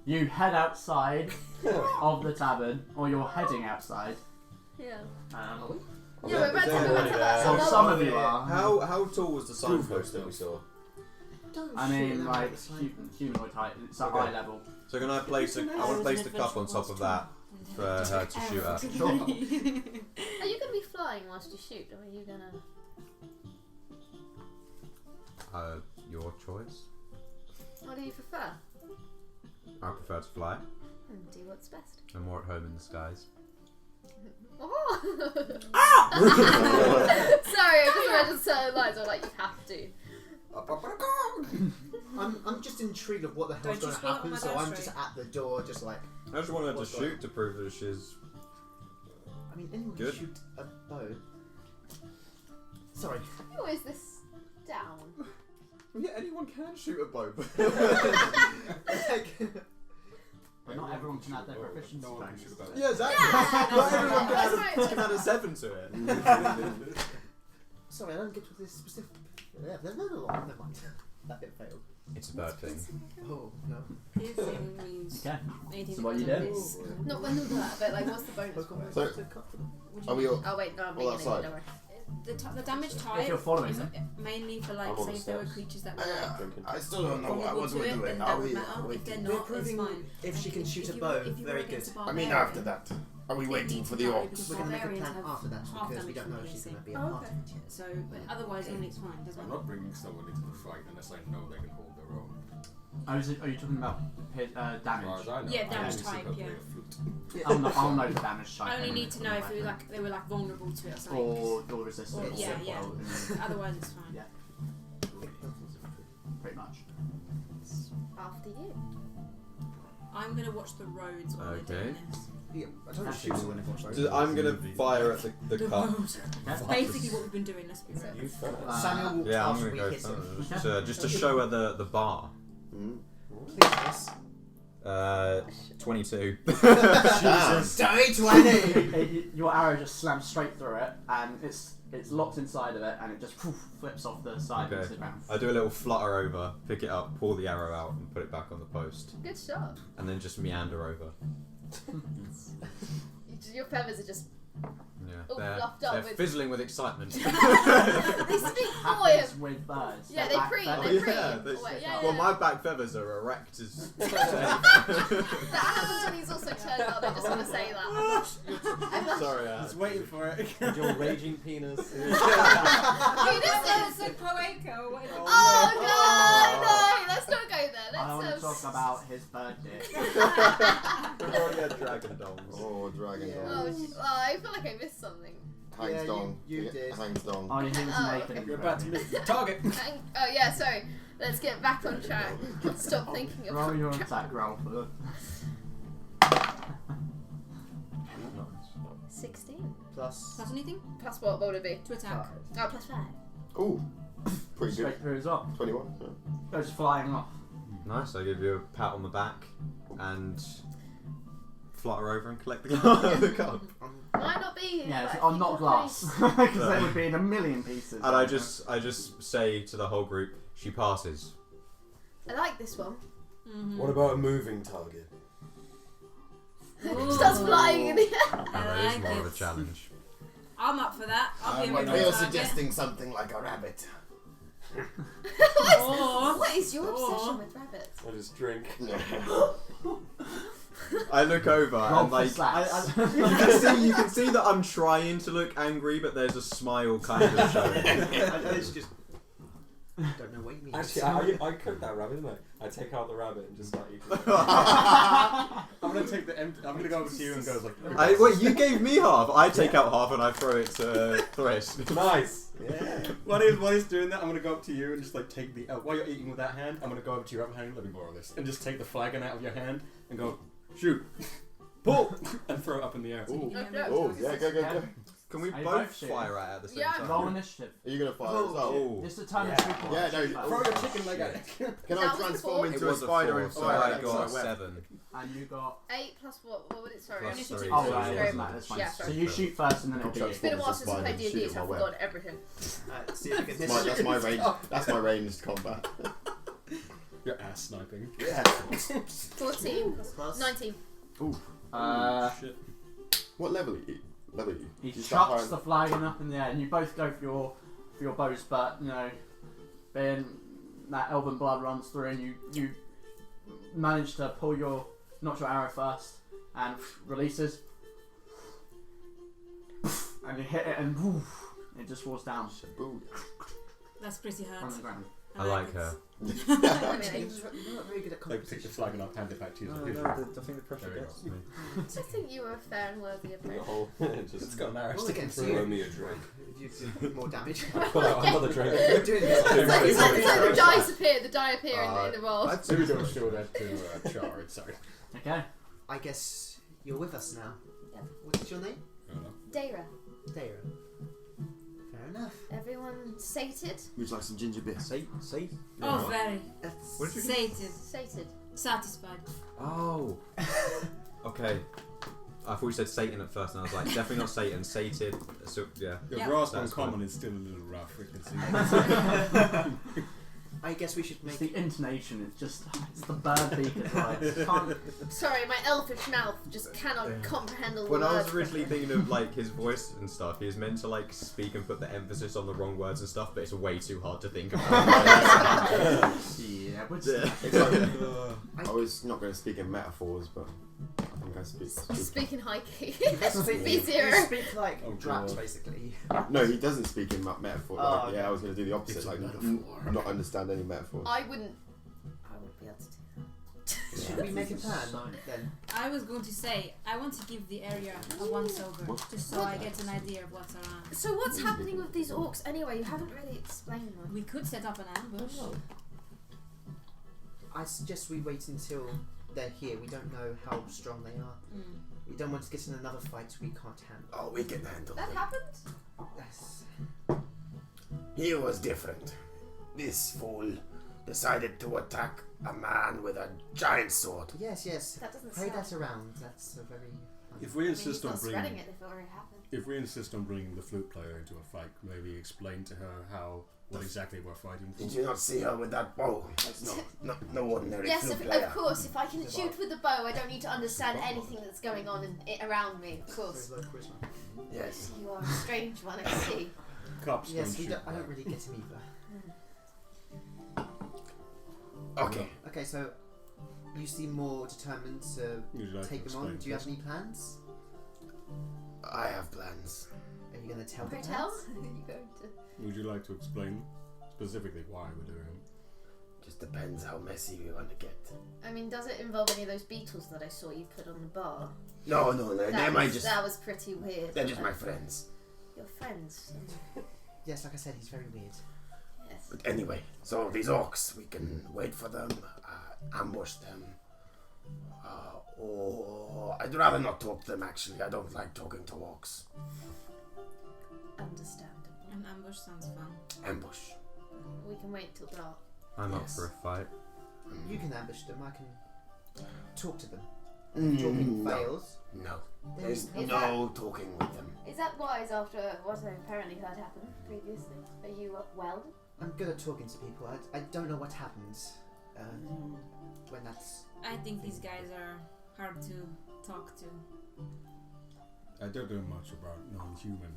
You head outside of the tavern, or you're heading outside. Yeah. Um, Yeah, we're about to Is go there back to one that. well, there? some of you are. How tall was the signpost that we saw? I mean, like, humanoid height. It's at Okay. eye level. So can I place I want to place the cup on top of that for her to shoot at. Sure. Are you gonna be flying whilst you shoot, or are you gonna? Your choice. What do you prefer? I prefer to fly. Do what's best. I'm more at home in the skies. Oh! Sorry, I just imagine certain lines. I'm like, you have to. I'm just intrigued of what the hell's Don't going you to spill it on happen, my so dice I'm tray. just at the door, just like. I just wanted to What's going shoot to prove that she's. I mean, anyone Good. can shoot a bow. Sorry. How is this down? Yeah, anyone can shoot a bow. But not everyone can add their proficiency No one can bonus. shoot about Yeah, exactly. Yeah. Not everyone That's can add a 7 to it. Sorry, I don't get to this specific. Yeah, never mind. That bit failed. It's a bad thing. Oh no. Piercing means Okay. anything So that what you goes did? on this. Not when you do that, but like, what's the bonus for it? So, What do you are we mean? all? Oh wait, no, I'm All reading it. outside. Don't worry. The damage type If you're following is them. mainly for like, I'm on say the if there were steps. creatures that were Drinking. I still don't know what vulnerable we're to it, doing. then Are that we? would matter. If they're We're not, it's proving fine. if she can shoot a you bow. were- if you were Very against good. a I mean, barbarian, after that, are we they waiting need for to the know orcs? because We're gonna make a barbarians plan have after that half because we damage don't know from if she's piercing. going to be a Oh, part okay. of it yet. So, but otherwise, then it's fine. Doesn't I'm matter. not bringing someone into the fight unless I know they can hold their own. Oh, are you talking about As far damage? as I know, Yeah, I damage can type, simply yeah. play a flute. I'll know the damage type. I only and need to know if they were like vulnerable to it or something. or resistant. Or- yeah, yeah. Or, Otherwise, it's fine. Yeah. Pretty much. After you. I'm gonna watch the roads while Okay. they're doing this. Yeah, I don't shoot when it goes So I'm gonna fire at the The cup. road. That's basically what we've been doing. Let's be real. You first. Samuel walks Yeah, I'm after gonna we go hit him. first. Just to show her the bar. Mm. Please, miss. 22. Jesus. Die 20! Your arrow just slams straight through it, and it's locked inside of it, and it just flips off the side Okay. into the ground. I do a little flutter over, pick it up, pull the arrow out, and put it back on the post, Good shot. and then just meander over. Your feathers are just. Yeah, Oh, fluffed up they're with- fizzling with excitement. They speak for Happens him. with birds. Yeah, Their they back preen, feathers- they preen. yeah, Oh, wait, yeah, well, yeah. my back feathers are erect as. That happens when he's also turned up. I just want to say that. Sorry, Alex. He's waiting for it. With your raging penis. Penises. like Poeco. What is it? Oh no! Let's not go there. I want to Let's talk about his bird dick. We've already had dragon dolls. Oh, dragon Yeah. dong. I feel like I missed something. Hangs Yeah, dong. you did. Hangs dong. Oh, he was Oh, naked. okay. You're about to miss the target. Oh yeah, sorry. Let's get back on track. Stop thinking Roll about your attack roll for the. 16. Plus. Plus anything? Plus what? What would it be? To attack. Oh, plus 5. Ooh, pretty good. Straight through as well. 21. Yeah. Goes flying off. Nice, I give you a pat on the back and flutter over and collect the cup. Might not be here. Yeah, it's but on if not you glass, got because they would be in a million pieces. And I just say to the whole group, she passes. I like this one. Mm-hmm. What about a moving target? Starts flying in the air. Now, that is like more of a it. challenge. I'm up for that. I'll be a You're moving target. suggesting something like a rabbit. What is your Or- obsession with rabbits? I just drink. I look over Roll and for like slaps. you can see that I'm trying to look angry, but there's a smile kind of showing. It's just. Don't know what you mean. Actually, I cooked that rabbit, didn't I? I take out the rabbit and just start eating it. I'm gonna take the empty. I'm gonna go over to you and go like. Wait, you gave me half. I take out half and I throw it to Thresh. Nice! Yeah. While he's doing that, I'm gonna go up to you and just like take the. While you're eating with that hand, I'm gonna go over to your other hand. Let me borrow this, and just take the flagon out of your hand and go shoot, pull, and throw it up in the air. Ooh. No, no. Oh, yeah, go. Can we Are you both both shooting? fire at the same Yeah. time? Roll initiative. Are you gonna fire as well? Oh. Just determine Yeah. who can Yeah, no, shoot Throw first. your chicken leg at it. Can I That was transform four. It into a was a spider 4, and so fire I at got the web? 7. And you got. 8 plus what would it? Sorry. Plus Initiative. 3. Oh, so right, it's yeah, very that's fine. Yeah, So sorry. you shoot first and then it'll be you. It's been a while since I Spider played D&D, shoot so I my web. forgot everything. See if you can That's my range. That's my ranged combat. Your ass sniping. Yeah. 14. Plus. 19. Shit. What level are you? He You start chucks firing- the flagon up in the air, and you both go for your bows, but you know, then that elven blood runs through, and you manage to pull not your arrow first, and releases, and you hit it, and it just falls down Boo. That's pretty on hard. the ground. I like her. You're not very good at Like, pick the competition. flag and I'll hand it back to you. No, As a no, I think the pressure There you gets go. me. I think you were a fair and worthy The opponent. whole It's just got an arrow Roll sticking against through you. Throw me a drink. If you do more damage. pull out another drink. You're doing this. It's like the dice appear, the die appear in the roll. I'd So we don't show that to Char, sorry. Okay. I guess you're with us now. Yep. What's your name? I don't know. Dara, Dara. Fair enough. everyone sated? Would you like some ginger beer? Say. Oh, very. That's What did you Sated. Sated. Satisfied. Oh. Okay. I thought you said Satan at first, and I was like, definitely not Satan. Sated. So, yeah. Your Yeah. grasp on That's common fine. is still a little rough, we can see. I guess we should It's make the intonation. It's the bird beak as well. Can't, Sorry, my elfish mouth just cannot comprehend all the When I words. was originally thinking of like his voice and stuff, he was meant to like speak and put the emphasis on the wrong words and stuff, but it's way too hard to think about. yeah, which It's like, I was not going to speak in metaphors, but I think I speak. Speak in high key. speak, Be you zero. speak like Oh, Drax, God. basically. No, he doesn't speak in metaphor. Oh, Like, okay. yeah, I was going to do the opposite, It's a like metaphor. not understand any metaphors. I wouldn't be able to do that. Should we make a plan So- then? I was going to say, I want to give the area a once over, just so I get an idea of what's around. So what's happening with these orcs anyway? You haven't really explained them. We could set up an ambush. I suggest we wait until they're here. We don't know how strong they are. Mm. We don't want to get in another fight we can't handle. Oh, we can handle That them. happened? Yes. He was different. This fool decided to attack a man with a giant sword. Yes, yes. That doesn't Pray sound... that around. That's a very... If we I mean, he's insist on not spreading bringing, it if it already happened. if we insist on bringing the flute player into a fight, maybe explain to her what exactly we're fighting for. Did you not see her with that bow? That's no ordinary Yes, flute of player. course. If I can shoot with the bow, I don't need to understand anything that's going on around me. Of course. Very low charisma. Yes. You are a strange one, I see. Cops Yes, don't we shoot don't, I don't back. really get him either. Okay. Okay, so you seem more determined to Would you like take to them on. explain Do you have first? any plans? I have plans. Are you going to tell the Pray tell. plans? Are you going to? Would you like to explain specifically why we're doing it? Just depends how messy we want to get. I mean, does it involve any of those beetles that I saw you put on the bar? No, they might just. That was pretty weird. They're just my wasn't it? friends. Your friends. Yes, like I said, he's very weird. Yes. But anyway, so these orcs, we can wait for them, ambush them. Or I'd rather not talk to them actually. I don't like talking to orcs. Understandable. An ambush sounds fun. Ambush. We can wait till dark. I'm up Yes. for a fight. You can ambush them. I can talk to them. Mm, Talking no. fails. No. then There's help. no talking with them. Is that wise after what I apparently heard happened previously? Are you well? I'm good at talking to people. I don't know what happens when that's... I think these guys are hard to talk to. I don't know much about non-human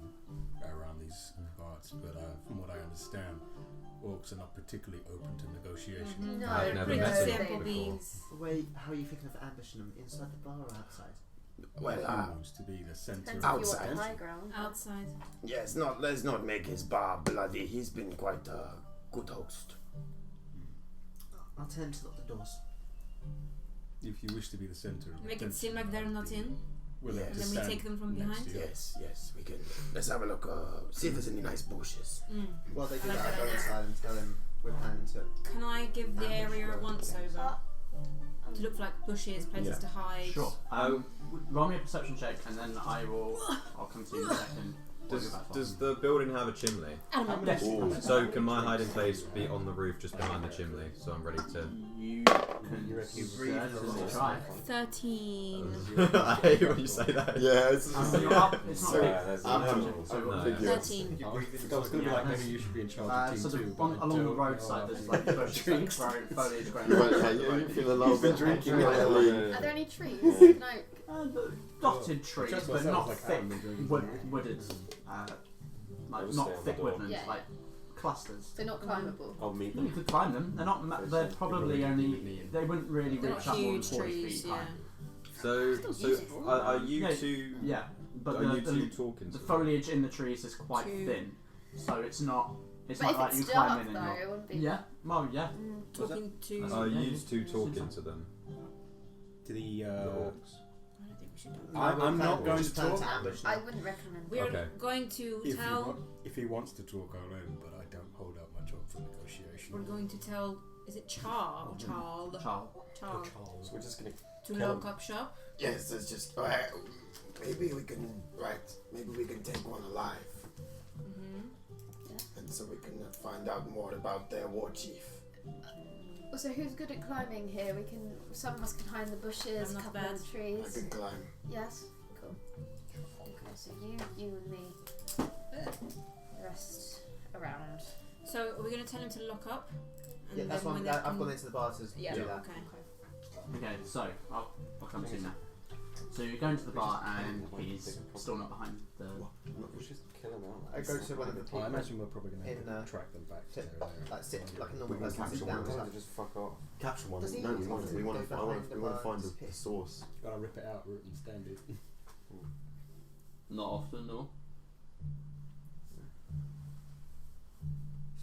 around these parts, but from what I understand, orcs are not particularly open to negotiation. No, I've never pretty met them simple before. beings. Wait, how are you thinking of ambushing them? Inside the bar or outside? Well, Seems to be the centre Depends of if you want Outside. the high ground. Outside. yes, let's not make his bar bloody. He's been quite a good host. I'll tell him to lock the doors. If you wish to be the centre of Make it attention, seem like they're not in, we'll have Yes. and to then we stand take them from next behind. to you. Yes, we can. Let's have a look. See if there's any nice bushes. Mm. While they do Like that, that I'll go idea. inside and tell him we're planning to... Can I give the Ambush area a road, once yes. over? To look for like bushes, places Yeah. to hide. Sure. Roll me a perception check, and then I'll come to you in a second. Does the building have a chimney? Yes. Ooh. So can my hiding place be on the roof just behind the chimney? So I'm ready to. You can You reckon you breathe breathe for for a a try. 13. I hate when you say that. Yeah, it's So you're up. It's not So, very- there's so no. yeah. 13. I was going to be like, maybe you should be in charge of So team the, two. but I along the don't roadside, know. there's like bushes, like foliage growing. you feel a little You've been bit drinking adrenaline. Are there any trees? Yeah. No. Dotted trees, Trust but myself, not like, thick, I'm drinking. wooded, I like would not stay on thick the door. woodlands, Yeah. like clusters. They're not climbable. I'll meet You them. could climb them. They're not. They're probably only. They wouldn't really They're reach not up more than huge 40 trees, feet yeah. high. So are you Yeah. two? Yeah, but Are you two the talking? the to them? foliage in the trees is quite Two. thin, so it's not It's But not if like it's you dark climb in though, and it wouldn't be. yeah. Well, yeah. Talking to. Use two talking to them. To The the. orcs. I don't think we should do No, I'm we're not going just to plan talk. ambush I them. wouldn't recommend. We're Okay. going to If, tell. if he wants to talk, I'll in, but I don't hold out much hope for negotiation. We're going to tell. Is it Char or Charles? Child. Char. So we're just gonna To kill lock him. up shop. Yes, it's just maybe we can maybe we can take one alive, and so we can find out more about their war chief. Also, who's good at climbing here? Some of us can hide in the bushes, I'm not couple bad. of the I trees. can climb. Yes, cool. Okay, so you and me. The rest around. So are we going to tell him to lock up? And Yeah, that's then one. when they I've come- gone into the bar to Yeah. do that. Okay. Okay, so I'll come to you now. So you go into the bar and he's still not behind the. We should kill him out. I go to one of the people I imagine we're probably going to in, track them back to sit- their area. like sit like a We normal can person, capture sit one. down. We and don't stuff. just fuck off. Capture one. Does he No, we need want to to. We want go to. behind the We want bar to find to the piss? source. Gotta rip it out, root and stand it. Not often, no.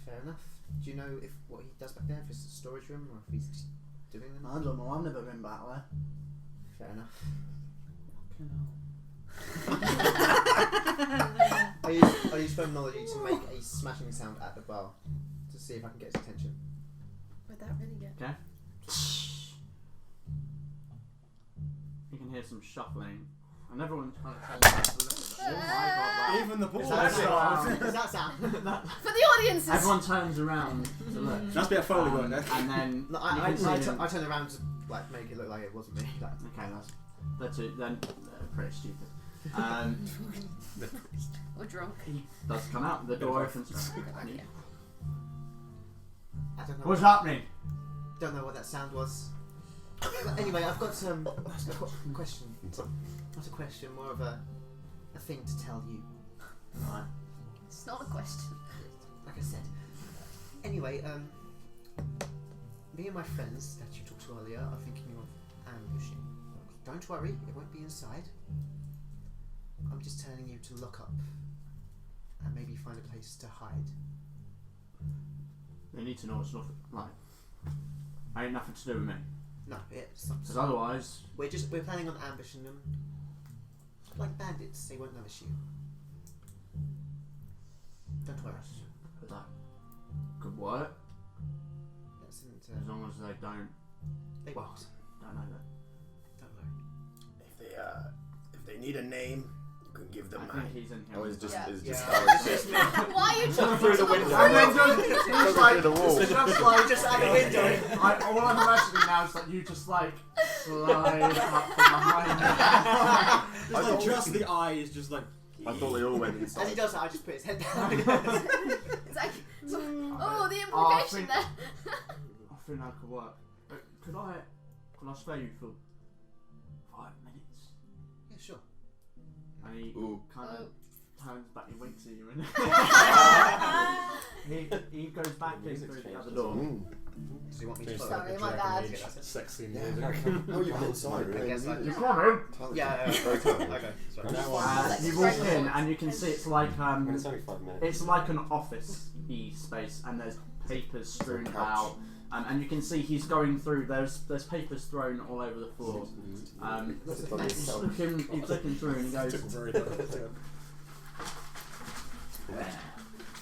Fair enough. Do you know if what he does back there, if it's a storage room or if he's just doing them? I don't know. I've never been back there. Fair enough. I use phenomenology to make a smashing sound at the bar to see if I can get his attention. Would that really good? Okay. You can hear some shuffling, and everyone kind of turns to look. Oh my god! Even the Is balls. that Wow. sound? Is that sound? For the audiences. Everyone turns around to look. That's a bit of Foley work there. And then No, you I can see them- turn around to like make it look like it wasn't me. Like, Okay, that's then pretty stupid. Or drunk. He does come out. The door opens. And he, I don't know. What's happening? Don't know what that sound was. But anyway, I've got a question. Not a question, more of a thing to tell you. Right. It's not a question. Like I said. Anyway, me and my friends that you talked to earlier are thinking of ambushing. Don't worry, it won't be inside. I'm just telling you to look up and maybe find a place to hide. They need to know it's nothing. Like, ain't nothing to do with me. No, it's not. Because otherwise, We're planning on ambushing them. Like bandits, they won't notice you. Don't worry. that could work. That isn't, As long as they don't. they Well, won't. don't know that. Don't worry. If they need a name, you can give them I mine. think he's in here. Oh, it's just. Yeah. It's just. Yeah. It's just Why are you talking through the to window. And then just like, through the wall. just like, Just out the window. all I'm imagining now is that you just like slide up from behind. Just like just the eye is just like. I thought we all went As he inside. does that, I just put his head down. It's like, oh, the implication there. I think that could work. Could I spare you for 5 minutes? Yeah, sure. And he Ooh. kind of turns back, he winks at you, and he goes back in through the other door. Does he want me to It's follow? Sorry, my bad. Sexy Yeah. music. Oh, you've been inside, I really? guess I You just... come in. Yeah, Very clever. okay. Sorry. You walk in, and you can see it's like When it's only 5 minutes. it's like an office-y space, and there's papers strewn about, and you can see he's going through. There's papers thrown all over the floor. He's looking through, and he goes, Took very good.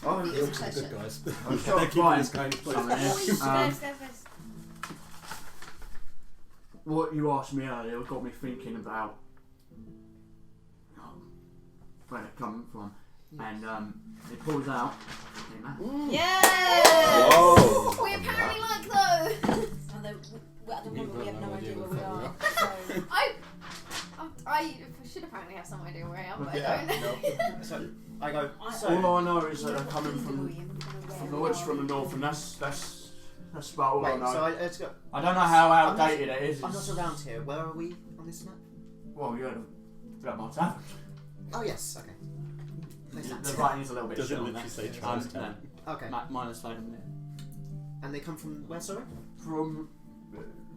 "Oh, The orcs are good guys. I'm They're sure keeping fine. this kind of place. What you asked me earlier got me thinking about where they're coming from, and he pulls out. Yes! Whoa. We apparently like those. Well, at the moment we have no idea where we are. I should apparently have some idea where I am, but Yeah, I don't. So, I go, All I know is that they're coming from the woods from the north, and that's about all I wait, know. so let's go. I don't know how outdated it is. I'm not around here. Where are we on this map? Well, you're at my tavern. Oh, yes, okay. Place that. The writing's a little bit Does it short. literally say Charlestown? Okay. Minus 5 minutes. And they come from where, sorry? From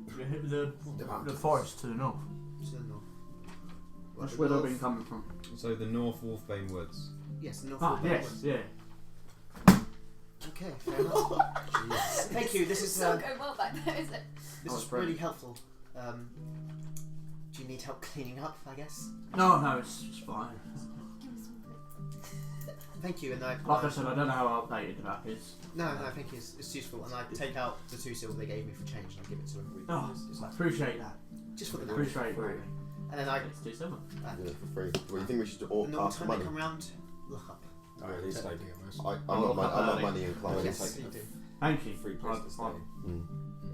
the forest to the north. To the north. That's The where they've north- been coming from. So the North Wolfbane Woods. Yes, the north. Ah, of the yes, woods. yeah. Okay, fair enough. Thank you. This is It's not going well back there, is it? this Oh, is it's really brilliant. helpful. Do you need help cleaning up? I guess. No, it's fine. Thank you, and I. Like I said, I don't know how outdated the map is. No, thank you. It's useful, and I take out the 2 silver they gave me for change, and I give it to them. Oh, It's I like, appreciate that. just for the night. Appreciate it, really. And then I. It's too simple. Yeah, for free. Well, you think we should all The ask time for they money? come round, look up. Or at least like I'm not money inclined. Yes, you do. Thank you. free place to stay.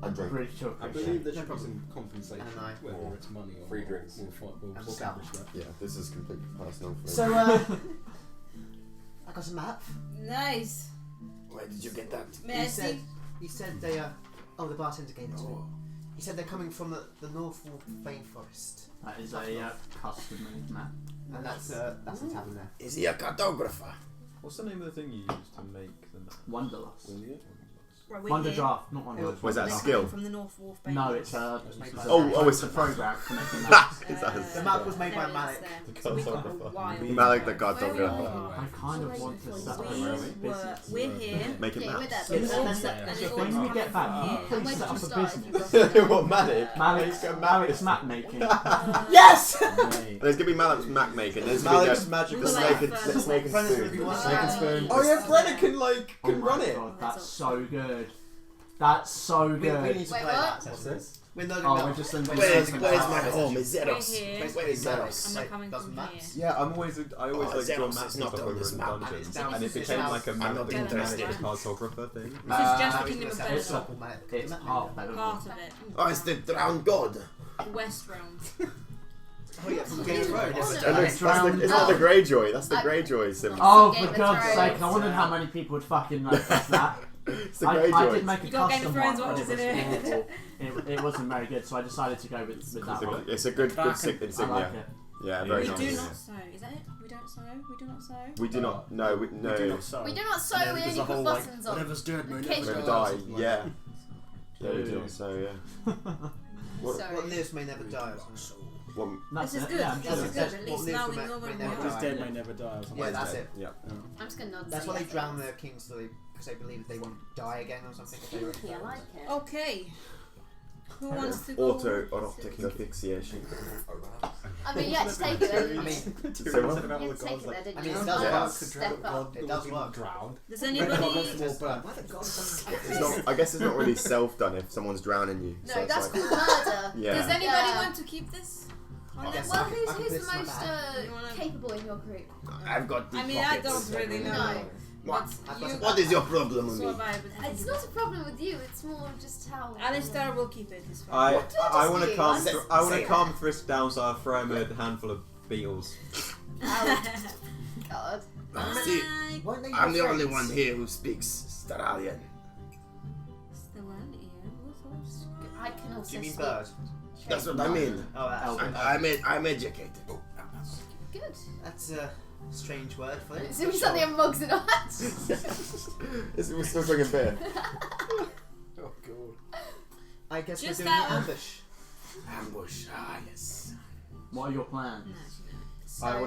And drink. Really do I appreciate believe there it. should be some compensation, And I- whether Or it's money or free drinks. We'll And establish that. Yeah, this is completely personal for me. So, I got a map. Nice. Where did you get that? May I see? He said they oh, the bartender gave it to me. He said they're coming from the North Wolf Rainforest. That is a custom-made map. And that's the tavern there. Is he a cartographer? What's the name of the thing you use to make the map? Wonderlust. Will you? Right, we're Wonder here. Draft, not Wonderlust. Was that They're skill? coming from the North Wolf Bay. No, it's it's a program for making Ha! maps. Is that The map was made by there it is Malik. there. The So we've got a cartographer. while. Malik the Where we cartographer. are. I kind of want to set up a business. We're here. Making Yeah, with maps. that. And Yes. it all Yeah. set- and it all When we comes get back, from you here. please And when set did you up a start? business. What, Malik? Malik's map making. Yes! There's gonna be Malik's map making. There's Malik's gonna magic be the We'll snake like and first. snake and Brennan, spoon. if you want- Snake and spoon. Oh yeah, Brennan can Oh my run it. God, that's so good. That's so We good. need to Wait, play what? that. What's this? We're loading Oh, up. we're just in the Where's my Oh, home? Is We're Zeros? here. Where is And Zeros? I'm not coming Does from maps? here. Yeah, I always like Oh, draw Zeros maps is and not stuff on over this in map. And dungeons, it's down and it to became this like a house. map I'm not that you interested. managed a cartographer thing. This is just Now the he's Kingdom of gonna It's set Belgium. up all Malik. It's half better. Part of it. Oh, it's the drowned god. West Realm. Oh yeah, from Games Road. Oh, Yes, no. It's not the Greyjoy. That's the Greyjoy symbol. Oh, Game for of God's Thrones. sake, I wondered how many people would fucking notice that. It's the I did Greyjoy. make a You got Game custom of Thrones one, but watches in it it. was awful. It wasn't very good, so I decided to go with that one. It's a good I like insignia. it. Yeah, very We nice. do not sew. Is that it? We don't sew? We do not sew? We do not. No, we We do no. not sew. We do not sew, And then we there's only a whole, put like, buttons on. whatever's dead may never Occasionally. Never die. die. Yeah. Yeah, we do not. So yeah. What- Sorry. What lives may never die. Or something. What? That's This is it. good. Yeah, I'm This sure is that's good. it. At What least lives now we may- know where may we never What is are. dead may never die or something. Yeah, like that's that. it. Yeah. I'm just gonna nod. That's say why they yes, drown yes. their kings, so because they believe they won't die again or something. if they were- Kinky, I like it. Okay. Who wants to go? Autoerotic asphyxiation. I mean, yeah, just take it then. I mean, So what? You had to take it there, didn't I you? mean, it does Yeah. work. Step up. It does work. Drowned. Does Red anybody? goggles will burn. It's not. I guess it's not really self-done if someone's drowning you. No, so it's that's like, called murder. yeah. Does anybody Yeah. want to keep this? On I their guess Well, I can- I can who's put the this in my most bag. You wanna- capable in your group? I've got deep I mean, I pockets. don't really know. No. What? But you What is your problem with me? survive it. It's not a problem with you, it's more just how. Alistair will keep it. It's fine. I What want to does calm he? I want Say to calm Frisk down, so I throw him a handful of beetles. God. See, Won't they I'm be the only friends? one here who speaks Staralian. I can also Do you mean speak. bird? That's what I mean. Oh, that's I'm educated. Good. That's a strange word for it. So we suddenly have mugs in our hands. We're still drinking beer. Oh god. I guess Just we're doing out an of- ambush. Ambush. Ah, yes. What are your plans? So, I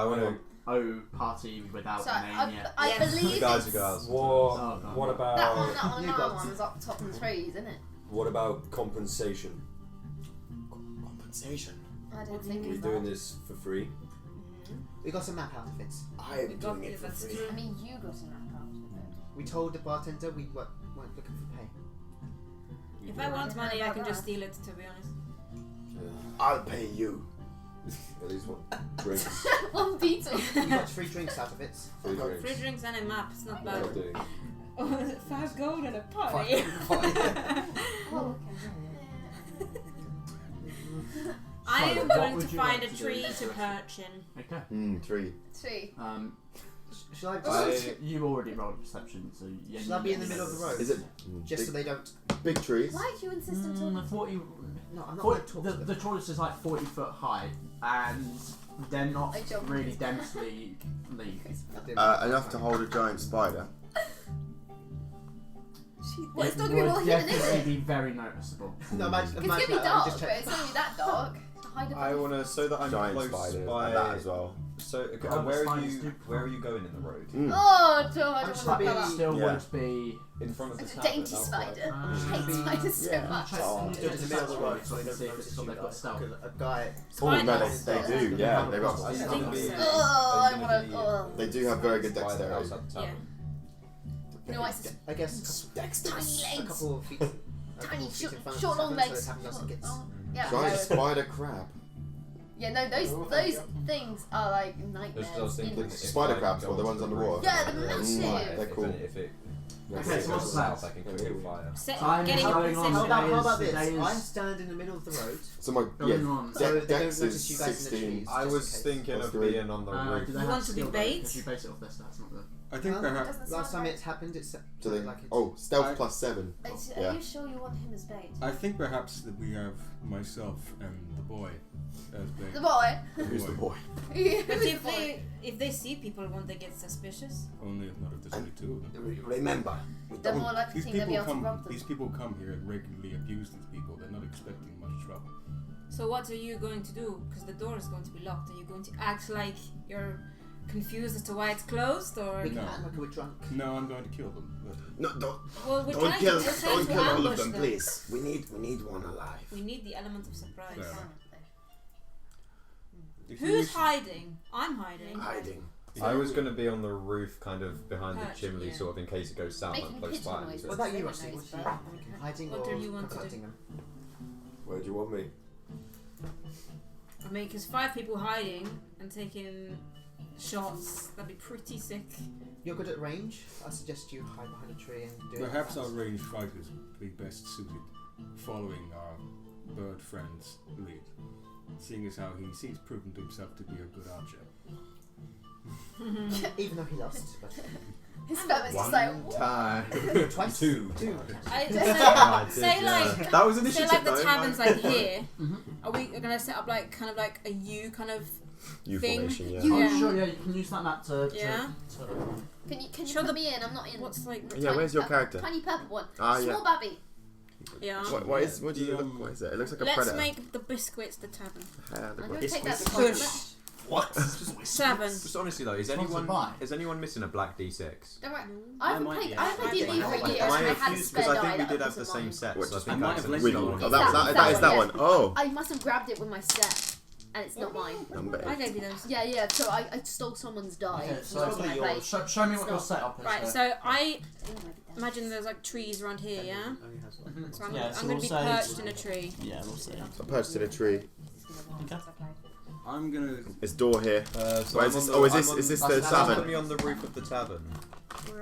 wanna. Oh, party without So a name I, yet. I Yes. believe Guys it's and girls. What? Oh, God. What that one, about? that one, and You my got one it. is up top in the trees, isn't it? What about compensation? Compensation. I don't think We're it's doing that. this for free. We got some map outfits. I am We got doing you, it for that's free. true. I mean, you got a map out of it. We told the bartender we weren't looking for pay. If I want money, I can just steal it. To be honest. I'll pay you. At least what? Drinks. One beetle. We got 3 drinks out of it. Free drinks. 3 drinks and a map. It's not That'll bad. do. Oh, 5 gold and a party. Oh, I So, am what going would to you find like a to do tree next to session? perch in. Okay. 3. Three. Shall I You already rolled a perception, so yeah. Shall I be in the middle of the road? Is it Just so they don't. big trees? Why do you insist on talking? 40. No, I'm not 40 going to talk the, to them. the tallest is like 40 foot high, and they're not I jump. really densely leafed. I didn't. Enough to hold a giant spider. Well, it's It not gonna be would well hidden, is definitely it? be very noticeable. No, imagine, It's gonna imagine be that, dark, just but check. it's not gonna be that dark. Hide I want to, so that I'm Giant close spiders by. and that as well. So, okay, Oh, the where are spiders you? do Where are you going in the road? Mm. Oh, Joe, I I'm don't just want to gonna go be- up. Still Yeah. would be In front of the It's a tavern. dainty that was spider. Uh, I hate spiders so yeah. much. Oh. Do it in the middle of the road so they See don't if it's notice got- you they've got guys. stealth. Because a guy... Oh no, Spiders. they do. Yeah, they've got. I think think so. Oh, I want to. They do have very good Spider dexterity. outside the Yeah. tavern. You know, it's I guess tiny a legs. couple of feet. Tiny, in front of short, the long tavern, legs. So the tavern doesn't get Yeah, Giant no. spider crab. Yeah, no, those things are like nightmares. Just I was thinking in- if Spider I crabs, go or the ones onto underwater? Yeah, they're roof, massive. They're cool. If it Okay, so goes what's south, that? I can cook fire. Time is Getting going up on. and How The day about, how is- about the this? day is I stand in the middle of the road. So my going yeah, on. So they don't dex notice is you guys in the 16. trees. I just was in case. thinking Plus of three. being on the Do roof. they You have want to be skill bait? If you base it off their stats, not the. I think Huh? perhaps. Doesn't Last sound time right. it's happened, it's So they, like it's oh, stealth I- plus 7. Are Yeah. you sure you want him as bait? I think perhaps that we have myself and the boy as bait. The boy. Who's the boy? But if they see people, won't they get suspicious? Only not if there's only two of them. Remember, we They're don't. more likely These to be people able to come. rob them. These people come here and regularly abuse these people. They're not expecting much trouble. So what are you going to do? Because the door is going to be locked. Are you going to act like you're confused as to why it's closed, or? We can No. act like we're drunk. No, I'm going to kill them. No, don't Well, we're don't trying kill, to, we're trying don't to kill all of ambush them, please. We need one alive. We need the element of surprise. Yeah. If you Who's wish- hiding? I'm hiding. Hiding. I was going to be on the roof, kind of behind the Perch, chimney, yeah. sort of in case it goes south. Making I'm close pigeon by. noises. What about you, They Rusty? don't What know you it's bad. hiding What or do you want to confronting do? them? Where do you want me? I mean, because 5 people hiding and taking shots, that'd be pretty sick. You're good at range. I suggest you hide behind a tree and do it. Perhaps our fast. ranged fighters would be best suited following our bird friend's lead, seeing as how he seems proven to himself to be a good archer. Even though he lost. But His feathers just like. One time. twice. Two. I, Yeah, I say, did, say yeah. like, That was say initiative. like the though, tavern's man. like here. Mhm. Are we gonna set up like kind of like a U kind of? U Thing. formation, yeah. Oh, Yeah. sure, yeah, you can use that map to. Yeah. Can you Show put the- me in? I'm not in. What's like? Yeah, where's your purple- character? Tiny purple one. Ah, yeah. Small babby. Yeah. What do you look? What is it? It looks like a Let's predator. make the biscuits the tavern. Yeah, the I'm going bro- to take that. Push. What? 7. Just honestly though, is Sponsored by. anyone missing a black D6? Don't worry. I haven't might played. be. I haven't played I D&D for might- years. Am I and I had a confused? spare Because I die think we that did have the wasn't same mine. set, Which so I is- think I might I have accidentally lent you stole one. it. Oh, that is that one. Oh. I must have grabbed it with my set, and it's not mine. Number I 8. gave you those. Yeah. So I stole someone's die. Okay, It's so not my yours. place. Show me what It's your not. setup is. Right. here. So I Oh, maybe that's- imagine there's like trees around here. Yeah. Only has one. Mhm. So I'm, Yeah, so I'm we'll gonna be say- perched in a tree. Yeah, we'll see. I perched in a tree. I'm gonna. It's door here. So Where is I'm this? on Oh, is I'm this on- is this that's- the that's Someone tavern? put me on the roof of the tavern.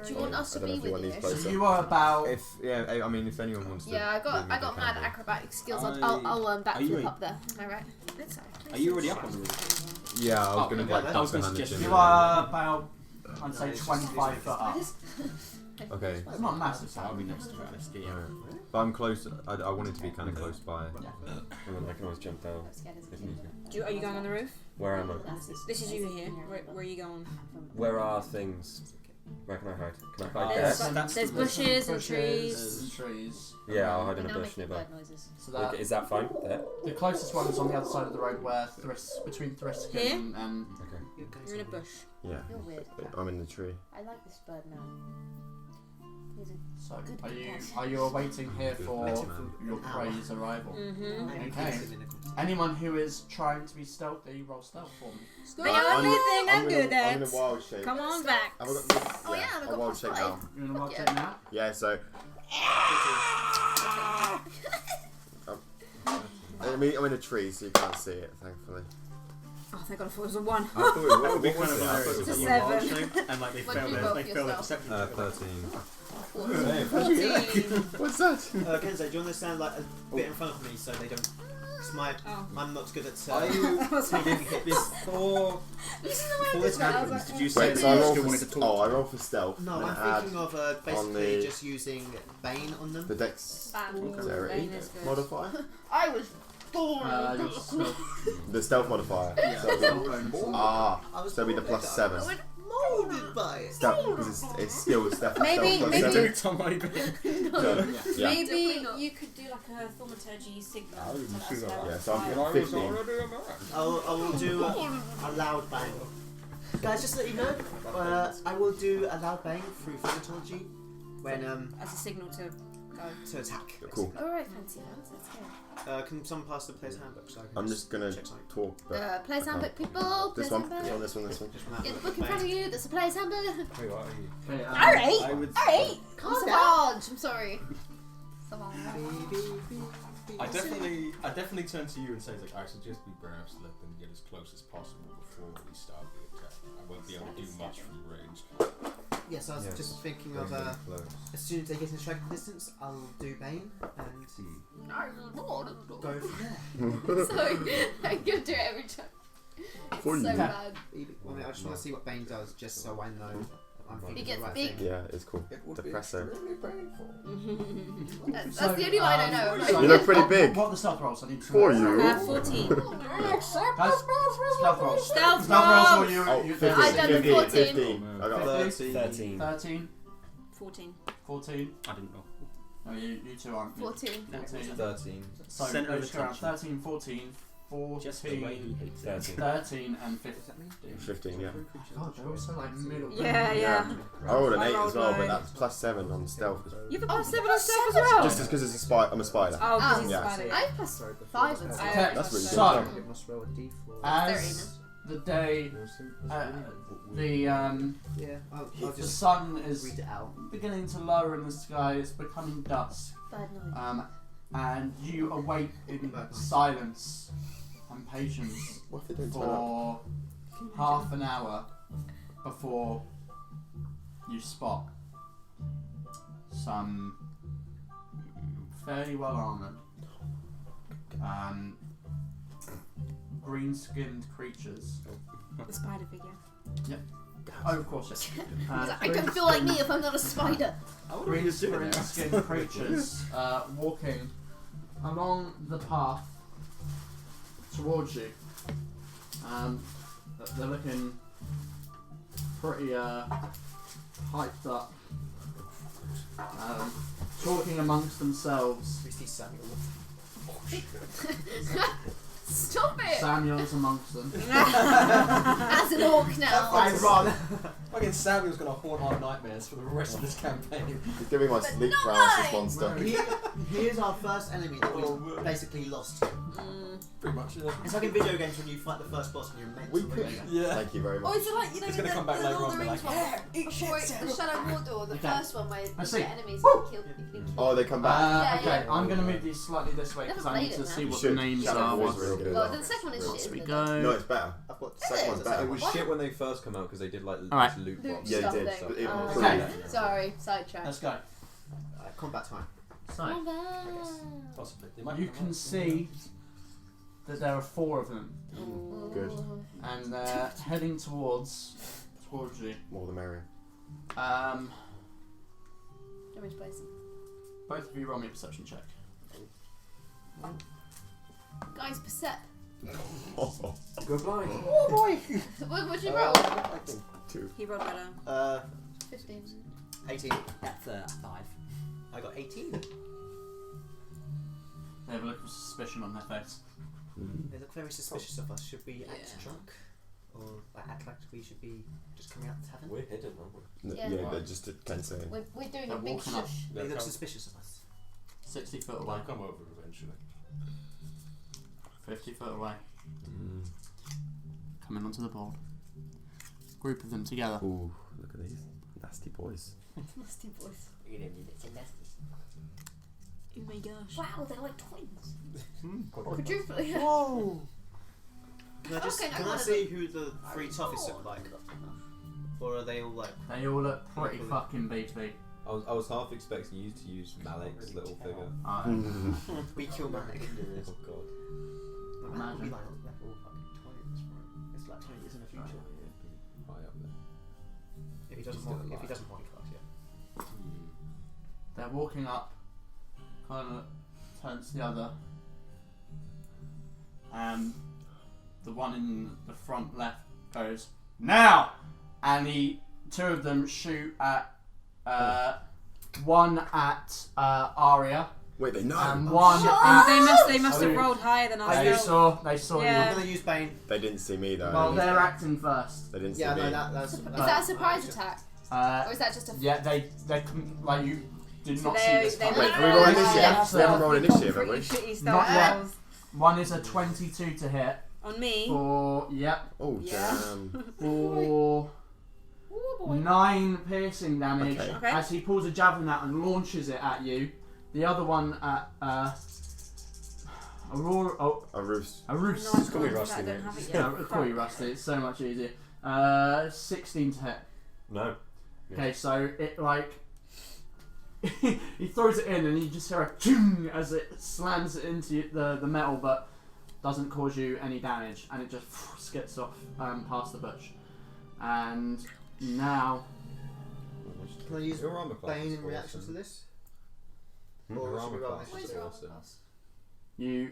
Do you want us to I don't know be if you want with these you? closer. So you are about. If I mean, if anyone wants to. Yeah, I leave got me, they can mad do. acrobatic skills. I- I'll Are you backflip a- up there. Am I right? That's Are you already up on the roof? Yeah, I was Oh, gonna okay, like I was duck gonna behind the suggest chimney. You are about. I'd say 25 foot up. Okay. It's not a massive So I'll town. be next to Alistair. Yeah. Alright. But I'm close. I wanted to be kind of close by. And then I can always jump down if need be. Are you going on the roof? Where am I? This is you here. Where are you going? Where are things? Where can I hide? Can I hide There's, there? there's bushes and Bushes, trees. there's trees. Yeah, I'll hide in But a now bush making nearby. bird noises. So that Okay, is that fine? There? the closest one is on the other side of the road, where between Thrisk Here? and Okay. You're in a bush. Yeah. You're weird. I'm in the tree. I like this bird now. He's a so Good are companion. you awaiting here for Let him for your an hour. prey's arrival? Mm-hmm. Maybe Okay. place him in a competition. Anyone who is trying to be stealthy, roll stealth for me. The only thing I'm good I'm in a at. wild shape. Come on back. Have I got this? Oh, yeah, I've a got wild plus shape 5. now. You're in a wild Yeah. shape now? Yeah, so I'm in a tree, so you can't see it, thankfully. Oh, thank God, I thought it was a 1. I thought it That would be what kind was of it? I thought it hilarious was if a you Seven. were well-shaped and like they What do failed you their roll they for failed their yourself? perception. 13. 14. What's that? Kenzo, do you want to stand like a bit in front of me so they don't? Cause Oh. I'm not good at. Are you That was taking hits. before Listen to before this happens? Did you say Wait, that so I you roll still for wanted to talk? I roll for stealth. No, and I'm add thinking of on basically the- just using Bane on them. the dex Bane is good. modifier, I was born. Your stealth. the stealth modifier. Yeah, So it'll be- stealth bonus. ah, I was so it'll be the born plus with 7. that. surrounded by it. Stealth, because it's skill stealth. Maybe- stealth maybe- +7. Tom Bane. So, yeah. Maybe Definitely not. you could do like a thaumaturgy signal. I didn't to see us that. how Yeah, it's so I'm fire. gonna 15. I will do a loud bang. Guys, just to let you know, I will do a loud bang through thaumaturgy when As a signal to go. to attack. Cool. Alright, fancy hands, let's go. Can someone pass the player's handbook so I can I'm just gonna check something? talk, but Players I handbook, can't. people. This Players one, handbook. yeah, this one. Just one Get the handbook. book in front of you. There's a player's handbook. Wait, what are you? Okay, Alright! I would. Alright! Calm down. I'm sorry. Savage. I definitely turn to you and say, like, I suggest we perhaps let them get as close as possible before we start the attack. I won't be able to do much from range. Yes, I was Yes. just thinking Very, of very close. as soon as they get in striking distance, I'll do Bane and go from there. Sorry, I'm gonna do it every time. It's For so you. bad. I just want to see what Bane does, just so I know I'm He thinking gets the right big. thing. Yeah, it's cool. It would Depresso. be extremely painful. That's the only line I know. I'm You like, look pretty big. What are the stealth rolls? I need to For know. you. 14. Guys, stealth rolls. Stealth Stealth rolls or rolls! you? Oh, you 15. I done the 14. 15. I got 13. 13, 14. 14. I didn't know. No, you two aren't. 14. 14. 13. So Centre of let's go around attention. 13, 14, Just the way 14, he hates 13. 13 and 15. 15, yeah. God, they're all so like middle. Yeah, yeah. I rolled an I 8 rolled as well, but low. that's +7 on stealth. You've Oh, got 7 7 on stealth as well! Just because it's a spider. I'm a spider. Oh, because he's Yeah. a spider. I have plus 5 and I- stuff. Okay, That's really so good. It must roll a d4. as the day, Yeah, I'll the just sun is read it out. beginning to lower in the sky. It's becoming dusk, Bad noise. and you await in silence and patience What if they don't turn up? for half an hour before you spot some fairly well armoured green-skinned creatures. The spider figure. Oh, of course, yes. He's like, I don't feel like me if I'm not a spider. Green-skinned creatures walking along the path towards you. They're looking pretty hyped up, talking amongst themselves. We see Samuel. Stop it! Samuel's amongst them. As an orc now. I run. Fucking Samuel's gonna haunt our nightmares for the rest of this campaign. He's giving my But sleep not paralysis mine. monster. He is our first enemy that we basically lost. Pretty much, yeah. It's like in video games when you fight the first boss and you're meant We to could. win. Yeah. Thank you very Oh, much. is it like, you know, It's gonna come back the later Lord on, of the but Rings like, one? Before the Shadow Mordor, the Okay. first one where I you see. get enemies and you kill. Oh, they come back. Yeah, Okay, yeah. I'm going to move these slightly this way Never because I need played to it see now. what You the should. names Shadow are. War's really good as Well, well. the second one is Once shit. we isn't it? go. No, it's better. I've got The second one's better. It was What? shit when they first come out because they did like Alright. loot Loot boxes. Yeah, stuff it did. thing. But it was Okay. Sorry, sidetrack. Let's go. combat time. So, Possibly. They might you be can right. see that there are 4 of them, Good. and they're heading towards you. More the merrier. Don't want to place them. Both of you roll me a perception check. Guys, percept. Go blind. Oh boy! What'd you roll? 2. He rolled better. 15. 18. That's 5. I got 18. They have a look of suspicion on their face. They look very suspicious of us. Should we act drunk? Or act like we should be just coming out the tavern? We're hidden, aren't we? Yeah. Yeah, they're just can't say. We're doing They're a big walking up. shush. They look suspicious of us. 60 foot away. I'll come over eventually. 50 foot away. Coming onto the board. Group of them together. Ooh, look at these nasty boys. Nasty boys. Oh my gosh. Wow, they're like twins. Quadruple. Quadruple. Whoa! Can I just Okay, no, can I one of see who the 3 toughies look like? Or are they all like? They all look pretty fucking beefy. I was half expecting you to use Malik's little figure. We kill Manic. Oh god. Manic will be like they're all fucking twins, bro. It's like 20 years in the future. High up there. If he doesn't He's still want, if he alive. doesn't want us yet. They're walking up, kind of turns to the other. The one in the front left goes, now! And he two of them shoot at one at Aria. Wait, they know. And one at They must have rolled higher than us. They saw Yeah. I'm gonna use Bane. They didn't see me though. you. Well, they're acting first. They didn't see Yeah, me. no, that's. Is that a surprise attack? Or is that just a... Yeah, they like you did So not see they- this they coming. Wait, can we roll Yeah. initiative? Yeah. We haven't rolled initiative, have Pretty we? shitty Not yet. stuff. One is a 22 to hit On me. for Oh, Yeah. damn. for 9 piercing damage Okay. Okay. as he pulls a javelin out and launches it at you. The other one at Aurora. Oh, A roost. a roost. No, It's gonna be I rusty, don't mate. have it Yeah, yet. I'll call you Rusty. It's so much easier. 16 to hit. No. Okay, so it like he throws it in and you just hear a chung as it slams it into the metal, but doesn't cause you any damage, and it just skips off past the bush. And now, Can I use Your armor class Bane is in reaction to awesome. this? Your Or should armor we roll class is initiative? awesome. you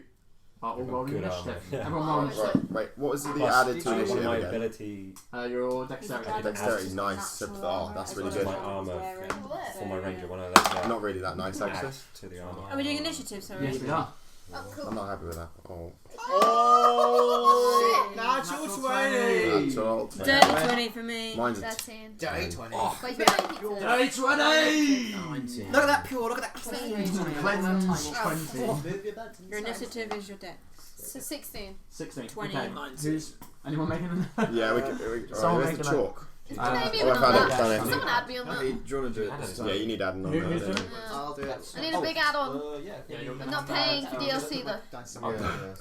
are all You've got rolling good initiative. armor. Everyone roll initiative. Right, wait, what was the Plus, added to one of initiative my again? ability Your dexterity. Is it Dexterity, Just nice. So, natural oh, armor that's as really well good. as my armor wearing. for my So, ranger when I let go. Not really that nice, actually. Add to the armor. Are we doing initiative, sorry? Yes, we are. Oh, cool. I'm not happy with that. Oh. Oh! Natural 20. 20! Natural Dirty 20 for me. Mine's a 13. Dirty 20. Wait, you don't need to. Dirty 20! 19. Look at that pure. Look at that Cleanse 20. Your initiative is your dex. So 16. 16. 20. Okay. Who's anyone making a Yeah, we can. Someone Where's the making a- chalk? Maybe oh, I on found it, that. found it. Someone add me on that. Hey, do you want to do it this time? Yeah, you need adding on Who's that. doing it? I'll do it. I need a big add-on. you're I'm not paying for DLC though. Dice.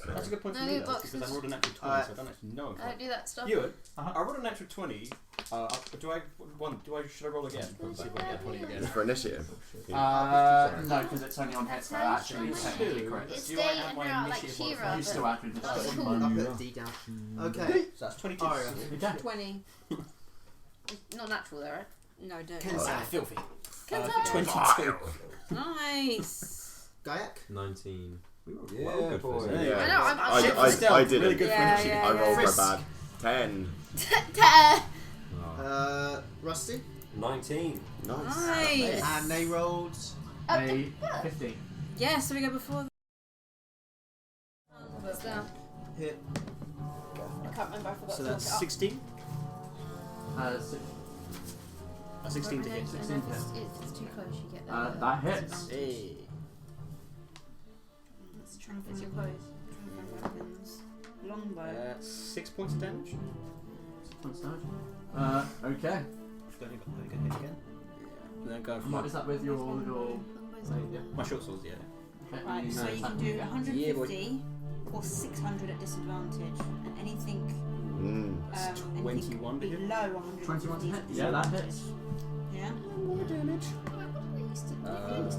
That's a good point to No, me though, boxes. because I rolled a natural 20, so I don't actually know. I don't do that stuff. Ewan, Uh-huh. I rolled a natural 20. Should I roll again? See if I get 20 again. For initiative. No, because it's only on hits, so actually technically correct. It's Do day I and add my you're out like initiative Kira. You still add with That's this. cool. I'll put D down. Okay. So that's 22. Aria. Okay. 20. Not natural though, right? No, dirty. Filthy. Kenzo. 22. Nice. Gayak. 19. We were Yeah, well good for boy. this. Yeah. I know, I'm Shit, I stealth, did really it. good Yeah, for yeah, I rolled Frisk. my bad. 10. Rusty. 19. Nice. Nice. And they rolled. A 50. Yeah, so we go before. What's that? Hit. I can't remember. I forgot So to that's look it up. 16? 16 to hit. 16 to hit. If it's too close, you get that. That hits. Hey. Let's try and It's your find close. longbow. 6 points of damage. Points damage. Okay. Should I hit again? And then go for What is that with your yeah. my short swords, yeah. Okay. Right, so you can do 150 or 600 at disadvantage, and anything That's anything 21 to hit. below 150 21 to hit. at Yeah, that disadvantage. hits. Yeah. More damage. They used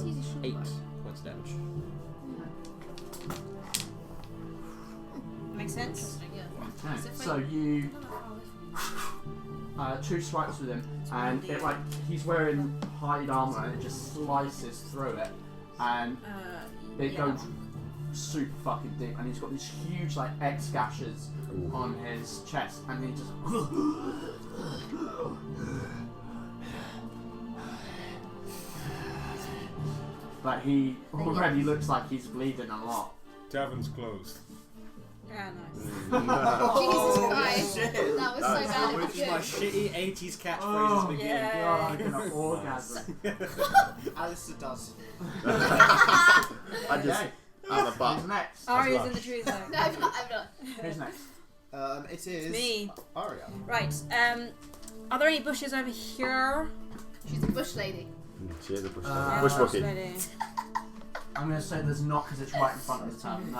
to use a short 8 bow. points of damage. Makes sense. Interesting, yeah. Okay. Is it So you 2 swipes with him, and it like he's wearing hide armor, and it just slices through it, and it yeah. goes super fucking deep, and he's got these huge like X gashes on his chest, and he just like he already looks like he's bleeding a lot. Tavern's closed. Yeah, nice. Jesus Christ. Shit. That was so bad. It was Which is my good. shitty 80s catchphrase Oh, at the beginning. yeah. God, an orgasm. Alistair does. I just Okay. have a Who's butt. next? Aria's in the trees though. No, I'm not. Who's next? It is Me. Aria. Right. Are there any bushes over here? She's a bush lady. She is a bush. Uh, Bush Bush bookie. lady. I'm gonna say there's not because it's right in front of the tavern.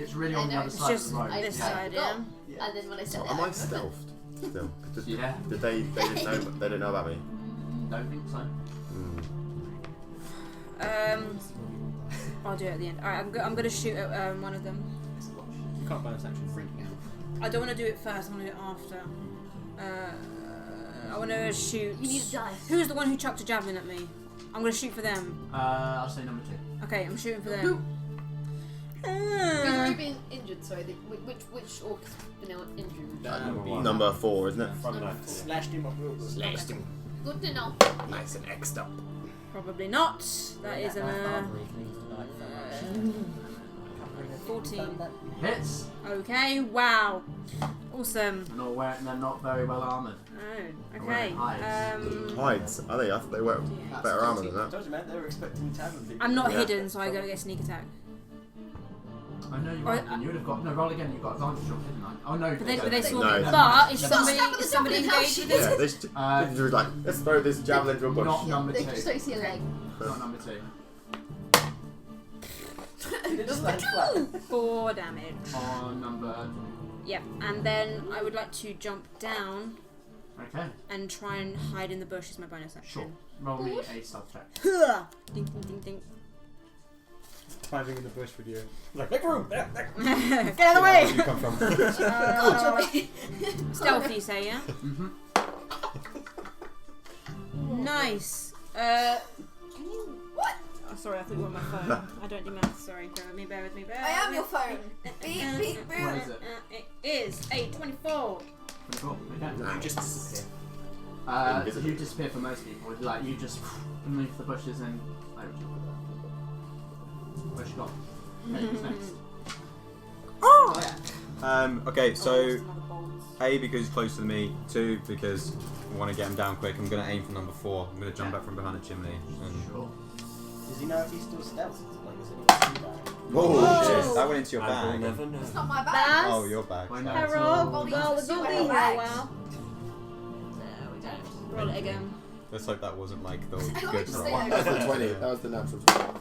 It's really on the I know, other it's side just of the road. I this yeah. side, yeah. And then when I said So that, am I I stealthed? Still. Did, Yeah. Did they didn't know about me? Don't think so. I'll do it at the end. Alright, I'm gonna shoot at one of them. You can't bonus action freaking out. I don't want to do it first. I want to do it after. I want to shoot. You need a dice. Who's the one who chucked a javelin at me? I'm gonna shoot for them. I'll say number 2. Okay, I'm shooting for them. Who's already been injured? Sorry, which orc's been injured? Number 4, isn't it? Slashed him up real good. Slashed him. Good to know. Nice and X'd up. Probably not. That is an 14. Hits. Okay, wow. Awesome. They're not very well armoured. Oh, okay. Wearing hides. Hides, are they? I thought they were better armour than I that. told you, man, they were expecting tavern people. I'm not Yeah. hidden, so I go get sneak attack. I know you are. You would have got. No, roll again. You've got advantage on hidden eye. Oh no. But they saw No. me. But is Yeah. somebody engaged with Yeah, this? this was like, let's throw this javelin to a bush. Not number They 2. just don't see a leg. Not number 2. It just lands flat. 4 damage. On number. Yep, and then I would like to jump down Okay. and try and hide in the bush as my bonus action. Sure. Roll me a stealth check. Ding, ding, ding, ding. Climbing in the bush with you. Like, make room! Get out of the way! Where do you come from? Stealthy, say, yeah? Mm-hmm. Nice. Can you... What? Oh, sorry, I thought you were on my phone. I don't do math, sorry. Bear with me. I am your phone. Beep, beep, What boop. is it? It is 8:24. Cool. Okay. You just disappear. You disappear for most people. Like you just move the bushes and. Where's she gone? Okay, who's next? Okay, so A, because he's closer to me. 2, because I want to get him down quick. I'm going to aim for number 4. I'm going to jump back from behind a chimney. And... Sure. Does he know if he's still stealth? Like, is anyone see that? Whoa, shit, that went into your I will bag. never know. It's not my bag. Oh, your bag. Why not? Harold, Well, well, we it's not can be see here where a we're while. No, we don't. Roll it again. Let's hope that wasn't like the I good just roll. say That was the 20. That was the natural 20.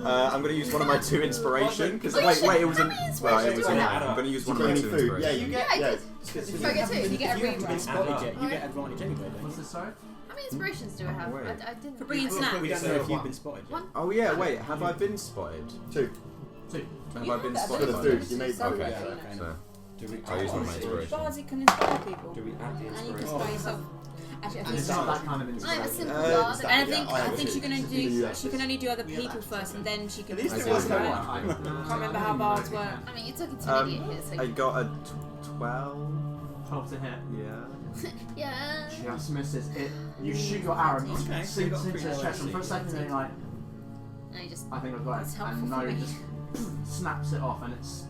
I'm going to use one of my 2 inspiration. Because Oh, you wait, should- it was how an. many Well, it inspirations was do I an. have? I'm going to use one of You my got 2 any food? Yeah, inspiration. you Yeah, I yeah. did. Because You get 2, you get a if you haven't been rerun. spotted yet, you get advantage anyway, don't What's you? this, sorry? How many inspirations do I have? Wait. I didn't. For bringing We snacks. don't know if you've been spotted yet. One. Oh yeah, wait, have I been spotted? 2. 2. Have I been that spotted? For the by food, this? you made So Okay. Yeah, okay. So, Do we I'll use one of my inspiration. Bardsy can inspire people. Do we add the And you can inspiration? inspire yourself. Actually, I And think it's so. not that kind of I have a inspiration. simple Uh, guard. And I think Yeah, I I think have she can only two. do Yeah. she can only do other people first, and then she can. At least it inspire, wasn't right? a Can't remember how bards work. I mean, you're talking to an idiot here, so I got a 12. 12 to hit. Yeah. yeah. Just misses it. You shoot your arrow, it Okay, so you got sinks into pretty his low chest, and for a second you're like, No, you just. I think I've got That's it. helpful And for no, me. just snaps it off, and it's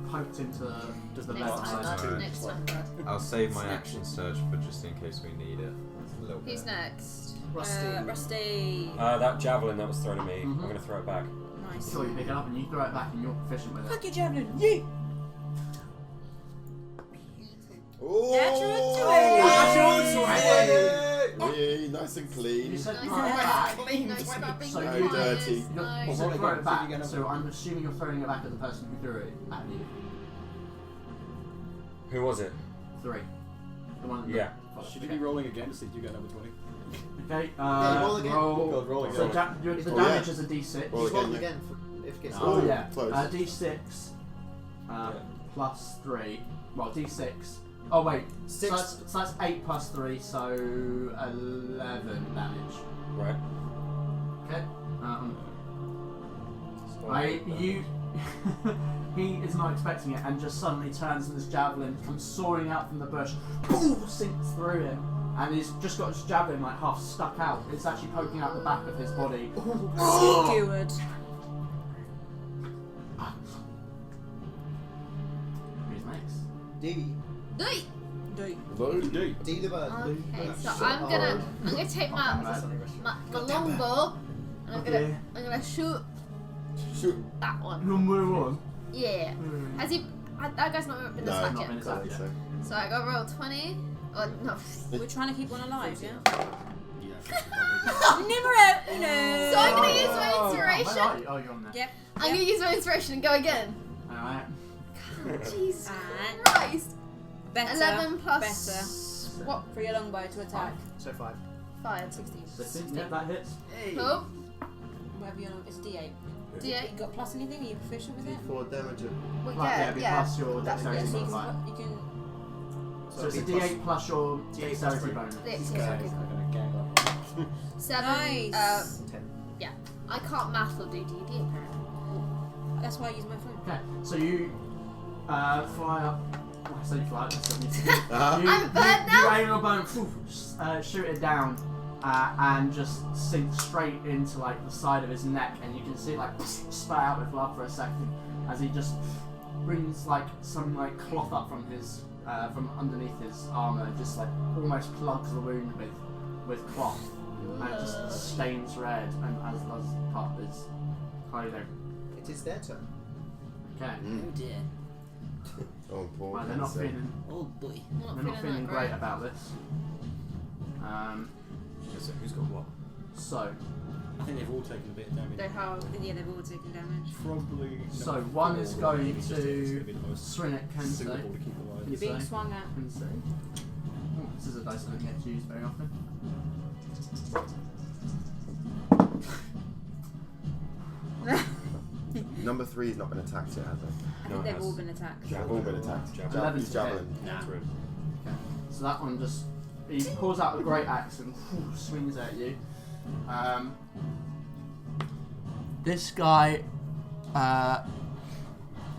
poked into the Next left time, side. bud. Next time, bud. I'll save my action surge for just in case we need it. A little bit. Who's next? Rusty. That javelin that was thrown at me, Mhm. I'm going to throw it back. Nice. Sure, you pick it up and you throw it back, and you're proficient with it. Fuck your javelin. Yeet. Oh! Natural 20. Yeah, nice and clean. You said Nice throw it and back. clean. No scrubbing. So No you dirty. You No. said Well, throw again, it back, so you get so I'm assuming you're throwing it back at the person who threw it at you. Who was it? 3. The one. Yeah. Should you be rolling again to see if you get another 20? Okay. Yeah, roll again. Roll again. So the Oh, damage yeah. is a d6. Roll Just roll again, again if it gets Oh Oh, yeah. close. D6 plus 3. Well, d6. Oh wait. Six. So that's 8 plus 3, so 11 damage. Right. Okay. So You. He is not expecting it and just suddenly turns and this javelin comes soaring out from the bush, boom, sinks through him, and he's just got his javelin like half stuck out. It's actually poking out the back of his body. Skewered. Who's next? D. Doi. D the bird. Okay, so I'm gonna take my longbow and Okay. I'm gonna shoot Shoot. that one. Number 1. Yeah. Has he? That guy's not been No, attacked not yet. been attacked yet. So I got roll 20. Oh no. We're trying to keep one alive, yeah. Yeah. Never out, you know. So I'm gonna use my Where inspiration. are you? Oh, you're on there. Yep. I'm gonna use my inspiration and go again. Alright. Jesus Alright. Christ. Better. 11 plus. Better. What for your longbow to attack? So 5. 5. 16. Yeah, that hits. Cool. Whatever your it's D8. D8. You got plus anything? Are you proficient with it? 4 damage. Well, Plus, yeah, it'd be yeah. plus your That's dexterity So you modifier. can, you can So it's a d8 plus your dexterity three. bonus. Six, Okay, okay. I'm gonna gang up. 7. Nice. 10. I can't math or do D&D apparently. That's why I use my phone. Okay, so you fly up. Oh, I said you fly up. That's what you said. I'm a bird now. You aim your bow and shoot it down, and just sink straight into like the side of his neck, and you can see it like spat out with blood for a second as he just brings like some like cloth up from his from underneath his armor, and just like almost plugs the wound with cloth, and it just stains red, and as does part of his clothing. It is their turn. Okay. Oh dear. Oh, poor Well, they're not Vincent. feeling. Oh boy. They're not feeling great about this. So who's got what? So I think they've all taken a bit of damage. They have. Yeah, they've all taken damage. Probably. So one is going Maybe just it's to gonna be the most swing at Kensei. suitable to keep alive. You're being swung at. Kensei. Oh, this is a dice that doesn't get used very often. Number 3's not been attacked yet, have they? I think they've all been attacked. They've all been attacked. Javelin He's to javelin. hit. That's right. Okay. So that one just he pulls out a great axe and swings at you. This guy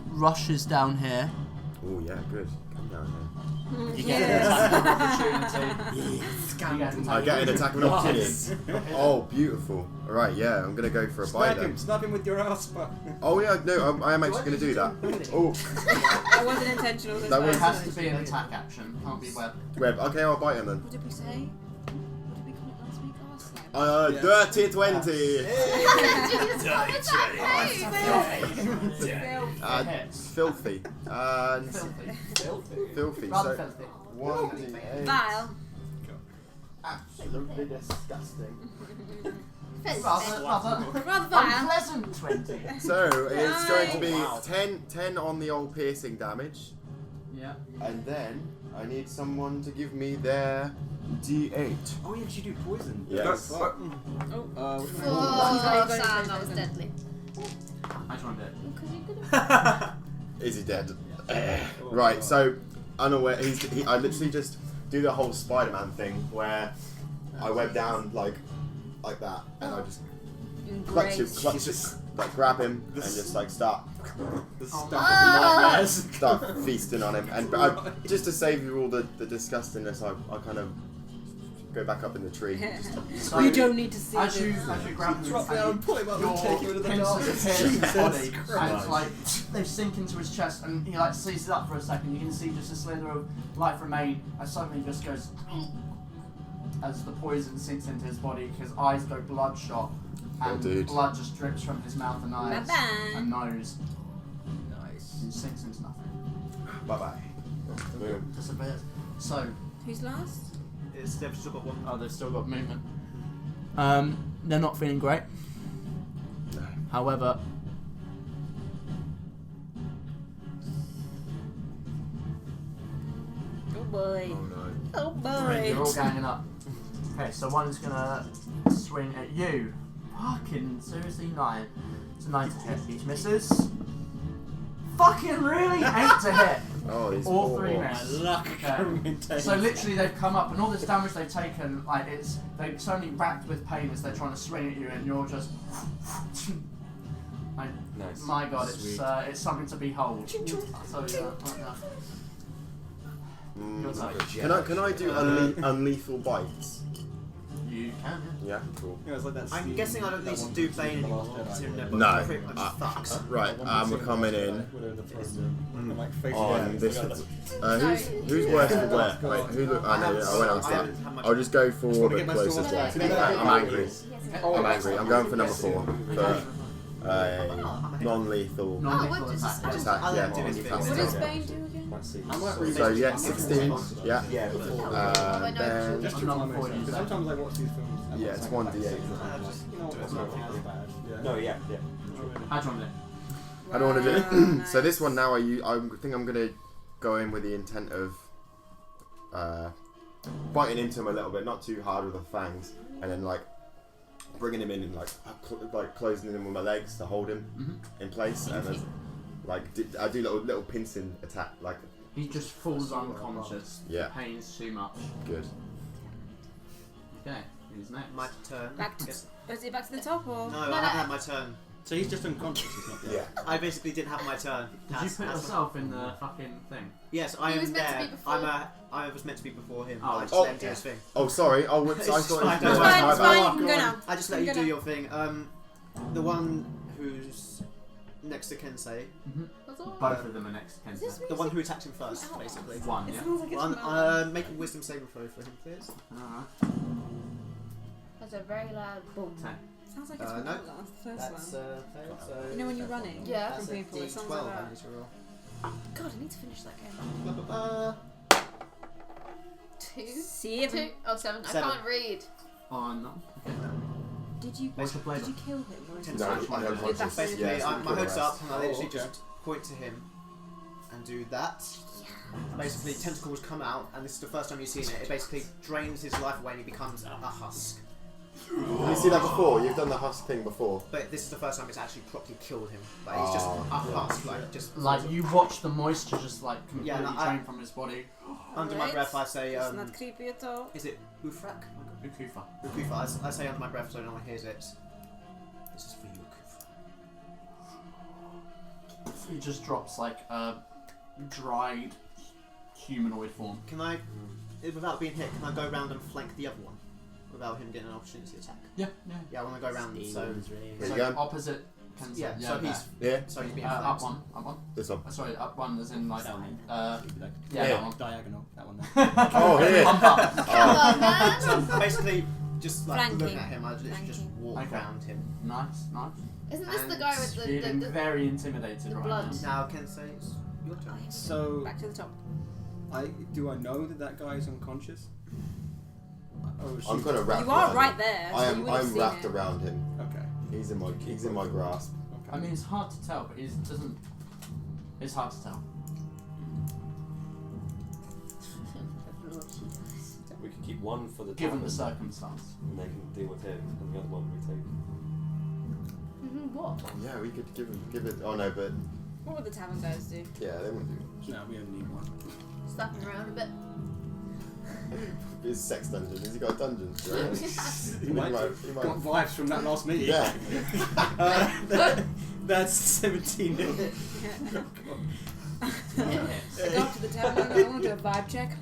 rushes down here. Oh yeah, good. Come down here. You get an attack of opportunity. I get an attack of an opportunity. Oh, beautiful. Alright, yeah, I'm gonna go for a bite then. Snap him with your ass, but. Oh yeah, no, I am actually gonna do that. Oh, That wasn't intentional. That It was- has to be an attack action. Can't be web. web. Okay, I'll bite him then. What did we say? What did we call it last week? Arse slap. Dirty 20. Hits. Filthy. Filthy. Filthy. Rather So, filthy. 1d8. Vile. Absolutely disgusting. Rather vile. Unpleasant 20. So, it's going to be 10 on the old piercing damage. Yeah. And then, I need someone to give me their d8. Oh, yeah, you do poison. Yes. For Sam, that was deadly. I just want to do it. Because you could Is he dead? Right, so unaware. I literally just do the whole Spider-Man thing where I web down like that, and I just clutch it, like grab him, and just like start feasting on him. And just to save you all the disgustingness, I kind of go back up in the tree. So We don't need to see as you this. grab him, Drop down, pull him up and take him your to the pincers dark. appear in his body, Jesus and it's like they sink into his chest, and he like seizes up for a second. You can see just a slither of life remain, and suddenly just goes as the poison sinks into his body. His eyes go bloodshot, and dude. blood just drips from his mouth and eyes Bye-bye. and nose. Nice. And sinks into nothing. Bye bye. Boom. Disappears. So Who's last? They've still got one. oh, they've still got movement. They're not feeling great. No. However, Oh boy. Oh no. Oh you're all boy. ganging up. Okay, so one is gonna swing at you. Fucking seriously, 9. It's a 9 to hit. Each misses. Fucking really? 8 to hit. Oh, these All poor 3 orcs. miss. Luck. Okay. So literally they've come up and all this damage they've taken, like they're suddenly racked with pain as they're trying to swing at you, and you're just like, Nice. my god, Sweet. it's something to behold. I'll tell you that right now. Your turn. Can I do unlethal bites? You can, Yeah, cool. Yeah, it's like that I'm scene guessing I don't that need to one do from Bane the anymore. Last Jedi. Considering they're No. pretty much fucked. Right, we're coming in We're in the throne room. And, like, facing on down. this. Look at Who's worse for wear? Wait, who look? I know. I went on start. I'll just go for wanna the get my closest sword one. back. I'm angry. I'm angry. I'm going for number 4 for non-lethal non-lethal what attack. attack. Yeah, do this fast What does attack. Bane do again? Let's see. I might read So yeah, 16. Yeah. Then Just to remind myself, because sometimes I watch these films. and Yeah, it's it's like, 1d8. you know, it's not as bad. Yeah. No, yeah. How do you want it? I don't want to do it. Nice. So this one now, I think I'm gonna go in with the intent of biting into him a little bit, not too hard with the fangs, and then like bringing him in and like closing him with my legs to hold him in place, and then, I do little pincing attack, like He just falls unconscious. Yeah. The pain's too much. good. Okay, who's next? My turn. Back to. Yes. Is it back to the top or? No, I haven't had my turn. So he's just unconscious. He's not dead. Yeah. I basically didn't have my turn. Did you put yourself in the fucking thing? Yes, I He am was meant to there. be before. I was meant to be before him. Oh, I just oh, let him do his thing. Oh, sorry. Oh, whoops. I It's thought fine, it was don't my worry. It's bad. fine, you can go now. I just let You you can do go your thing. The one who's next to Kensei, Both of them are next to Is this Kensei. the one who attacked him first, basically. One, It yeah. sounds like it's One, from Alvin. make a wisdom saving throw for him, please. Alright. That's a very loud boom. 10. Sounds like it's No. from Alvin, the first That's one. failed, so... You know when you're running? Yeah. That's From a people, it sounds D12 like I that. need to roll. God, I need to finish that game. Ba, ba, ba. 2? 7. 2? Oh, 7. I 7. can't read. Oh, no. Okay. Did you What's the flavour? did you kill him? Or is No, it No, just- I don't Did that Basically, Yes, my we hood's could up and I literally okay. just point to him and do that. Basically, tentacles come out, and this is the first time you've seen it. It basically drains his life away and he becomes a husk. You see that before? You've done the husk thing before. But this is the first time it's actually properly killed him. Like, he's just a husk, like, just... Like, you watch the moisture just like completely Yeah, no, drain from his body. Under my Alright. breath, I say, It's not creepy at all. is it Ufrak? Ukufa. Ukufa. I say under my breath so no one hears it. This is for you, Ukufa. He just drops like a dried humanoid form. Can I, without being hit, can I go round and flank the other one? Without him getting an opportunity attack? Yeah, yeah. Yeah, I want to go round, so... Here So- you go. Opposite Kensei. Yeah, so he's... Yeah. So he's being up flanked. one, up one. This one. Sorry, up one as in like Down. yeah, Yeah. that one. Diagonal. That one. Oh, here. Bump up. Come on, man! So basically, just like Flanking. looking at him, I literally just Flanking. walk Okay. around him. Nice, nice. Isn't this the And guy with feeling the very intimidated the right blood? now. Now, Kensei, it's your turn. So Back to the top. do I know that guy is unconscious? Oh, I'm gonna wrap. You are around right him. there. So I you am. would have I'm seen wrapped it. around him. Okay. He's in my grasp. I mean, it's hard to tell, but it doesn't. It's hard to tell. We could keep one for the Given tavern, the circumstance. and they can deal with him, and the other one we take. What? Yeah, we could give it. Oh no, but What would the tavern guys do? yeah, they wouldn't do. No, we only need one. Slap him around a bit. His sex dungeon. Has he got a dungeon? He might do. He might. Got vibes from that last meeting. Yeah. That's 17. I go up to the tavern. I want to do a vibe check. A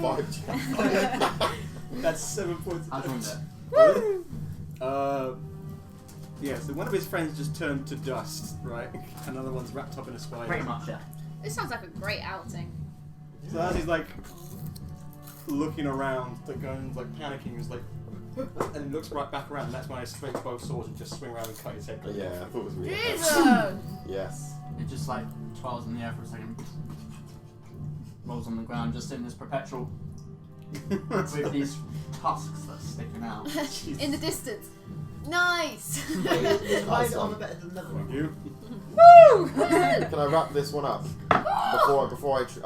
vibe check. That's 7 points. I joined it. Yeah, so one of his friends just turned to dust, right? Another one's wrapped up in a spider. Pretty much, yeah. This sounds like a great outing. So as he's like looking around, the gun's like panicking, he's like, and looks right back around, and that's when I swing both swords and just swing around and cut his head. Yeah, I thought it was weird. Jesus! Yes. It just like twirls in the air for a second. Rolls on the ground, just in this perpetual. with these tusks that's sticking out. In the distance. Nice! Is my armor better than the other Thank one? you. Woo! Can I wrap this one up before am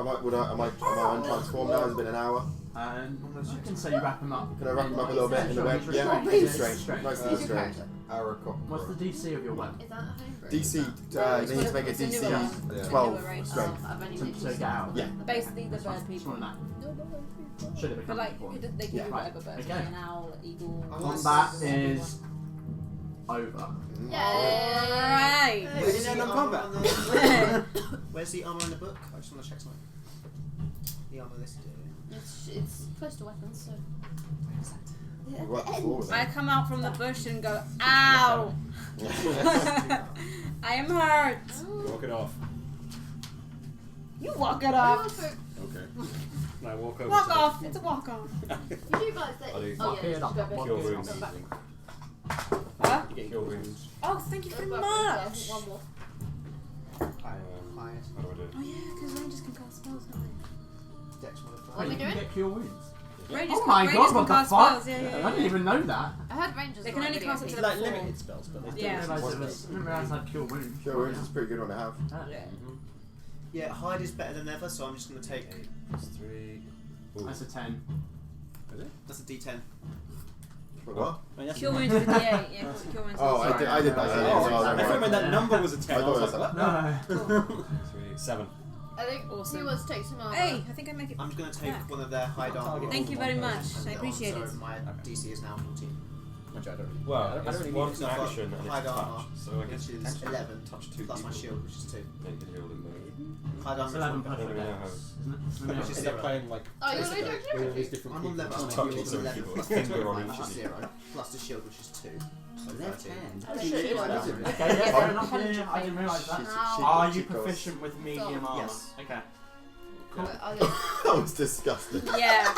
I untransformed now? It's been an hour. You can say you wrap him up. Can I wrap him up a little bit in the Sure, web? he's Yeah, restrained. he's strange. Nice and Who's your strange. character? What's the DC of your web? Is that a homebrew? DC, It's they need to make a it's a newer DC one. It's a 12 newer race. strength. I've only To literally get out. Yeah. Basically, the That's fine. bird Just people. wanna know. Should have But become like, before. they can Yeah. do whatever birds. Okay. Like an owl, eagle. Combat is over. Right. Where's the no armor combat. on the Where's the armor in the book? I just want to check something. The armor listed. It's close to weapons, so. Right before I that. come out from the bush and go, ow! I am hurt. Walk it off. You walk it off. Okay. And I walk over Walk to off. It's a walk off. You do guys that. I do. Oh, yeah, Walk just it go up. back. Kill Walk it wounds. up. Huh? You get Kill wounds. Oh, thank you very Go back. much. One more. Quiet. How do I do it? Oh yeah, because rangers can cast spells, can't they? Dex modifier. What are we You can doing? get cure wounds. Rangers Oh can, my rangers god, can what the cast fuck? spells. Yeah, yeah, I didn't yeah. even know that. I heard rangers. They were can only really cast up OP. to like level limited spells, but they Yeah. I didn't realise I had cure wounds. Sure, it's a pretty good one to have. Yeah. Yeah, hide is better than ever, so I'm just going to take. 3. That's a 10. That's a D10. What? Cure wounds is a D8. Yeah, cure wounds. Oh, is a I D8. did that. Oh, Yeah, I thought when that number was a 10. I I was thought like, it what? No. 3. 7. I think Awesome. he wants to take some armor. Hey, I think I make it. I'm just going to take back. one of their hide armor. Thank you very much. and I go on, appreciate so it. my DC is now 14. Which I don't really. Well, I don't it's really one need it. I've got action and it's hide touch, armor, so I guess which is actually 11 touch 2 plus my people. shield, which is 2. They can heal them. Hide It's armor 11 is plus I don't your know dex, how. isn't it? It's Which is Is 0. that playing like? Oh, you want me to with do all these different I'm on people? level. Touch Shield is each 11 other. plus Finger 25, on which each is 0. Plus the shield, which is 2. So Left 13. hand. Oh, Okay, shit, yeah, yeah. fair enough. Yeah, I didn't realise that. Ow. Are you proficient with medium armor? Yes. Okay. Cool. That was disgusting. Yeah.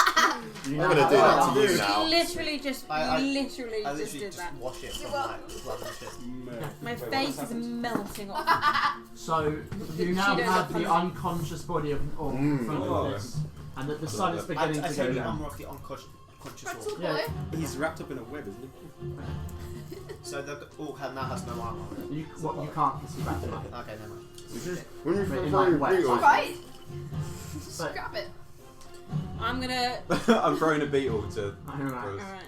You I'm know gonna how do that armor to you is. now. Literally just, I literally I just literally did just that. wash it You're from like blood and shit. My Wait, what face has is happened? melting off. So you now She have does the a unconscious body of an orc in front Oh. of this, and that the sun is I beginning to take go the down. armor off the unconscious Pretzel orc. Yeah. boy. He's wrapped up in a web, isn't he? So the orc now has no armor. You can't see back to life. Okay, never mind. When you But feel in very like wet. real, Right. But- Grab it. I'm gonna. I'm throwing a beetle to. Alright. Alright.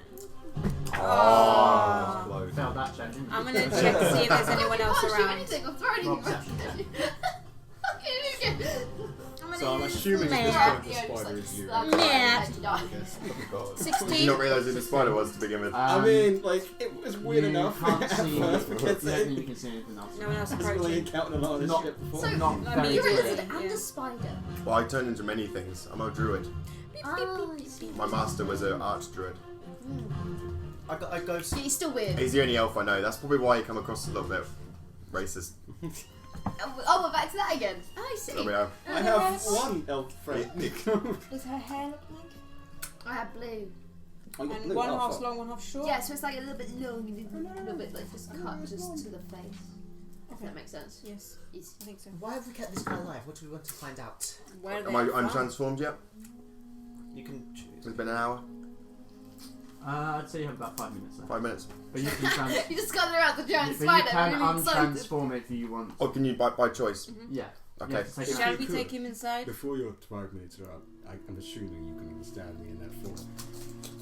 Oh, close. Failed that check, didn't you? I'm gonna check to see if there's anyone else I can't shoot around. anything. I'm throwing Roll anything. perception. So I'm assuming at this Yeah. point the spider is you. Yeah. did you 16. not realise who the spider was to begin with? I mean, like, it was weird you enough Can't at see. first You because don't think you can see anything else. No one else I was really approaching. encountered a lot of this Not- shit before. So- Not Let very me You're a do good. it. lizard and Yeah. a spider. Well, I turned into many things. I'm a druid. My master was an archdruid. I go. Yeah, he's still weird. He's the only elf I know. That's probably why he come across a little bit racist. Oh, we're back to that again. I see. There we are. I have one elf friend. Does her hair look like? I have blue. Oh, you're And blue. one Oh, half's fuck. long, one half short? Yeah, so it's like a little bit long and a little bit like just cut just to the face. If that makes sense. Yes, Yes. I think so. Why have we kept this guy alive? What do we want to find out? Where Am I untransformed yet? You can choose. It's been an hour. I'd say you have about 5 minutes left. 5 minutes. But you can You just got around the giant but spider. you can really excited. untransform if you want. Or can you by choice? Yeah. Okay. You have to take If it Shall out. we could. take him inside? Before your 5 minutes are up, I'm assuming you can understand me in that form.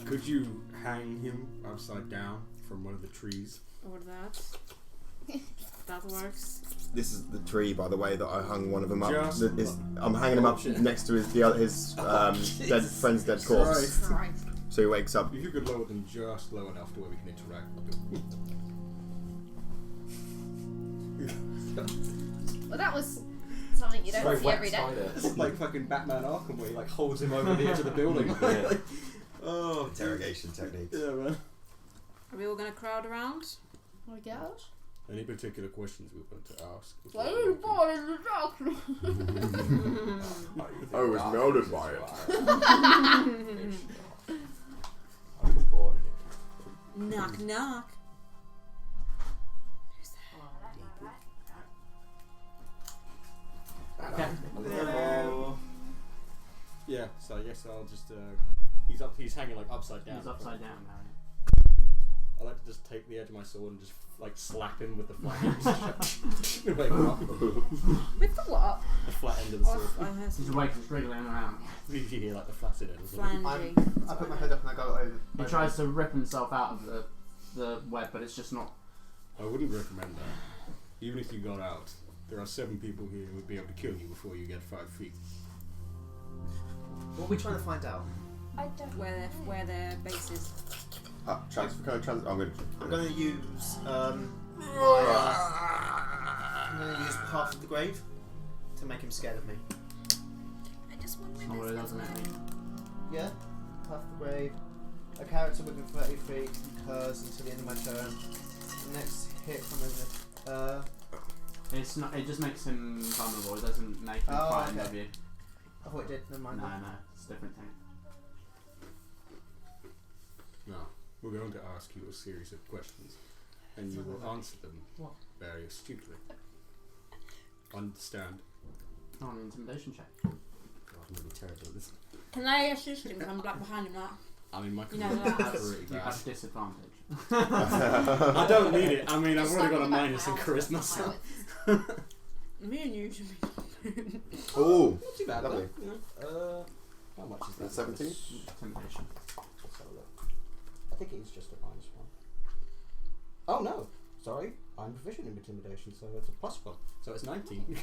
Could you hang him upside down from one of the trees? Or that. That works. This is the tree, by the way, that I hung one of them up. Just I'm hanging him up bullshit. next to his dead friend's dead corpse. Christ. Right. So he wakes up. If you could lower them just low enough to where we can interact. Well, that was something you don't Very see wet every day. spider. It's like fucking Batman Arkham where he like holds him over the edge of the building. Yeah. Like, oh, Interrogation techniques. yeah, man. Are we all gonna crowd around? Oh my gosh. Any particular questions we want to ask? Why are you born in the dark? I was melted by it. I was born in it. Knock, knock. Okay. Yeah, so I guess I'll just he's hanging like upside down. He's upside down now. I like to just take the edge of my sword and just like slap him with the flat end. Wake him up. With the what? The flat end of the sword. He's awake, just wriggling around. You hear like the flaccid end. Flanging. I put my head up and I go over. He tries to rip himself out of the web, but it's just not. I wouldn't recommend that. Even if you got out, there are 7 people here who would be able to kill you before you get 5 feet. What are we trying to find out? I don't Where their base is. Transfer. Can I transfer? I'm I'm going to use I'm going to use Path of the Grave to make him scared of me. I just want It's not what it does, mate. Yeah, Path of the Grave. A character within 30 feet occurs until the end of my turn. The next hit from It's not. It just makes him vulnerable. It doesn't make him Oh, frightened okay. of you. I thought it did. Never mind. No, it's a different thing. Now, we're going to ask you a series of questions, and you will answer them very astutely. Understand? Oh, an intimidation check. God, I'm really terrible at this. Can I assist him? 'Cause I'm black behind him. That. I mean, my You know, charisma that's- is pretty You bad. have disadvantage. I don't need it. I mean, I've Just already got talking a about minus in how- charisma, how so. it's- Me and you should be. Oh, Not too bad, lovely. though. How much is that? 17? Intimidation. Let's have a look. I think it is just a -1. Oh no! Sorry, I'm proficient in intimidation, so it's a +1. So it's 19.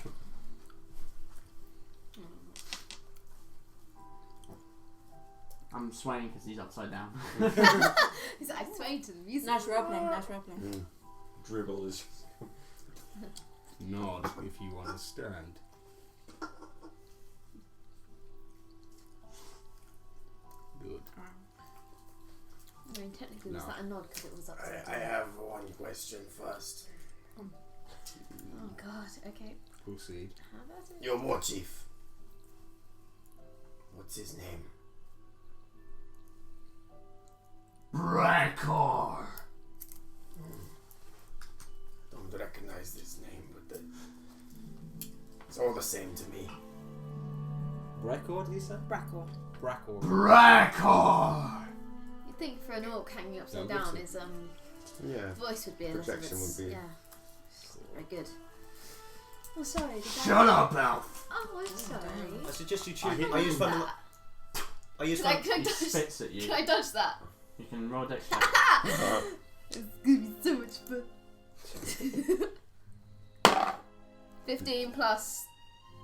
I'm swaying because he's upside down. He's like, swaying to the music. Nice roleplay. Dribble is. Nod if you understand. Good. I mean, technically, was No. that a nod because it was upside I down? have one question first. Oh god, okay. Proceed. How about it? Your war chief. What's his name? Brakor! Don't recognize this name, but it's all the same to me. Record, did you say? Brackor. Brackor. Brakor! You'd think for an orc hanging upside Sounds down, good. his Yeah. voice would be a little Projection bit. would be- Yeah. Very good. Oh, sorry. Did Shut up, Elf! Oh, I'm sorry. I suggest you I choose. hit I use fun. that. I use Can I, fun. can I He dodge? spits at you. Can I dodge that? You can roll a dex check. It's gonna be so much fun. 15 plus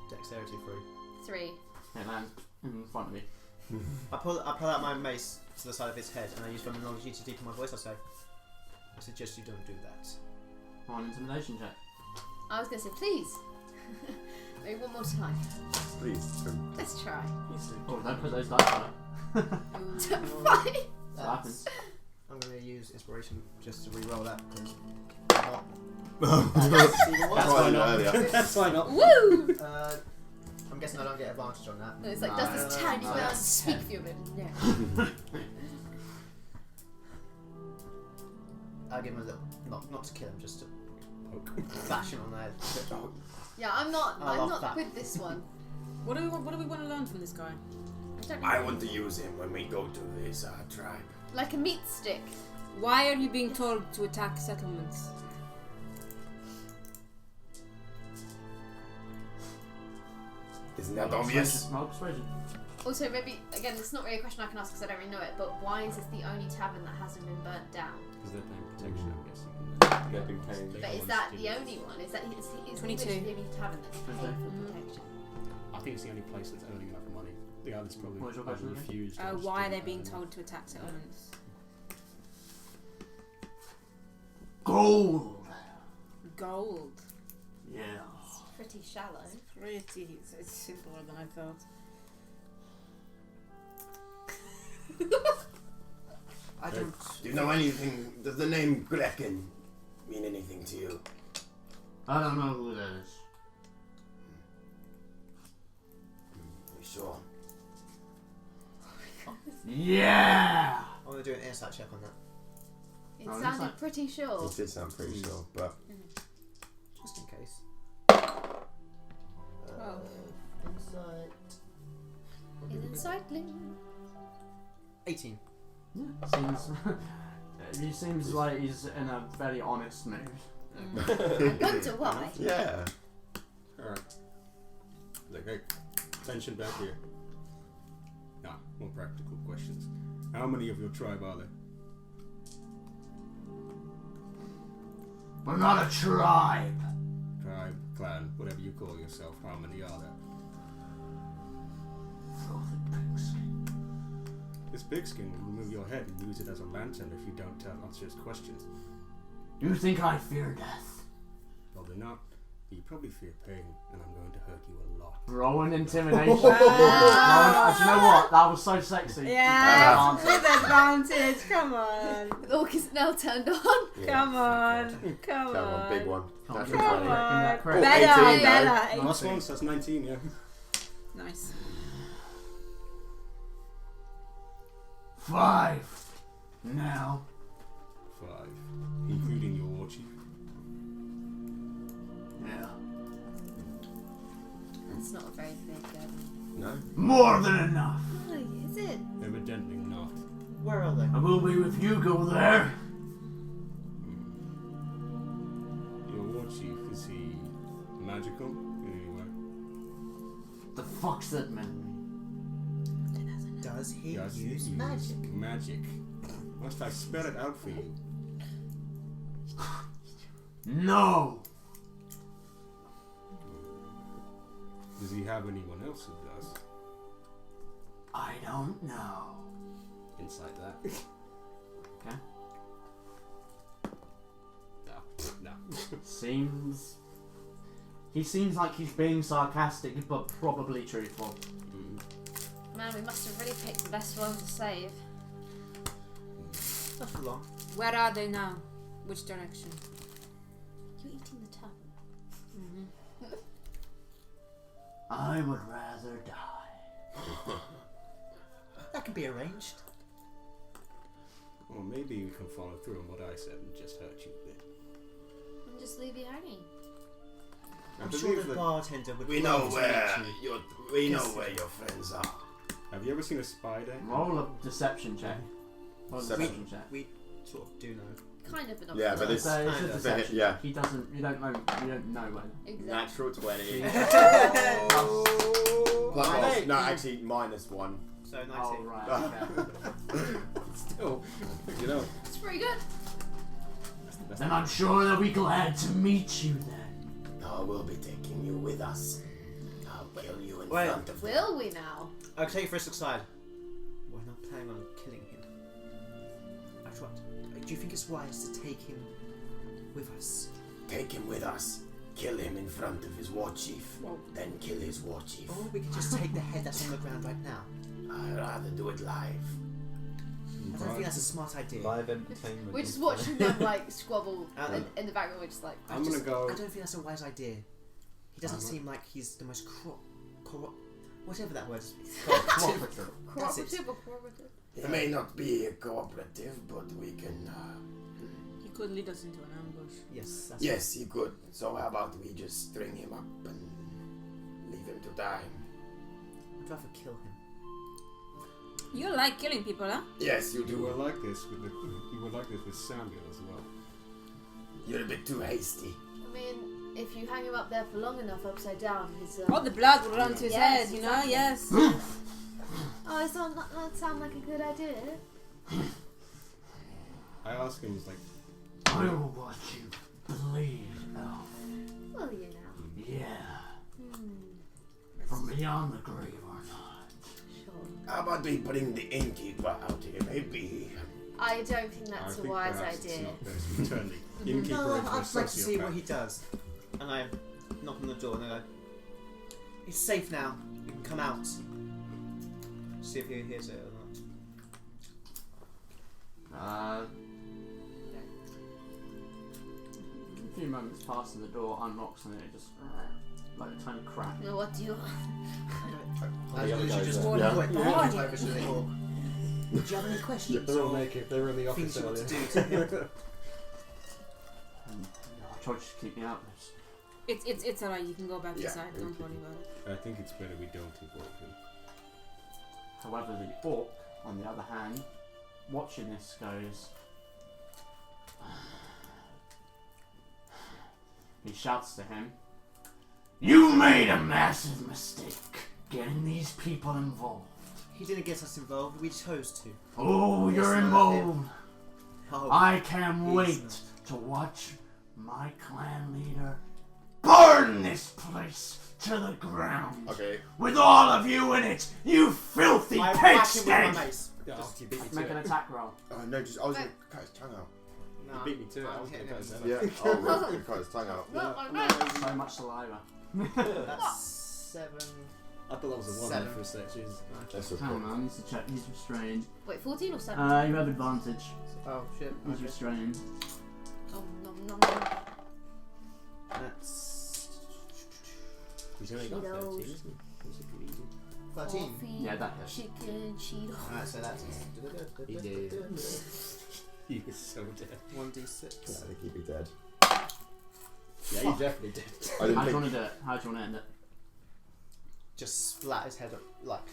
Dexterity 3. 3. It lands in front of me. I pull out my mace to the side of his head, and I use terminology to deepen my voice. I say, I suggest you don't do that. Roll an intimidation check. I was gonna say, please. Maybe one more time. Please. Let's try. Oh, don't put those dice on it. Fine. What happens? I'm going to use inspiration just to re-roll that because That's why not. earlier. That's why not. Woo! I'm guessing I don't get advantage on that. And it's like, No, does this tiny no, man that's speak 10. for you? No. I'll give him a little, not to kill him, just to Poke. bash him on the head. Yeah, I'm not. I I'm love not that. with this one. What do we want to learn from this guy? I don't I know. want to use him when we go to this tribe. Like a meat stick. Why are you being told to attack settlements? Isn't that obvious? Roll persuasion. Also, maybe again, it's not really a question I can ask because I don't really know it. But why is this the only tavern that hasn't been burnt down? Because they're paying protection, I'm guessing. They've been paying. But is that the only one? Is that it's 22. literally the only tavern that's paid for Mhm. protection? I think it's the only place that's earning enough money. The others probably What was your question again? refused. Why are they being told to attack settlements? Gold! Gold. Yeah. It's pretty shallow. Pretty. It's simpler than I thought. I don't. Do you know anything? Does the name Grekken mean anything to you? I don't know who that is. You sure? Yeah! I want to do an insight check on that, It Oh, sounded inside. pretty sure. It did sound pretty sure, but just in case. 12. Insight. Insightly. 18. Seems. He seems like he's in a very honest mood. I wonder why. yeah. Alright. Like, hey, attention back here. Now, more practical questions. How many of your tribe are there? We're not a tribe! Tribe, clan, whatever you call yourself. How many are there? Filthy pigskin. This pigskin will remove your head and use it as a lantern if you don't answer his questions. You think I fear death? Probably not. You probably fear pain, and I'm going to hurt you a lot. Roll an intimidation. Do you know what? That was so sexy. Yeah, Advantage. with advantage. Come on. The orc is now turned on. Yeah. Come on. Come That one, on. big one. Come Natural on. 20. That correct. Better, 18, better. Last one, so that's 19, yeah. Nice. 5. Now. 5. Including your war chief. Yeah. That's not a very big. No? More than enough. Oh, is it? Evidently not. Where are they? I will be with you, go there. Your war chief, is he magical in any way? The fuck's that meant? Does he Does he use use magic? Magic. Must I spell it out for you? No. Does he have anyone else who does? I don't know. inside that. Okay. No. He seems like he's being sarcastic, but probably truthful. Man, we must have really picked the best one to save. Not for long. Where are they now? Which direction? You eating the tavern? I would rather die. That can be arranged. Or maybe we can follow through on what I said and just hurt you a bit. And just leave you hanging. I'm sure the bartender would. We know love to where meet you. we know where your friends are. Have you ever seen a spider? Roll a deception check. Roll a deception check. We sort of do know. Kind of, but not Yeah, really. but it's It's a kind of- deception yeah. check. He doesn't. You don't know when. Exactly. Natural 20. Oh, Plus, no, actually -1. So 19. Oh right. Okay. Still, you know. It's pretty good. Then I'm sure they'll be glad to meet you then. No, we'll be taking you with us. I'll kill you in Wait. front of them. Will we now? I'll take your first aside. We're not planning on killing him. That's what. Do you think it's wise to take him with us? Take him with us. Kill him in front of his war chief. Then kill his war chief. Or we could just take the head that's on the ground right now. I'd rather do it live. I don't think that's a smart idea. Live entertainment. We're just watching them like squabble Alan. in the background. We're just like, I don't think that's a wise idea. He doesn't seem like he's the most whatever that word is. Cooperative. That's it. cooperative or cooperative. It may not be cooperative, but we can. He could lead us into an ambush. Yes. That's Yes, he could. So how about we just string him up and leave him to die? I'd rather kill him. You like killing people, huh? Yes, you You were do. like this with Samuel as well. You're a bit too hasty. I mean, if you hang him up there for long enough upside down, his All the blood will run to his Yes, head, you know? exactly. Yes. Oh, does that sound like a good idea? I asked him, like, I will watch you bleed, elf. Will you now? Yeah. From beyond the grave or not. Sure. How about we bring the innkeeper out here? Maybe. I don't think that's I a think wise perhaps it's idea. not best to turn the innkeeper No, into a I'd like to see what sociopath. he does. And I knock on the door and I go, it's safe now. You can come out. See if he hears it or not. A few moments pass and the door unlocks and it just like a tiny crack. Well, what do you? I The other usually guys just there. walk Yeah. away. Yeah. Over to the door. Do you have any questions? They're all naked. They were in the Things office you want earlier. to do to him? I tried to keep me out of this. It's alright, you can go back Yeah, inside, don't worry about it. I think it's better we don't involve him. However, the orc, on the other hand, watching this goes. He shouts to him, "You made a massive mistake getting these people involved. He didn't get us involved. We chose to. Oh, Yes, you're not involved. Oh, I can't he's wait not. to watch my clan leader burn this place to the ground. Okay. With all of you in it, you filthy I whack him with my pigstink!" mace. Yeah, you beat me Make to an it. attack roll. No, just I was gonna cut his tongue out. No, You beat me to it. I I'm was going hitting to cut him. his head Yeah. off. Oh, really? Cut his tongue out. Not my mate. So much saliva. That's 7. I thought that was a 1 Seven. for a sec. Jesus. That's a Hang problem. on, I need to check. He's restrained. Wait, 14 or 7? You have advantage. Oh shit. He's Okay. restrained. Nom, nom. That's He's only got Cheetos. 13, isn't he? What's it good eating? 13. Coffee, Yeah, that hits. chicken, Cheetos. Alright, so that's He did. He is so dead. 1d6. Yeah, I think he'd be dead. Yeah, he definitely did. I didn't How do you think. want to do it? How do you want to end it? Just splat his head up,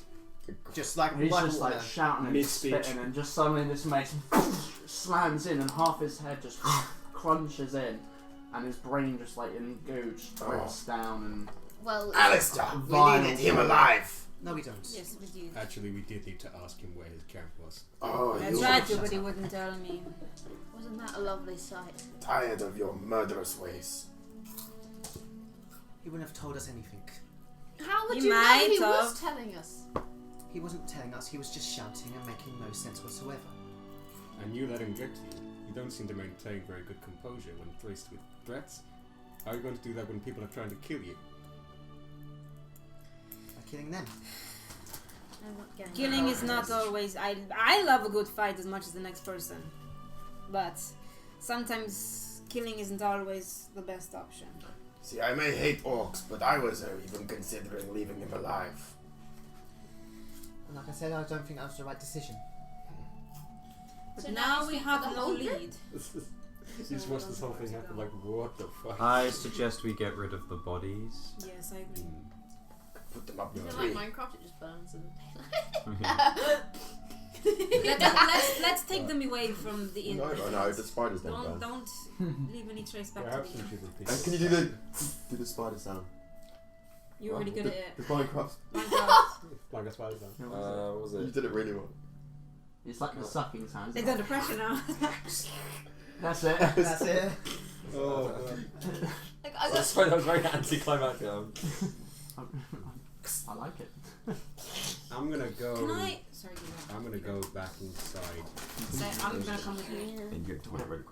just like He's like just like water. shouting and Mid-speech. spitting, and just suddenly this mace slams in, and half his head just crunches in, and his brain just like in goo just drifts down and. Well, Alistair, we Vile. needed him alive. No, we don't. Yes, we do. Actually, we did need to ask him where his camp was. Oh, I you tried to, but he wouldn't tell me. wasn't that a lovely sight? tired of your murderous ways. He wouldn't have told us anything. How would He you know might he have. was telling us? He wasn't telling us, he was just shouting and making no sense whatsoever. And you let him get to you. You don't seem to maintain very good composure when faced with threats. How are you going to do that when people are trying to kill you? By killing them. I'm not getting Killing is not always. I love a good fight as much as the next person, but sometimes killing isn't always the best option. See, I may hate orcs, but I was even considering leaving him alive. And like I said, I don't think that was the right decision. But So now now we you have speak for the no whole group? lead. You just watch this whole thing happen, like, what the fuck? I suggest we get rid of the bodies. Yes, I agree. Put them up in Is a it like tree. Minecraft? It just burns and Let's take them away from the No, the spiders don't burn. Don't leave any trace back Perhaps to we me. should repeat. And can you do the spider sound? You're really good at it. The Minecraft. Like a spider sound. What was You it? did it really well. It's like the sucking sound. It's under pressure now. That's it. That's it. Oh, man. like, I got That was very anticlimactic. I like it. I'm gonna go. Can I? Sorry, go I'm gonna go back inside. on. I'm gonna come with you. And you get to whatever.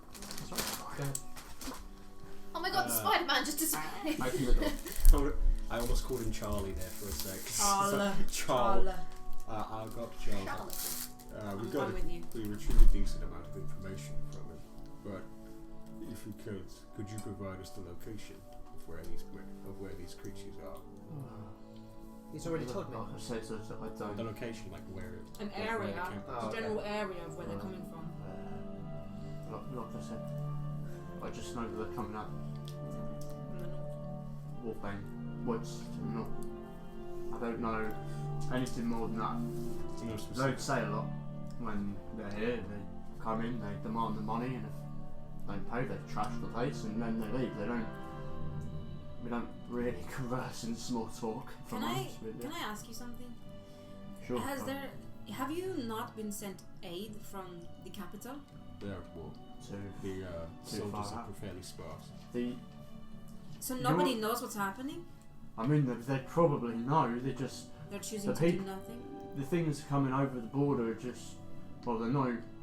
oh my god, the Spider-Man just disappeared. Open the door. I almost called him Charlie there for a sec. Charlie. Charlie. I got Charlie. I'm We got fine with you. we retrieved a decent amount of information from him, but if you could you provide us the location of where these creatures are? He's already told me. I said so, I The don't. location, like where An like where area, the camp is. Oh, a okay. general area of where they're coming from. Like I said, I just know that they're coming up From the north. Wolfbane Woods to the north. I don't know anything more than that. No They specific. don't say a lot when they're here. They come in, they demand the money, and if they don't pay, they trash the place, and then they leave. We don't really converse in small talk. if I'm honest with you. Can I ask you something? Sure. Have you not been sent aid from the capital? Yeah, well, So the Too far soldiers are out. fairly sparse. So nobody knows what's happening? I mean, they probably know. They just They're choosing The to do peop- nothing? the things coming over the border are just. Well, they're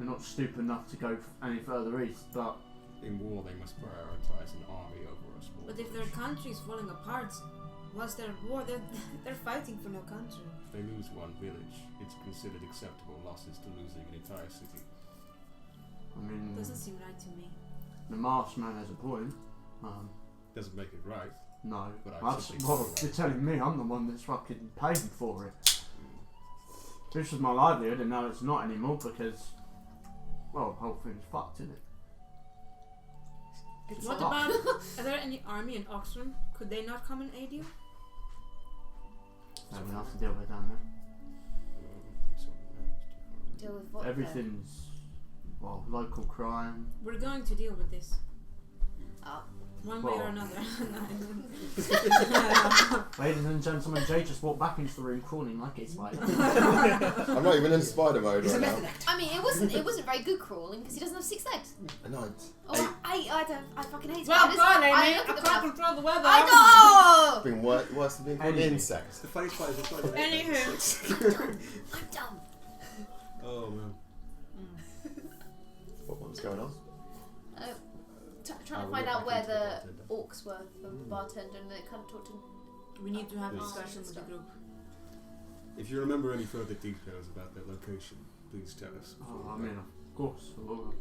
not stupid enough to go any further east, but In war, they must prioritize an army over a small. But if their village. country's falling apart, what's their war? They're fighting for no country. If they lose one village, it's considered acceptable losses to losing an entire city. I mean, Doesn't seem right to me. the Marshman has a point. Doesn't make it right. No, But I that's simply well, feel you're telling me I'm the one that's fucking paying for it. This was my livelihood, and now it's not anymore because, well, the whole thing's fucked, isn't it? It's What fucked. about? Are there any army in Oxford? Could they not come and aid you? No, we have to deal with down there. Deal with what? Everything's, well, local crime. We're going to deal with this. Oh. One way or Well. another. Ladies and gentlemen, Jay just walked back into the room crawling like it's like. I'm not even in spider mode It's a right now. method act. I mean, it wasn't very good crawling because he doesn't have 6 legs. No, Oh, I fucking hate Well, spiders. God, I I look at them can't now. control the weather. I it's been worse than being called Anything. insects. The funny part is it's not even Anywho. I'm dumb. Oh man. What's going on? Trying I to will find get out back where into the the bartender. orcs were from the bartender, and they kind of talked to him. We need to have a Yes. discussion with the group. If you remember any further details about that location, please tell us. Oh, I mean, of course. Well,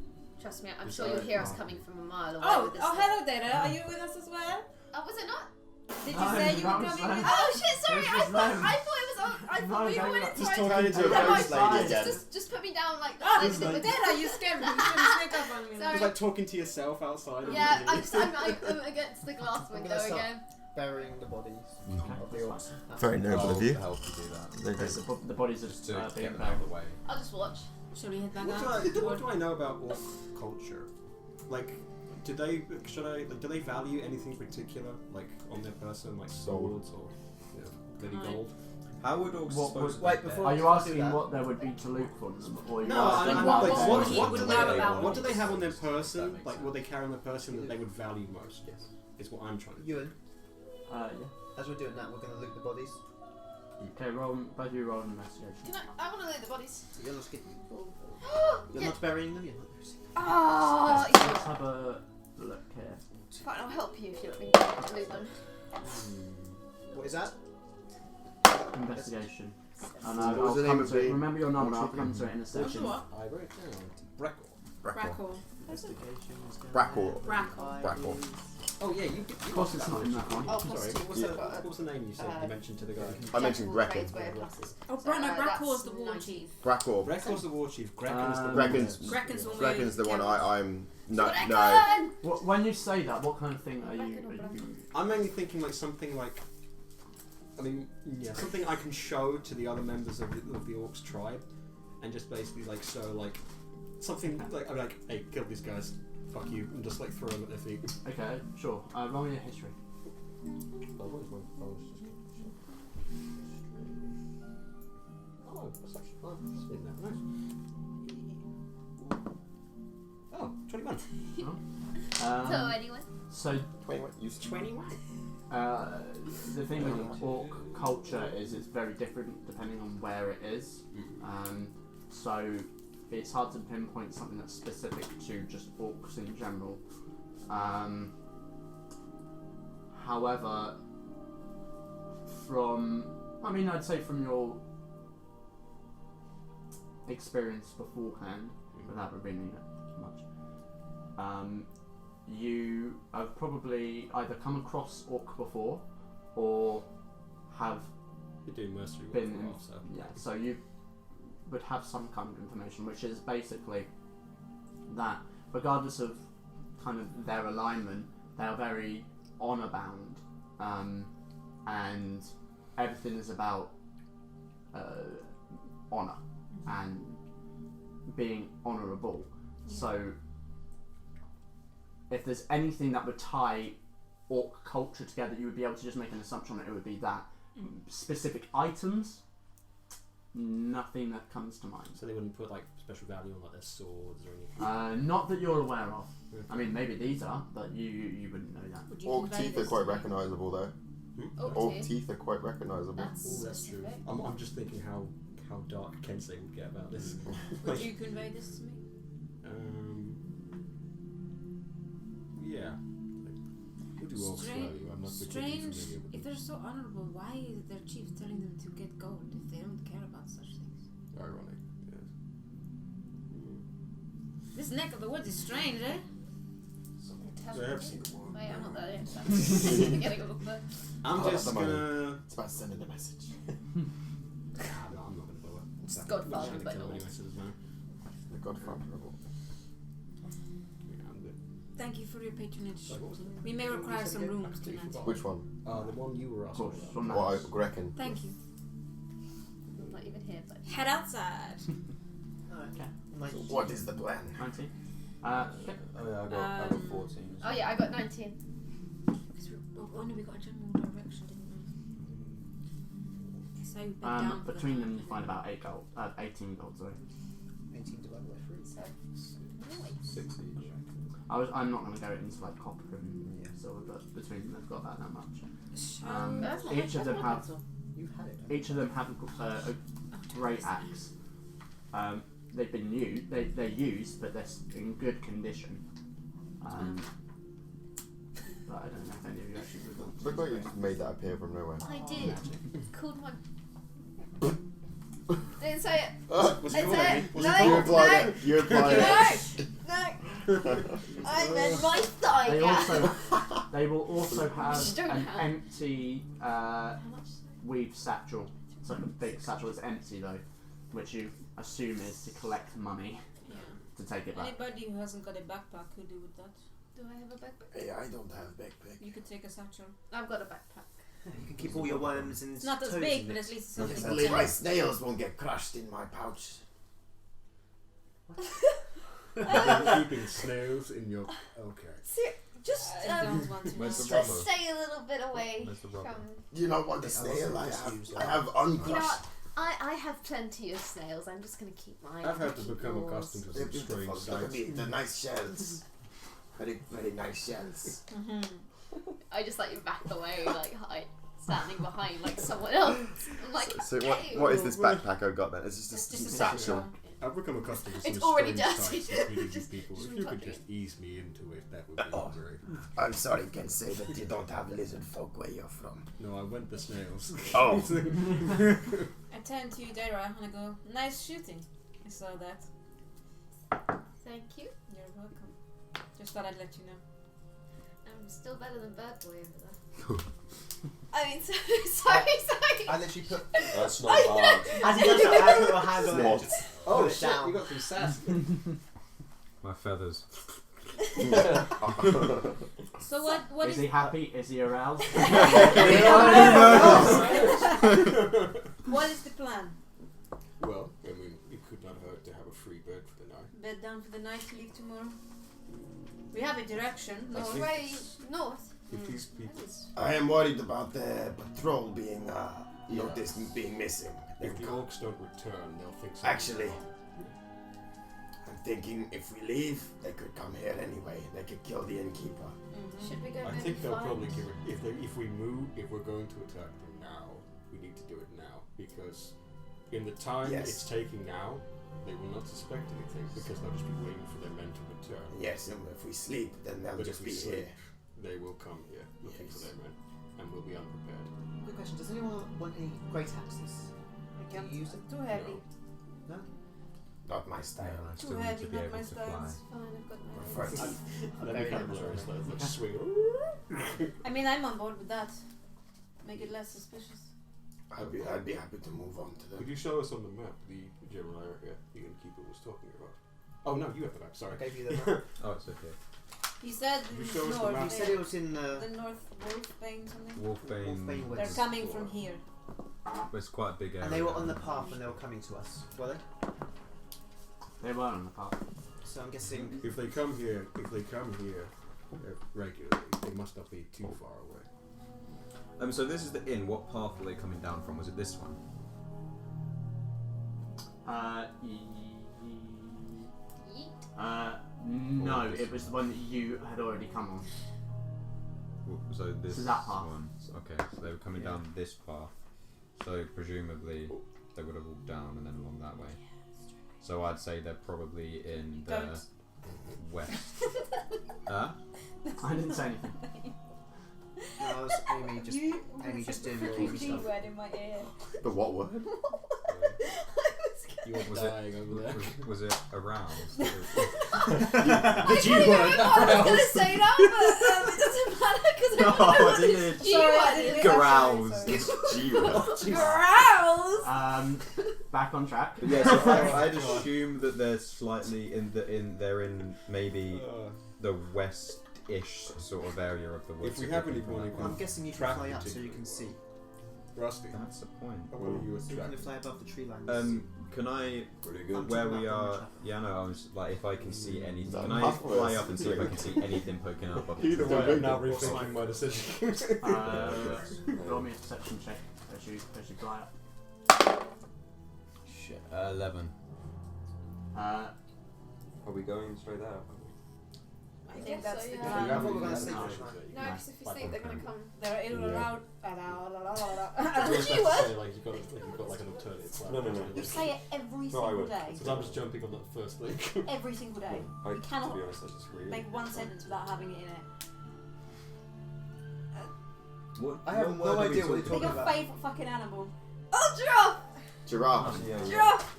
Trust me, I'm It's sure you'll alright. hear us coming from a mile away Oh, with this. hello there. Are you with us as well? Oh, was it not? Did you No, say you that were was coming them. with Oh us? shit! Sorry, This I is thought them. I thought it was. I No, thought we they all were went Just inside. talking into a No, ghost my- lady again. Just put me down like Oh, like, with there, are you scared me? You shouldn't sneak up on me. Sorry. It's like talking to yourself outside. Yeah, I'm against the glass I'm window gonna stop. again. Burying the bodies of the orcs. Very noble of you. help you do that. They the, the bodies are Just to being get them out buried. of the way. I'll just watch. Shall we head back What out? do I know about orc culture? Like, do they value anything particular, like on their person, like swords or bloody Right. gold? How would orcs What dispose would- of Wait, their before- dead? Are you Before I do asking that- what there would be to loot from them, or you No, asking I'm what like, they what would- do would they know about what do they orcs? have on their That person? makes Like, sense. what they carry on their person that they would value most? Is what I'm trying to do. Ewan, Yeah. as we're doing that, we're going to loot the bodies. Okay, both of you roll an investigation. I want to loot the bodies. You're not getting. You're not burying them. You're not burying them. Oh, Let's have a look here. fine, I'll help you if you let me loot them. What is that? Investigation. And What was I'll the name come of to it. the Remember your number, I'll monster? come to it in a second. I wrote it down. Brackle. Investigation. Brackle. Oh yeah, you Of course it's not in that one. Oh, Sorry, plus 2. what was the name you said you mentioned to the guy? I mentioned Grecken. Oh, Brackle is the war chief. Brackle. Breckel's the war chief. Grecken's the Grecken's the one I'm. No. When you say that, what kind of thing are you? I'm mainly thinking like something like. I mean, yeah, something I can show to the other members of the Orcs tribe, and just basically like show like something like I'm like, hey, kill these guys, fuck you, and just like throw them at their feet. Okay, sure. Roll me a history. Oh, that's actually nice. Oh, 21. So anyone? So 21. You 21. the thing with orc culture is it's very different depending on where it is. So it's hard to pinpoint something that's specific to just orcs in general. However, I'd say from your experience beforehand, without revealing it much, you have probably either come across orc before or have You're doing mercenary work been for a in, while, so. yeah, so you would have some kind of information, which is basically that regardless of kind of their alignment, they are very honor bound, and everything is about honor and being honorable. So if there's anything that would tie orc culture together, you would be able to just make an assumption that it would be that. Specific items, nothing that comes to mind. So they wouldn't put like special value on like their swords or anything? Not that you're aware of. I mean, maybe these are, but you wouldn't know that. Orc teeth are quite recognisable though. Orc teeth? teeth are quite recognisable. That's true. I'm just thinking how dark Kensei would get about this. Would you convey this to me? Yeah. We'll do orcs for you. I'm not particularly Strange. familiar with If they're so honorable, why is their chief telling them to get gold if they don't care about such things? Ironic, yes. This neck of the woods is strange, eh? Wait, I'm not there yet. So I'm getting a look there. I'm just gonna. It's about sending a message. No, I'm not gonna bother. Just I'm Godfather, just but gonna kill no. him anyway, so there's no. The Godfather rebel. Yeah, I'm good. Thank you for your patronage. Sorry, what was the name? We may What require you said some again? rooms tonight. Which one? The one you were Of asking course, about. from What I that. reckon. Thank you. I'm not even here, but Head outside. Okay. What is the plan? 19. Oh yeah, I got 14. oh yeah, I got 19. Because only we got a general direction, didn't we? So big down for Between the them, you find about 18 gold. Sorry. 18 divided by 3. So 6 each. I'm not going to go into like copper and silver, but between them, they've got that much. That's not Each of them have. You've had it. Each of them have a great axe. They've been used. They're used, but they're in good condition. But I don't know if any of you actually would want to. Look like you just made that appear from nowhere. I did. Called my. Didn't say it. Was it Didn't cool, say Amy? it. Was No, it cool? You applied it. You applied it. No. I meant my thigh. They gap. also. They will also have Just don't an have. empty How much? weave satchel. It's like a big satchel. It's empty though, which you assume is to collect money to take it back. Anybody who hasn't got a backpack could do with that. Do I have a backpack? Hey, I don't have backpack. You could take a satchel. I've got a backpack. You can keep all your worms and It's not as toes big, in but it. at least it's something. At least my snails won't get crushed in my pouch. You're keeping snails in your. Okay. Just I don't want to know. Where's the just rubber? stay a little bit away Where's the rubber? from. You know what? The Yeah, snail I'll I also have. use I that. have You know uncrushed. what? I have plenty of snails. I'm just gonna keep mine. I've had to keep become yours. accustomed to They're some beautiful. strange Look at sights. me, the nice shells. Very, very nice shells. I just let you back away, like hide. standing behind like someone else. I'm like, So "Hey." what is this backpack I've got then? It's just It's a just a satchel. I've become accustomed to It's some already strange dirty. sights of meeting Just- people. just If you could touching just ease me into it, that would be great. I'm sorry, can say that you don't have lizard folk where you're from. No, I went the snails. Oh. I turn to you, Dara, and I go, nice shooting. I saw that. Thank you. You're welcome. Just thought I'd let you know. I'm still better than Bird Boy over there. I mean, sorry. I literally put. That's not hard. As he does that, I put my hand on it. Just Oh put it shit! down. You got some sass. My feathers. So what Is is he happy? Is he aroused? what is the plan? Well, I mean, it could not hurt to have a free bed for the night. Bed down for the night to leave tomorrow? We have a direction. I North. think Way north. if these people, I am worried about the patrol being noticed being missing. if the orcs don't return, they'll think something. Actually, I'm thinking if we leave, they could come here anyway. They could kill the innkeeper. Should we go? I maybe think they'll find- probably give it. If we move, if we're going to attack them now, we need to do it now because in the time Yes. it's taking now, they will not suspect anything because they'll just be waiting for their men to return. Yes, and if we sleep, then they'll But just if we be sleep, here. they will come here looking for Yes. their men, and we'll be unprepared. Good question. Does anyone want any great axes? I can't use it? Too heavy. No. Not my style. I Too still need heavy, to be not able my to fly. styles. Fine, I've got my Prefer own. to- That'd Very be kind of nice. hilarious. Like swing. I mean, I'm on board with that. Make it less suspicious. I'd be happy to move on to Could them. you show us on the map the general area the innkeeper was talking about? Oh no, you have the map. Sorry. I gave you the map. Oh, it's okay. He said You it's show us the north. map. You said it was in the North Wolfbane something. Wolfbane. Wolfbane They're Woods. coming from here. It's quite a big area. And they were on the path when they were coming to us, were they? They were on the path. So I'm guessing. If they come here regularly, they must not be too far away. So this is the inn. What path were they coming down from? Was it this one? No, it was the one that you had already come on. So this So that path. one. Okay, so they were coming Yeah. down this path. So presumably they would have walked down and then along that way. So I'd say they're probably in the Don't. west. Huh? I didn't say anything. No, I was Amy just doing the Amy stuff. word in my ear. The what word? You were Was dying over there. Was it aroused? I didn't know what I was going to say that, but it doesn't matter because I don't know what didn't this G word is. Caroused. It's G-word. Grouse! Back on track. Yeah, so I'd assume that they're slightly they're in maybe the west-ish sort of area of the woods. If we they're have looking anyone for who that I'm one. guessing you can Track fly up so particularly. you can see. Rusty. That's the point. How well are you So you can attracted? fly above the tree lines. Can I? Pretty I'm good. Where talking we about are? the traffic. Yeah, no. I was like, if I can see anything, That can I halfway fly is up and see if I can see anything poking up? Of Either the way, tree? I'm now rethinking my decision. Roll me a perception check as you fly up. Shit. 11. Are we going straight out? I guess think that's so, the yeah. plan. I thought we were going to sleep. No, because if you think they're going to come. They're in Yeah. around. I was about to say, like, you've got like an alternative plan. No. You say it every No, I single would. day. So I'm just jumping on that first link. Every single day. I, You cannot to be honest, I just really. make one sentence without having it in it. What, I have what no word are we idea what you're Pick talking your about. favourite fucking animal. Oh, giraffe! Giraffe. Yeah, yeah. Giraffe!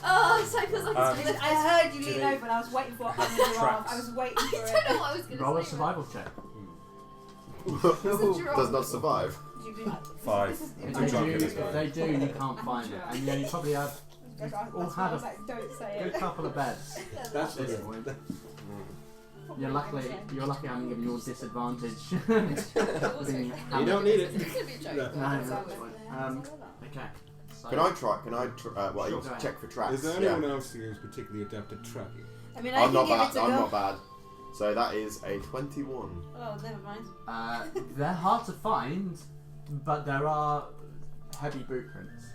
Oh, so it feels like it's Listen, going I heard you Do lean they- over and I was waiting for I'm a giraffe. Tracks. I was waiting I for don't it. know what I was going to say. Roll a survival check. Does not survive. You do- 5. This is- If I'm drunk at they, this do, if point. they do, you can't find it. And yeah, you probably have That's all why I had was a like, don't say good it. couple of beds That's at this the point. Probably You're lucky. okay. You're lucky I'm giving you all disadvantage. Also, Being You don't need it. It's going to be a joke. No. No, that's fine. Okay. So, Can I try? Well, Sure, go ahead. check for tracks. Is there Yeah. anyone else who is particularly adept at tracking? I mean, I I'm can not give bad. it a I'm go. not bad. So that is a 21. Oh, never mind. they're hard to find, but there are heavy boot prints,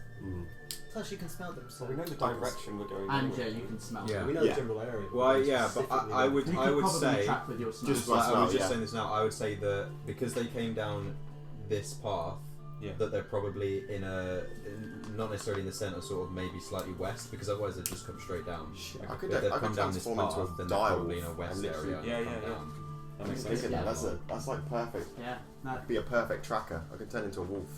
Plus you can smell them. So. Well, we know the direction we're going. and anyway. yeah, you can smell. Yeah. We know Yeah. the general area. Well, yeah, but I would You I could would probably say track with your smell. Just like, I was smell, just yeah. saying this now. I would say that because they came down this path, that they're probably not necessarily in the centre, sort of maybe slightly west, because otherwise they'd just come straight down. I could If they've come down this transform into path, a then they're dire probably in a wolf west and literally- area. and come down. That makes Look sense. at that. That's like perfect. Yeah. That'd be a perfect tracker. I could turn into a wolf.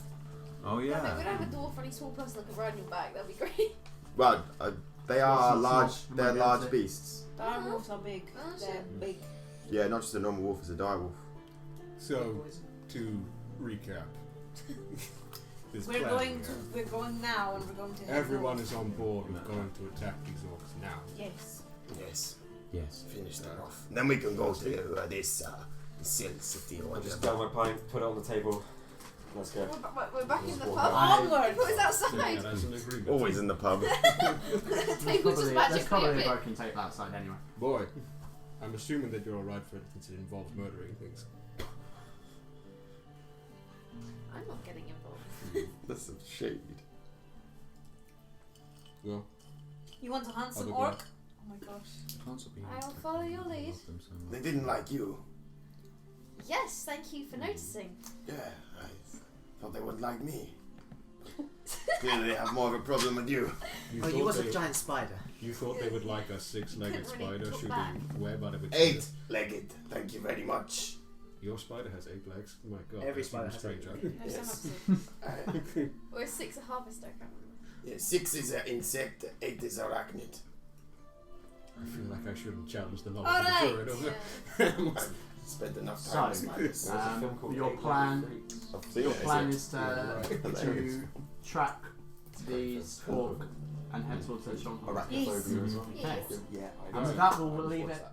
Oh We yeah. don't have a dwarf or any small person that can ride on your back. That'd be great. Well, they are It's not large. small. They're Am I large going to- beasts. Dire wolves are big. Oh, They're shit. big. Yeah, not just a normal wolf. It's a dire wolf. So, to recap, this We're plan going now, and we're going to. head everyone north. is on board with going to attack these orcs now. Yes. Yes. Yes. Finish that off. Then we can go to this Sill City or I just whatever. down my pint, put it on the table. Let's go. We're back in the Walk pub. Onward. It was outside. Yeah, that's an agreement. Always in the pub. The table just There's magically probably a appeared. broken tape outside anyway. Boy, I'm assuming that you're alright for it since it involves murdering things. I'm not getting involved. That's some shade. Well, You want to hunt some Other orc? than- Oh my gosh. I'll follow your lead. They didn't like you. Yes, thank you for noticing. Yeah, I thought they would like me. Clearly they have more of a problem with you. Oh, you was a giant spider. You thought they would like a six-legged Couldn't really spider talk shooting back. web out of its 8-legged. Thank you very much. Your spider has 8 legs. My God, Every that spider seems has 8 strange. legs. No, Yes. some have to. Uh, Or 6 a harvester, I can't remember. yeah, 6 is an insect, 8 is arachnid. I feel like I shouldn't challenge the knowledge Alright. of the druid Yeah. over. I've spent enough time with So, spiders. There's a film called your Eight plan- Legged Freaks. I've seen Your it. plan Is is to Hilarious. track these orc and head towards the stronghold. Arachnophobia as well. Okay. Yeah, I And know. with that, we'll leave it.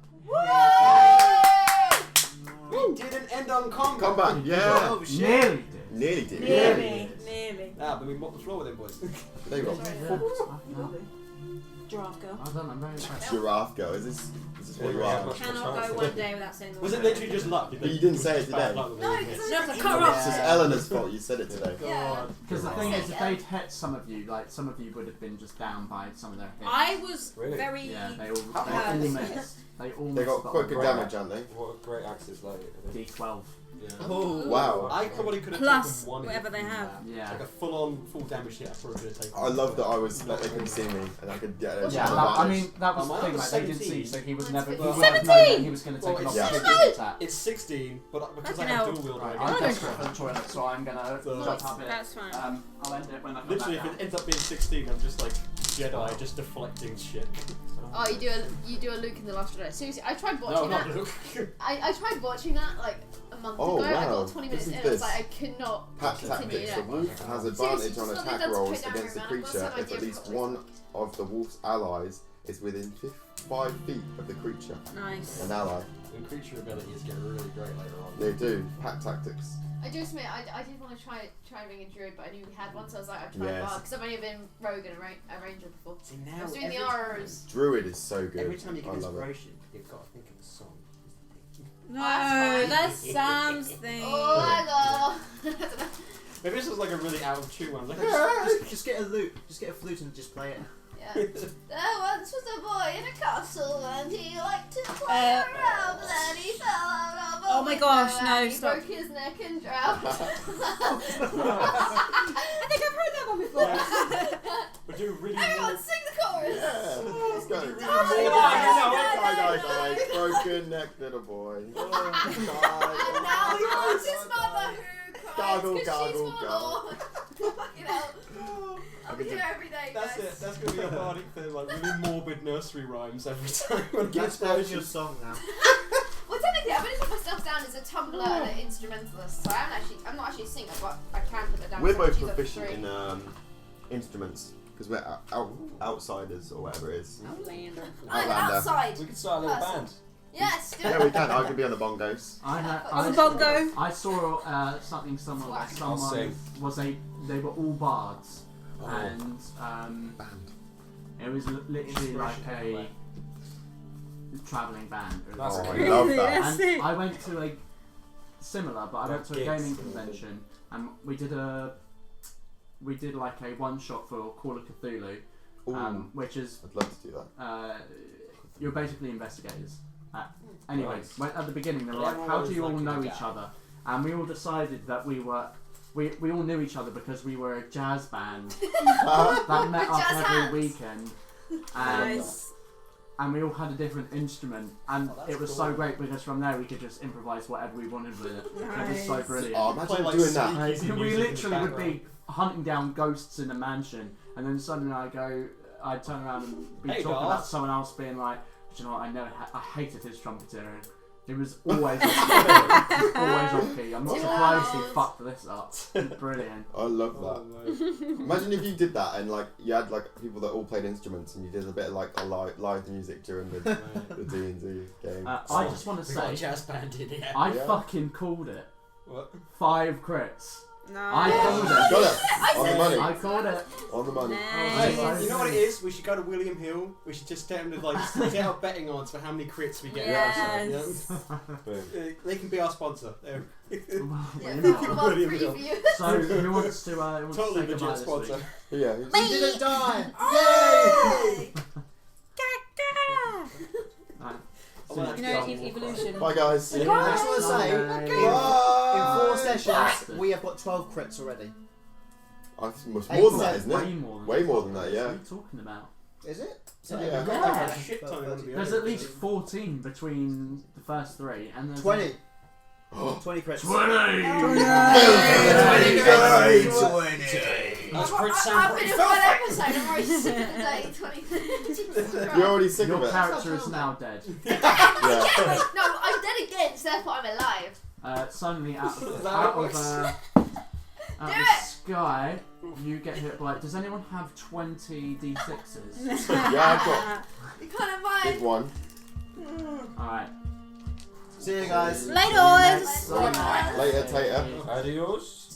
We didn't end on combat. Combat, yeah. Oh shit. Nearly did. Nearly did. Nearly. Ah, but we mopped the floor with them boys. There you go. Giraffe go. Well done, I'm very impressed. Giraffe go. Is this what you Yeah, are? much of a Cannot chance go to- one day without saying the Was word. it literally just luck? But you didn't say it today. No, because No, I but was cut off. This is Eleanor's fault. You said it today. Yeah. Because the thing is, if they'd hit some of you, like some of you would have been just down by some of their hits. I was Really? very. Yeah, they all Hurt. missed. They all They missed. got but quicker on damage, haven't they? What a great axes like. D12. Yeah. Oh. Wow. I probably could have Plus taken one whatever hit they from have. that. Yeah. Like a full-on, full damage hit. I probably could have taken. I love that I was like they couldn't see me and I could get it. Yeah, I mean that was Oh, the mine thing. was Like they didn't 17. see, so he was Mine's never. He 15. would have known that he was going to take an Well, it's opportunity attack. It's 16, but because I Fucking have hell. dual wield, Right, right? I'm desperate for the toilet, so I'm gonna So- jump up it. That's fine. I'll end it when I come Literally, back if down. it ends up being 16, I'm just like Jedi, just deflecting shit. Oh, you do a Luke in the Last Jedi. Seriously, I tried No, watching not that. Luke. I tried watching that like a month Oh, ago. I wow. got 20 minutes Listen in. to I was this. like, I could not Pack continue. tactics. Yeah. The wolf has Seriously, advantage just on something attack that's rolls put down against the around. I've got creature some if at idea least of one of the wolf's allies is within 5 feet of the creature. Nice. An ally. The creature abilities get really great later on. They do. Pack tactics. I do admit, I did want to try being a druid, but I knew we had one, so I was like, I'd try Yes. because I've only been rogue and a ranger before. See, I now was doing the every RRs. Druid is so good. Every time you get I love it. inspiration, you've got to think of a song. No, that's that's Sam's thing. Oh, I know. Maybe this was like a really out of tune one. Like, Just get a lute. Just get a flute and just play it. Yeah. There once was a boy in a castle, and he liked to play around, but then he fell out of a Oh my window gosh, and no, he stop. broke his neck and drowned. I think I've heard that one before. But do really Everyone, sing the chorus. Yeah, let's go. Oh, Guys, broken neck little boy. And now he wants his mother who cries Gargle, because she's gargle, forlorn. Fucking hell. I'm can here do- every day, That's guys. it. That's gonna be a bardic thing, like really morbid nursery rhymes every time. When That's your song now. Well, technically, I've only put myself down as a tumbler and an instrumentalist, so I'm not actually a singer, but I can put it down. We're as both she's up proficient three. in instruments because we're outsiders or whatever it is. Outlander. I'm Outlander. outside. We could start a little Person. band. Yes, do Yeah, it. we can. I can be on the bongos. On the bongo. I saw something similar where I'll someone they were all bards, Oh. and Band. it was literally like a travelling band. It was Oh, I like- love that. That's and it. I went to a similar, but I went to a Gigs. gaming convention, and we did like a one shot for Call of Cthulhu, Ooh, which is I'd love to do that. you're basically investigators. Anyways, Nice. at the beginning they were like, Everyone how was do you all like know a each guy. other? And we all decided that we were we all knew each other because we were a jazz band that met up Jazz every hands. weekend, and Nice. and we all had a different instrument, and Oh, that's it was cool. so great because from there we could just improvise whatever we wanted with it. It was so Nice. brilliant. Oh, imagine Play, like, doing that. sneaky easy we music in the literally would background. be hunting down ghosts in a mansion, and then suddenly I'd turn around and be Hey, talking guys. about someone else being like, "Do you know what? I hated his trumpeter. It was always off key. Always off key. I'm not Too surprised he loud. fucked this up. Brilliant. I love that. Oh, man. Imagine if you did that and like you had like people that all played instruments and you did a bit of like a live music during the D&D game. I just want to We got a say, jazz band in here. I Yeah. fucking called it. What? 5 crits. No. I called Got it. it on the money. I called it. On the money. Hey, Nice. you know what it is? We should go to William Hill. We should just get him to like get our betting odds for how many crits we get. Yes. Boom. They can be our sponsor. There. Yeah, Brilliant. football Brilliant. preview. So who wants to Totally say goodbye legit this sponsor. week? Yeah. You didn't die! Yay! Right. I wanna You know, actually go evolution. Bye guys. I just want to say, Bye. in 4 sessions, we have got 12 crits already. It's much more than that, isn't Way it? more than Way more than that, yeah. What are you talking about? Is it? Yeah. Yeah. Shit ton of them. There's at least 14 between the first 3, and there's 20. 20 crits. 20! That's crit I've been in sample. one episode. I'm already sick of the day. 20. Jesus You're Christ. already sick Your of it. character is now dead. Yeah. No, I'm dead again, so therefore I'm alive. Suddenly, out Is of that how it the Do it! sky, you get hit by. Does anyone have 20 d6s? Yeah, I've got You can't big mind. one. Alright. See you guys. Laters. Bye. Later, Tater. Adios.